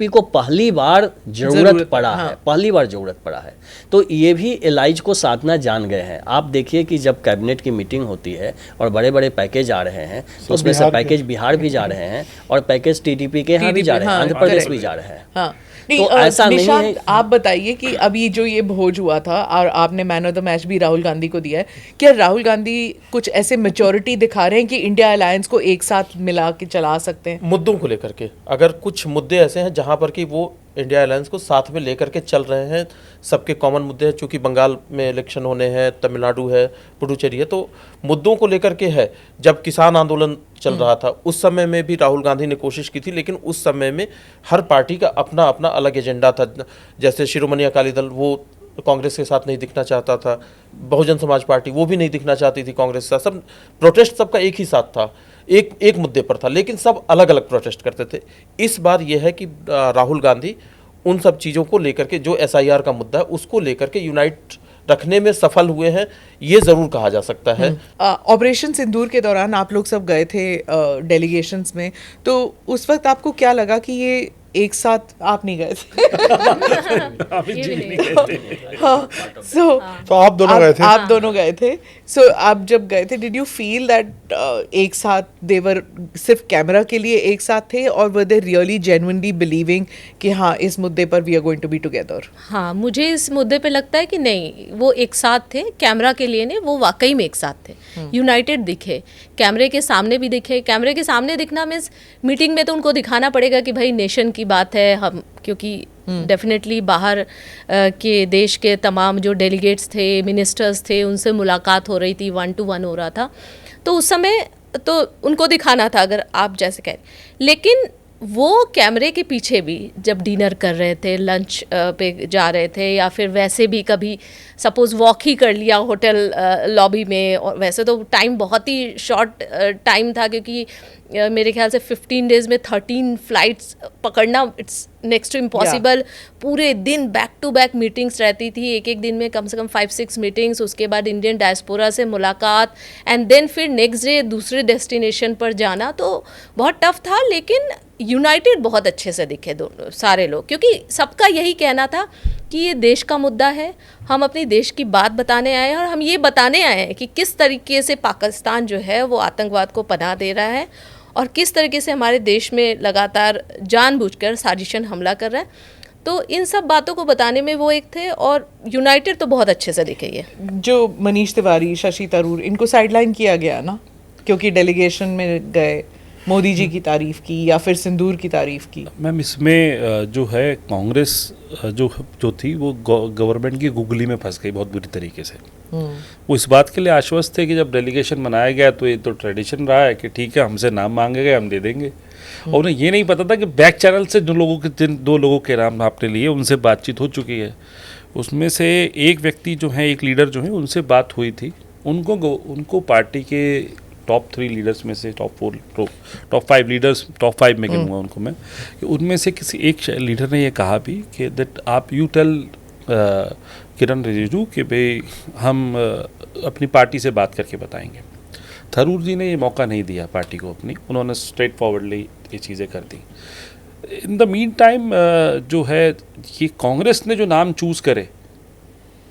को पहली बार जरूरत पड़ा है, पहली बार जरूरत पड़ा है। तो ये भी एलाइज को साधना जान गए हैं। आप देखिए कि जब कैबिनेट की मीटिंग होती है और बड़े बड़े पैकेज आ रहे हैं तो उसमें से पैकेज बिहार भी जा रहे हैं और पैकेज टीडीपी के यहाँ भी जा रहे हैं, आंध्र प्रदेश भी जा रहे हैं। नहीं, तो ऐसा नहीं है। आप बताइए कि अभी जो ये भोज हुआ था और आपने मैन ऑफ द मैच भी राहुल गांधी को दिया है, क्या राहुल गांधी कुछ ऐसे मैच्योरिटी दिखा रहे हैं कि इंडिया अलायंस को एक साथ मिला के चला सकते हैं? मुद्दों को लेकर के अगर कुछ मुद्दे ऐसे हैं जहां पर कि वो इंडिया अलायंस को साथ में लेकर के चल रहे हैं, सबके कॉमन मुद्दे हैं, चूंकि बंगाल में इलेक्शन होने हैं, तमिलनाडु है, पुडुचेरी है, तो मुद्दों को लेकर के है। जब किसान आंदोलन चल रहा था उस समय में भी राहुल गांधी ने कोशिश की थी, लेकिन उस समय में हर पार्टी का अपना अपना अलग एजेंडा था। जैसे शिरोमणि अकाली दल वो कांग्रेस के साथ नहीं दिखना चाहता था, बहुजन समाज पार्टी वो भी नहीं दिखना चाहती थी कांग्रेस के साथ। सब प्रोटेस्ट सबका एक ही साथ था, एक मुद्दे पर था, लेकिन सब अलग अलग प्रोटेस्ट करते थे। इस बार यह है कि राहुल गांधी उन सब चीज़ों को लेकर के, जो SIR का मुद्दा है उसको लेकर के यूनाइट रखने में सफल हुए हैं, ये ज़रूर कहा जा सकता है। ऑपरेशन सिंदूर के दौरान आप लोग सब गए थे डेलीगेशंस में, तो उस वक्त आपको क्या लगा कि ये एक साथ आप नहीं गए थे? हाँ, तो आप दोनों गए थे? आप दोनों गए थे। सो आप जब गए थे, डिड यू फील दैट एक साथ देवर सिर्फ कैमरा के लिए एक साथ थे, और were they really genuinely believing कि हाँ इस मुद्दे पर we are going to be together? हाँ, मुझे इस मुद्दे पे लगता है कि नहीं, वो एक साथ थे, कैमरा के लिए नहीं, वो वाकई में एक साथ थे, यूनाइटेड दिखे, कैमरे के सामने भी दिखे। कैमरे के सामने दिखना मीन्स मीटिंग में तो उनको दिखाना पड़ेगा कि भाई नेशन की बात है हम, क्योंकि डेफिनेटली बाहर के देश के तमाम जो डेलीगेट्स थे, मिनिस्टर्स थे, उनसे मुलाकात हो रही थी, 1 to 1 हो रहा था, तो उस समय तो उनको दिखाना था, अगर आप जैसे कह रहे। लेकिन वो कैमरे के पीछे भी जब डिनर कर रहे थे, लंच पे जा रहे थे, या फिर वैसे भी कभी सपोज़ वॉक ही कर लिया होटल लॉबी में, और वैसे तो टाइम बहुत ही शॉर्ट टाइम था, क्योंकि मेरे ख्याल से 15 डेज़ में 13 फ्लाइट्स पकड़ना इट्स नेक्स्ट टू इम्पॉसिबल। पूरे दिन बैक टू बैक मीटिंग्स रहती थी, एक एक दिन में कम से कम 5-6 मीटिंग्स, उसके बाद इंडियन डायस्पोरा से मुलाकात, एंड देन फिर नेक्स्ट डे दूसरे डेस्टिनेशन पर जाना, तो बहुत टफ था। लेकिन यूनाइटेड बहुत अच्छे से दिखे दोनों सारे लोग, क्योंकि सबका यही कहना था कि ये देश का मुद्दा है, हम अपनी देश की बात बताने आए हैं, और हम ये बताने आए हैं कि किस तरीके से पाकिस्तान जो है वो आतंकवाद को पनाह दे रहा है, और किस तरीके से हमारे देश में लगातार जानबूझकर साजिशन हमला कर रहा है। तो इन सब बातों को बताने में वो एक थे, और यूनाइटेड तो बहुत अच्छे से दिखे। ये जो मनीष तिवारी, शशि थरूर, इनको साइडलाइन किया गया ना, क्योंकि डेलीगेशन में गए, मोदी जी की तारीफ की या फिर सिंदूर की तारीफ की। मैम इसमें जो है कांग्रेस जो थी वो गवर्नमेंट की गुगली में फंस गई बहुत बुरी तरीके से। वो इस बात के लिए आश्वस्त थे कि जब डेलीगेशन बनाया गया तो ये तो ट्रेडिशन रहा है कि ठीक है हमसे नाम मांगे गए हम दे देंगे, और उन्हें ये नहीं पता था कि बैक चैनल से जिन 2 लोगों के नाम आपने लिए उनसे बातचीत हो चुकी है। उसमें से एक व्यक्ति जो है, एक लीडर जो है, उनसे बात हुई थी, उनको पार्टी के टॉप 3 लीडर्स में से टॉप 5 लीडर्स, टॉप 5 में गिनूंगा उनको मैं, कि उनमें से किसी एक लीडर ने ये कहा भी कि दैट आप यू टेल किरण रिजिजू कि भाई हम अपनी पार्टी से बात करके बताएंगे। थरूर जी ने ये मौका नहीं दिया पार्टी को अपनी, उन्होंने स्ट्रेट फॉरवर्डली ये चीज़ें कर दी। इन द मीन टाइम जो है ये कांग्रेस ने जो नाम चूज़ करे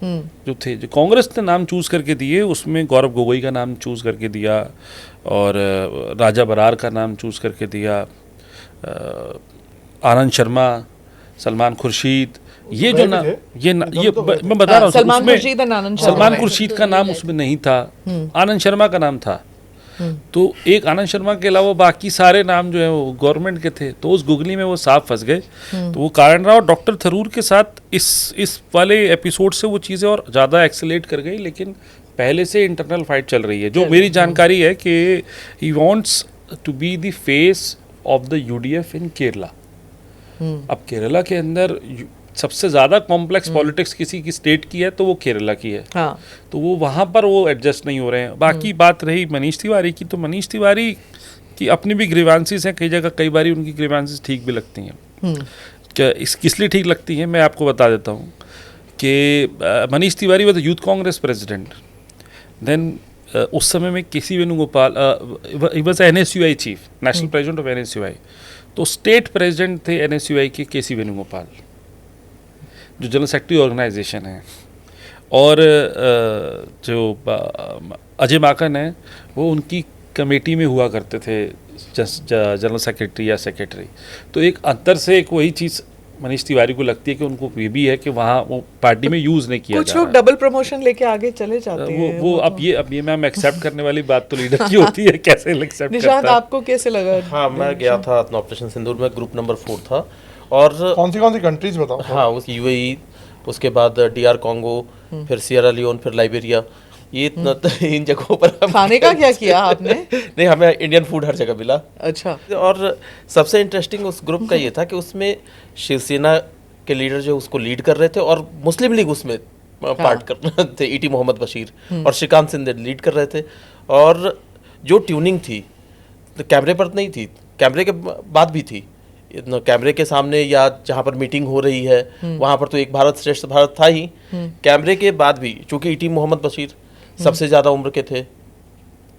जो कांग्रेस ने नाम चूज़ करके दिए, उसमें गौरव गोगोई का नाम चूज़ करके दिया, और राजा बरार का नाम चूज़ करके दिया, आनंद शर्मा, सलमान खुर्शीद, ये जो ना ये मैं बता रहा हूँ, सलमान खुर्शीद का नाम उसमें नहीं था, आनंद शर्मा का नाम था। तो एक आनंद शर्मा के अलावा बाकी सारे नाम जो है वो गवर्नमेंट के थे, तो उस गुगली में वो साफ फंस गए। तो वो कारण रहा, और डॉक्टर थरूर के साथ इस वाले एपिसोड से वो चीज़ें और ज़्यादा एक्सेलेरेट कर गई। लेकिन पहले से इंटरनल फाइट चल रही है, जो मेरी जानकारी है कि he wants to be the face of the UDF in Kerala. अब केरला के अंदर सबसे ज़्यादा कॉम्प्लेक्स पॉलिटिक्स किसी की स्टेट की है तो वो केरला की है। हाँ। तो वो वहाँ पर वो एडजस्ट नहीं हो रहे हैं। बाकी बात रही मनीष तिवारी की, तो मनीष तिवारी की अपनी भी ग्रीवांसेस हैं, कई जगह कई बारी उनकी ग्रीवांसेस ठीक भी लगती हैं। क्या किस लिए ठीक लगती हैं मैं आपको बता देता हूँ कि Manish Tiwari was youth Congress president, then उस समय में KC Venugopal was NSUI chief, national president of NSUI। तो स्टेट प्रेसिडेंट थे NSUI के केसी वेणुगोपाल, जो जनरल सेक्रेटरी ऑर्गेनाइजेशन है, और जो अजय माकन है वो उनकी कमेटी में हुआ करते थे जनरल सेक्रेटरी या सेक्रेटरी। तो एक अंतर से एक वही चीज़ मनीष तिवारी को लगती है कि उनको ये भी है कि वहाँ वो पार्टी में यूज़ नहीं किया जा रहा है। कुछ लोग डबल प्रमोशन लेके आगे चले जाते हैं। वो अब ये मैम एक्सेप्ट करने वाली बात तो लीडर की होती है, कैसे एक्सेप्ट निशांत आपको कैसे लगा? हाँ, मैं गया था ऑपरेशन सिंदूर में, ग्रुप नंबर 4 था। और कौन सी कंट्रीज बताओ? हाँ, उस UAE, उसके बाद DR कॉन्गो, फिर सियरा लियोन, फिर लाइबेरिया, ये इन जगहों पर खाने का क्या किया आपने? नहीं, हमें इंडियन फूड हर जगह मिला। अच्छा। और सबसे इंटरेस्टिंग उस ग्रुप का ये था कि उसमें शिवसेना के लीडर जो उसको लीड कर रहे थे, और मुस्लिम लीग उसमें पार्ट कर रहे थे, ईटी मोहम्मद बशीर और श्रीकांत सिंधे लीड कर रहे थे। और जो ट्यूनिंग थी तो कैमरे पर नहीं थी, कैमरे के बाद भी थी। कैमरे के सामने या जहाँ पर मीटिंग हो रही है वहाँ पर तो एक भारत श्रेष्ठ भारत था ही, कैमरे के बाद भी चूंकि ईटी मोहम्मद बशीर सबसे ज़्यादा उम्र के थे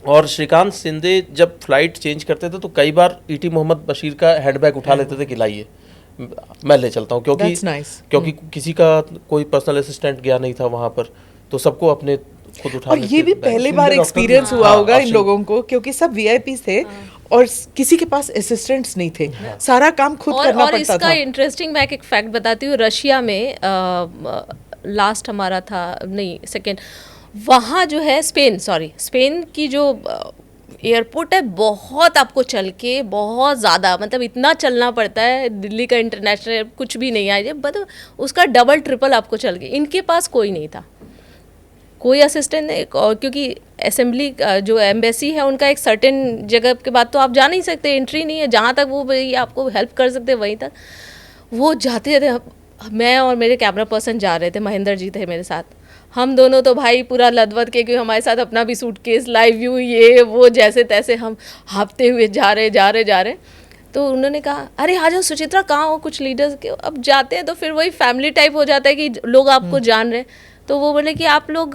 और श्रीकांत सिंधे जब फ्लाइट चेंज करते थे तो कई बार ईटी मोहम्मद बशीर का हैंडबैग उठा लेते थे कि लाइए मैं ले चलता हूँ, क्योंकि That's nice. क्योंकि किसी का कोई पर्सनल असिस्टेंट गया नहीं था वहाँ पर, तो सबको अपने खुद उठा और ये भी पहले बार एक्सपीरियंस हुआ होगा इन लोगों को, क्योंकि सब वीआईपी थे और किसी के पास असिस्टेंट्स नहीं थे, सारा काम खुद करना और पड़ता इसका था। इंटरेस्टिंग मैं एक फैक्ट बताती हूँ। रशिया में लास्ट हमारा था, नहीं सेकेंड, वहाँ जो है स्पेन की जो एयरपोर्ट है, बहुत आपको चल के बहुत ज़्यादा, मतलब इतना चलना पड़ता है, दिल्ली का इंटरनेशनल कुछ भी नहीं है, मतलब उसका डबल ट्रिपल आपको चल के। इनके पास कोई नहीं था, कोई असिस्टेंट नहीं, और क्योंकि असेंबली जो एम्बेसी है उनका एक सर्टेन जगह के बाद तो आप जा नहीं सकते, एंट्री नहीं है, जहाँ तक वो आपको हेल्प कर सकते वहीं तक वो जाते थे। मैं और मेरे कैमरा पर्सन जा रहे थे, महेंद्र जी थे मेरे साथ, हम दोनों तो भाई पूरा लदवद के, क्योंकि हमारे साथ अपना भी सूटकेस, लाइव व्यू, ये वो, जैसे तैसे हम हाँफते हुए जा रहे। तो उन्होंने कहा अरे आ जाओ सुचित्रा, कहाँ हो, कुछ लीडर्स के। अब जाते हैं तो फिर वही फैमिली टाइप हो जाता है कि लोग आपको जान रहे हैं। तो वो बोले कि आप लोग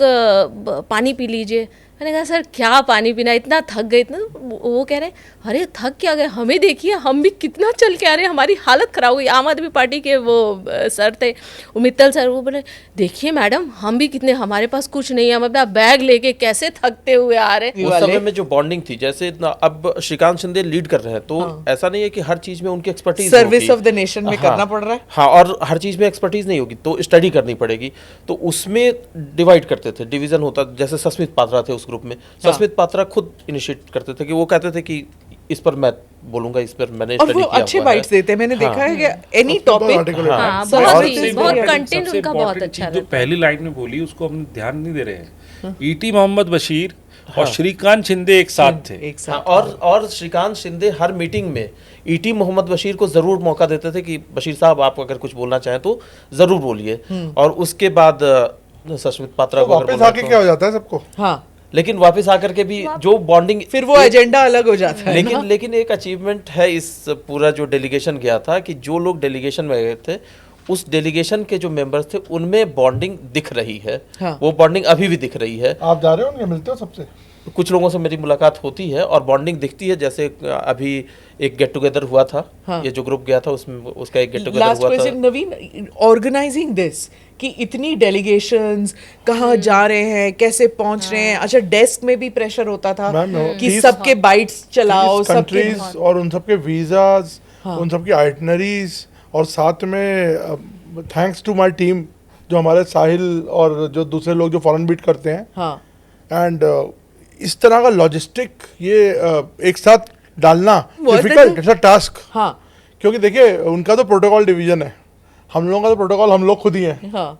पानी पी लीजिए। मैंने कहा सर क्या पानी पीना, इतना थक गए इतना। वो कह रहे अरे थक क्या गए, हमें देखिए हम भी कितना चल के आ रहे हैं, हमारी हालत ख़राब हो गई। आम आदमी पार्टी के वो सर थे मित्तल सर, वो बोले देखिए मैडम हम भी कितने, हमारे पास कुछ नहीं है, हम अपना बैग लेके कैसे थकते हुए आ रहे हैं। उस समय में जो बॉन्डिंग थी, जैसे अब श्रीकांत शिंदे लीड कर रहे हैं तो ऐसा नहीं है कि हर चीज में उनकी expertise service of the nation में करना पड़ रहा है। हाँ, और हर चीज में एक्सपर्टीज नहीं होगी तो स्टडी करनी पड़ेगी, तो उसमें डिवाइड करते थे, डिवीजन होता। जैसे सस्मित पात्रा थे उस ग्रुप में, सस्मित पात्रा खुद इनिशिएट करते थे कि वो कहते थे कि इस पर मैं बोलूंगा, इस पर मैंने और स्टडी वो किया अच्छे हुआ है। बाइट्स देते हैं, मैंने देखा है कि एनी टॉपिक हाँ, सबसे बहुत important कंटेंट सबसे उनका बहुत important अच्छा चीज़ जो रहता है। पहली लाइन में बोली उसको हम ध्यान नहीं दे रहे हैं। ईटी मोहम्मद बशीर और श्रीकांत शिंदे एक साथ थे। एक हाँ, साथ और श्रीकांत शिंदे हर मीटिंग में ईटी मोहम्मद बशीर को जरूर मौका देते थे कि बशीर साहब आप अगर कुछ बोलना चाहें तो जरूर बोलिए। और उसके बाद सस्मित पात्रा को अगर वापस बोलना आके तो- क्या हो जाता है सबको, हाँ, लेकिन वापस आकर के भी जो बॉन्डिंग, फिर वो एजेंडा अलग हो जाता है ना? लेकिन एक अचीवमेंट है इस पूरा जो डेलीगेशन गया था कि जो लोग डेलीगेशन में गए थे उस डेलीगेशन के जो मेंबर्स थे उनमें बॉन्डिंग दिख रही है। हाँ। वो बॉन्डिंग अभी भी दिख रही है। आप जा रहे हो उनके, मिलते हो सबसे? कुछ लोगों से मेरी मुलाकात होती है और बॉन्डिंग दिखती है। जैसे अभी एक गेट टुगेदर हुआ था, हाँ। ये जो ग्रुप गया था उसमें उसका एक गेट टुगेदर लास्ट हुआ था। क्वेश्चन नवीन, ऑर्गेनाइजिंग दिस कि इतनी डेलीगेशंस कहाँ जा रहे हैं, कैसे पहुंच रहे हैं। अच्छा, डेस्क में भी प्रेशर होता था मैम, कि 30 सबके बाइट्स चलाओ, सबके कंट्रीज और उन सबके वीजाज, उन सबकी आइटनरीज, और साथ में थैंक्स टू माय टीम जो हमारे साहिल और जो दूसरे लोग जो फॉरेन बीट करते हैं, हाँ एंड इस तरह का लॉजिस्टिक ये एक साथ डालना Worth it डिफिकल्ट, है। It's a task. हाँ क्योंकि देखिए उनका तो प्रोटोकॉल डिवीजन है, हम लोगों का तो प्रोटोकॉल हम लोग खुद ही हैं। हाँ,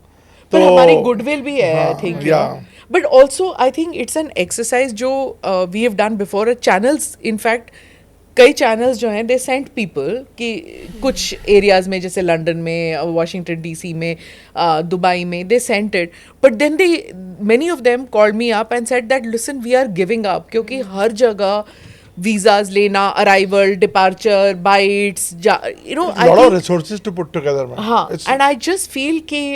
पर तो- हमारी गुडविल भी है I think, yeah. But also I think it's an exercise जो we have done before. Channels, in fact कई चैनल्स जो हैं दे सेंट पीपल कि कुछ एरियाज में, जैसे लंदन में, वाशिंगटन डीसी में, दुबई में, they sent it, but then they many of them called me up and said that listen we are giving up, क्योंकि हर जगह वीजाज लेना, arrival, departure, bites, you know, lot of resources to put together ma'am. हाँ, एंड आई जस्ट फील कि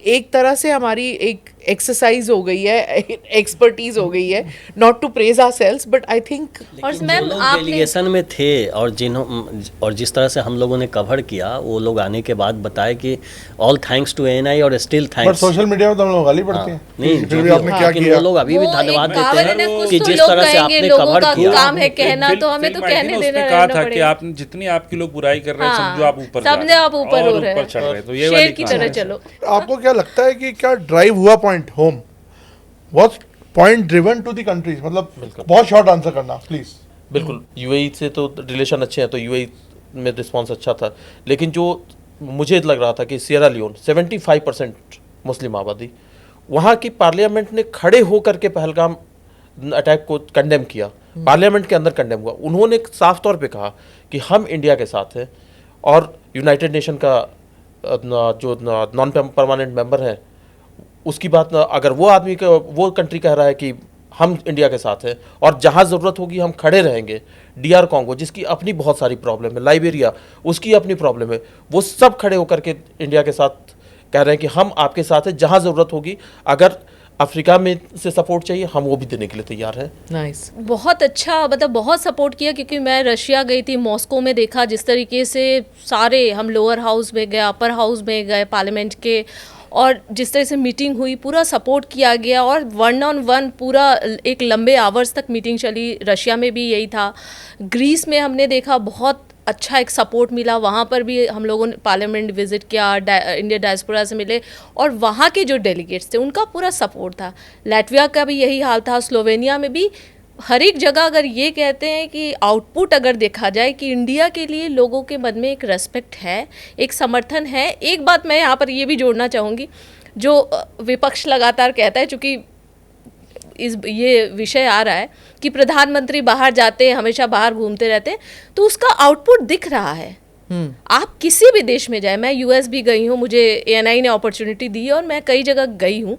एक तरह से हमारी एक एक्सरसाइज हो गई है, एक्सपर्टीज हो गई है, not to praise ourselves but I think. और जो मैम लोग आपने डेलीगेशन में थे और और जिस तरह से हम लोगों ने कवर किया, वो लोग आने के बाद बताए कि ऑल थैंक्स टू एएनआई और still but thanks. Social media में तो हम लोग गाली पड़ते हैं, नहीं, फिर जो भी भी आपने हो, क्या लेकिन किया। वो लोग अभी भी वो धन्यवाद एक देते कहावत है ना, हैं कुछ कि तो जिस लोग तरह से कहेंगे, आपने लोगों कवर का किया। काम है कहना, तो हमें तो कहने उसने देना कहा रहना था कि पड़ेगा। आपने जितनी आपकी लोग बुराई कर रहे हैं हाँ, समझो आप ऊपर जा सबने रहे हैं आप ऊपर और हो रहे हैं। ऊपर चढ़ रहे हैं, तो ये शेर वाली की कहानी तरह है। चलो। आपको क्या लगता है कि क्या ड्राइव हुआ point home, was point driven to the countries? मतलब बहुत शॉर्ट आंसर करना प्लीज। बिल्कुल, यूएई से तो रिलेशन अच्छे हैं तो यूएई में रिस्पांस अच्छा था, लेकिन जो मुझे लग रहा था कि सियरा लियोन 75% मुस्लिम आबादी, वहाँ की पार्लियामेंट ने खड़े होकर के पहलगाम अटैक को कंडेम किया, पार्लियामेंट के अंदर कंडेम हुआ। उन्होंने साफ तौर पे कहा कि हम इंडिया के साथ हैं, और यूनाइटेड नेशन का जो नॉन परमानेंट मेंबर है उसकी बात अगर वो आदमी का वो कंट्री कह रहा है कि हम इंडिया के साथ हैं और जहां ज़रूरत होगी हम खड़े रहेंगे, DR कॉन्गो जिसकी अपनी बहुत सारी प्रॉब्लम है, लाइबेरिया उसकी अपनी प्रॉब्लम है, वो सब खड़े होकर के इंडिया के साथ कह रहे हैं कि हम आपके साथ हैं, जहां ज़रूरत होगी, अगर अफ्रीका में से सपोर्ट चाहिए हम वो भी देने के लिए तैयार हैं। नाइस। बहुत अच्छा, मतलब बहुत सपोर्ट किया, क्योंकि मैं रशिया गई थी, मॉस्को में देखा जिस तरीके से सारे हम लोअर हाउस में गए, अपर हाउस में गए पार्लियामेंट के, और जिस तरह से मीटिंग हुई पूरा सपोर्ट किया गया, और 1-on-1 पूरा एक लंबे आवर्स तक मीटिंग चली। रशिया में भी यही था। ग्रीस में हमने देखा बहुत अच्छा एक सपोर्ट मिला, वहाँ पर भी हम लोगों ने पार्लियामेंट विजिट किया, इंडिया डायस्पोरा से मिले, और वहाँ के जो डेलीगेट्स थे उनका पूरा सपोर्ट था। लैटविया का भी यही हाल था, स्लोवेनिया में भी। हर एक जगह अगर ये कहते हैं कि आउटपुट अगर देखा जाए कि इंडिया के लिए लोगों के मन में एक रेस्पेक्ट है, एक समर्थन है। एक बात मैं यहाँ पर ये भी जोड़ना चाहूँगी, जो विपक्ष लगातार कहता है, चूँकि ये विषय आ रहा है कि प्रधानमंत्री बाहर जाते हैं, हमेशा बाहर घूमते रहते हैं, तो उसका आउटपुट दिख रहा है। आप किसी भी देश में जाए, मैं US भी गई हूँ, मुझे ANI ने अपॉर्चुनिटी दी है और मैं कई जगह गई हूँ,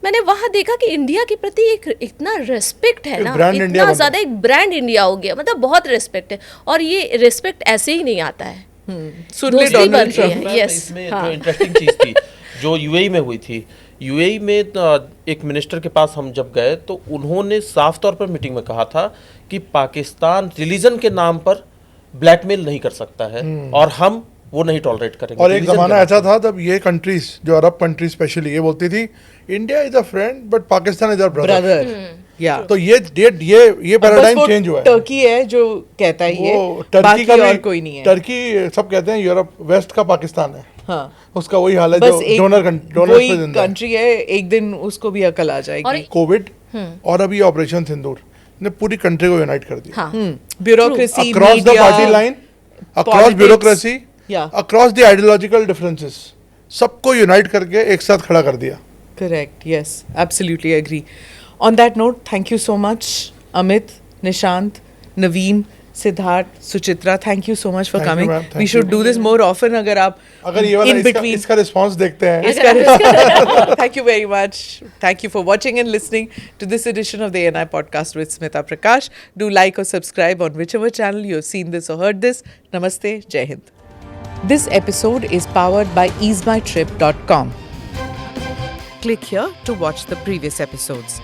मैंने वहाँ देखा कि इंडिया के प्रति एक इतना रेस्पेक्ट है ना, इतना ज़्यादा एक ब्रांड इंडिया हो गया, मतलब बहुत रेस्पेक्ट है। और ये रेस्पेक्ट ऐसे ही नहीं आता है, दोस्ती बनती है। यस, इसमें जो इंटरेस्टिंग चीज़ थी जो UAE में हुई थी, UAE में एक मिनिस्टर के पास हम जब गए तो उन्होंने साफ तौर पर मीटिंग में कहा था कि पाकिस्तान रिलीजन के नाम पर ब्लैकमेल नहीं कर सकता है और हम वो नहीं टॉलरेट करेंगे। और एक जमाना ऐसा था तब ये कंट्रीज, जो अरब कंट्रीज स्पेशली, ये बोलती थी India is a friend but Pakistan is our brother. या तो ये पैराडाइम चेंज हुआ है। टर्की है जो कहता है ये, टर्की का और कोई नहीं है। टर्की सब कहते हैं यूरोप वेस्ट का पाकिस्तान है। हाँ, उसका वही हाल है बस जो एक डोनर वही कंट्री है, एक दिन उसको भी अकल आ जाएगी। कोविड और अभी ऑपरेशन सिंदूर ने पूरी कंट्री को यूनाइट कर दिया। Bureaucracy, across the party line, across bureaucracy, across the ideological differences, सबको यूनाइट करके एक साथ खड़ा कर दिया। Correct, yes, absolutely agree. On that note, thank you so much, Amit, Nishant, Naveen, Siddharth, Suchitra. Thank you so much for Thank you, coming. ma'am. Thank We should do this more often अगर आप ये वाला in between. इसका रिस्पांस देखते हैं। Thank you very much. Thank you for watching and listening to this edition of the ANI podcast with Smita Prakash. Do like or subscribe on whichever channel you have seen this or heard this. Namaste, Jai Hind. This episode is powered by easemytrip.com. Click here to watch the previous episodes.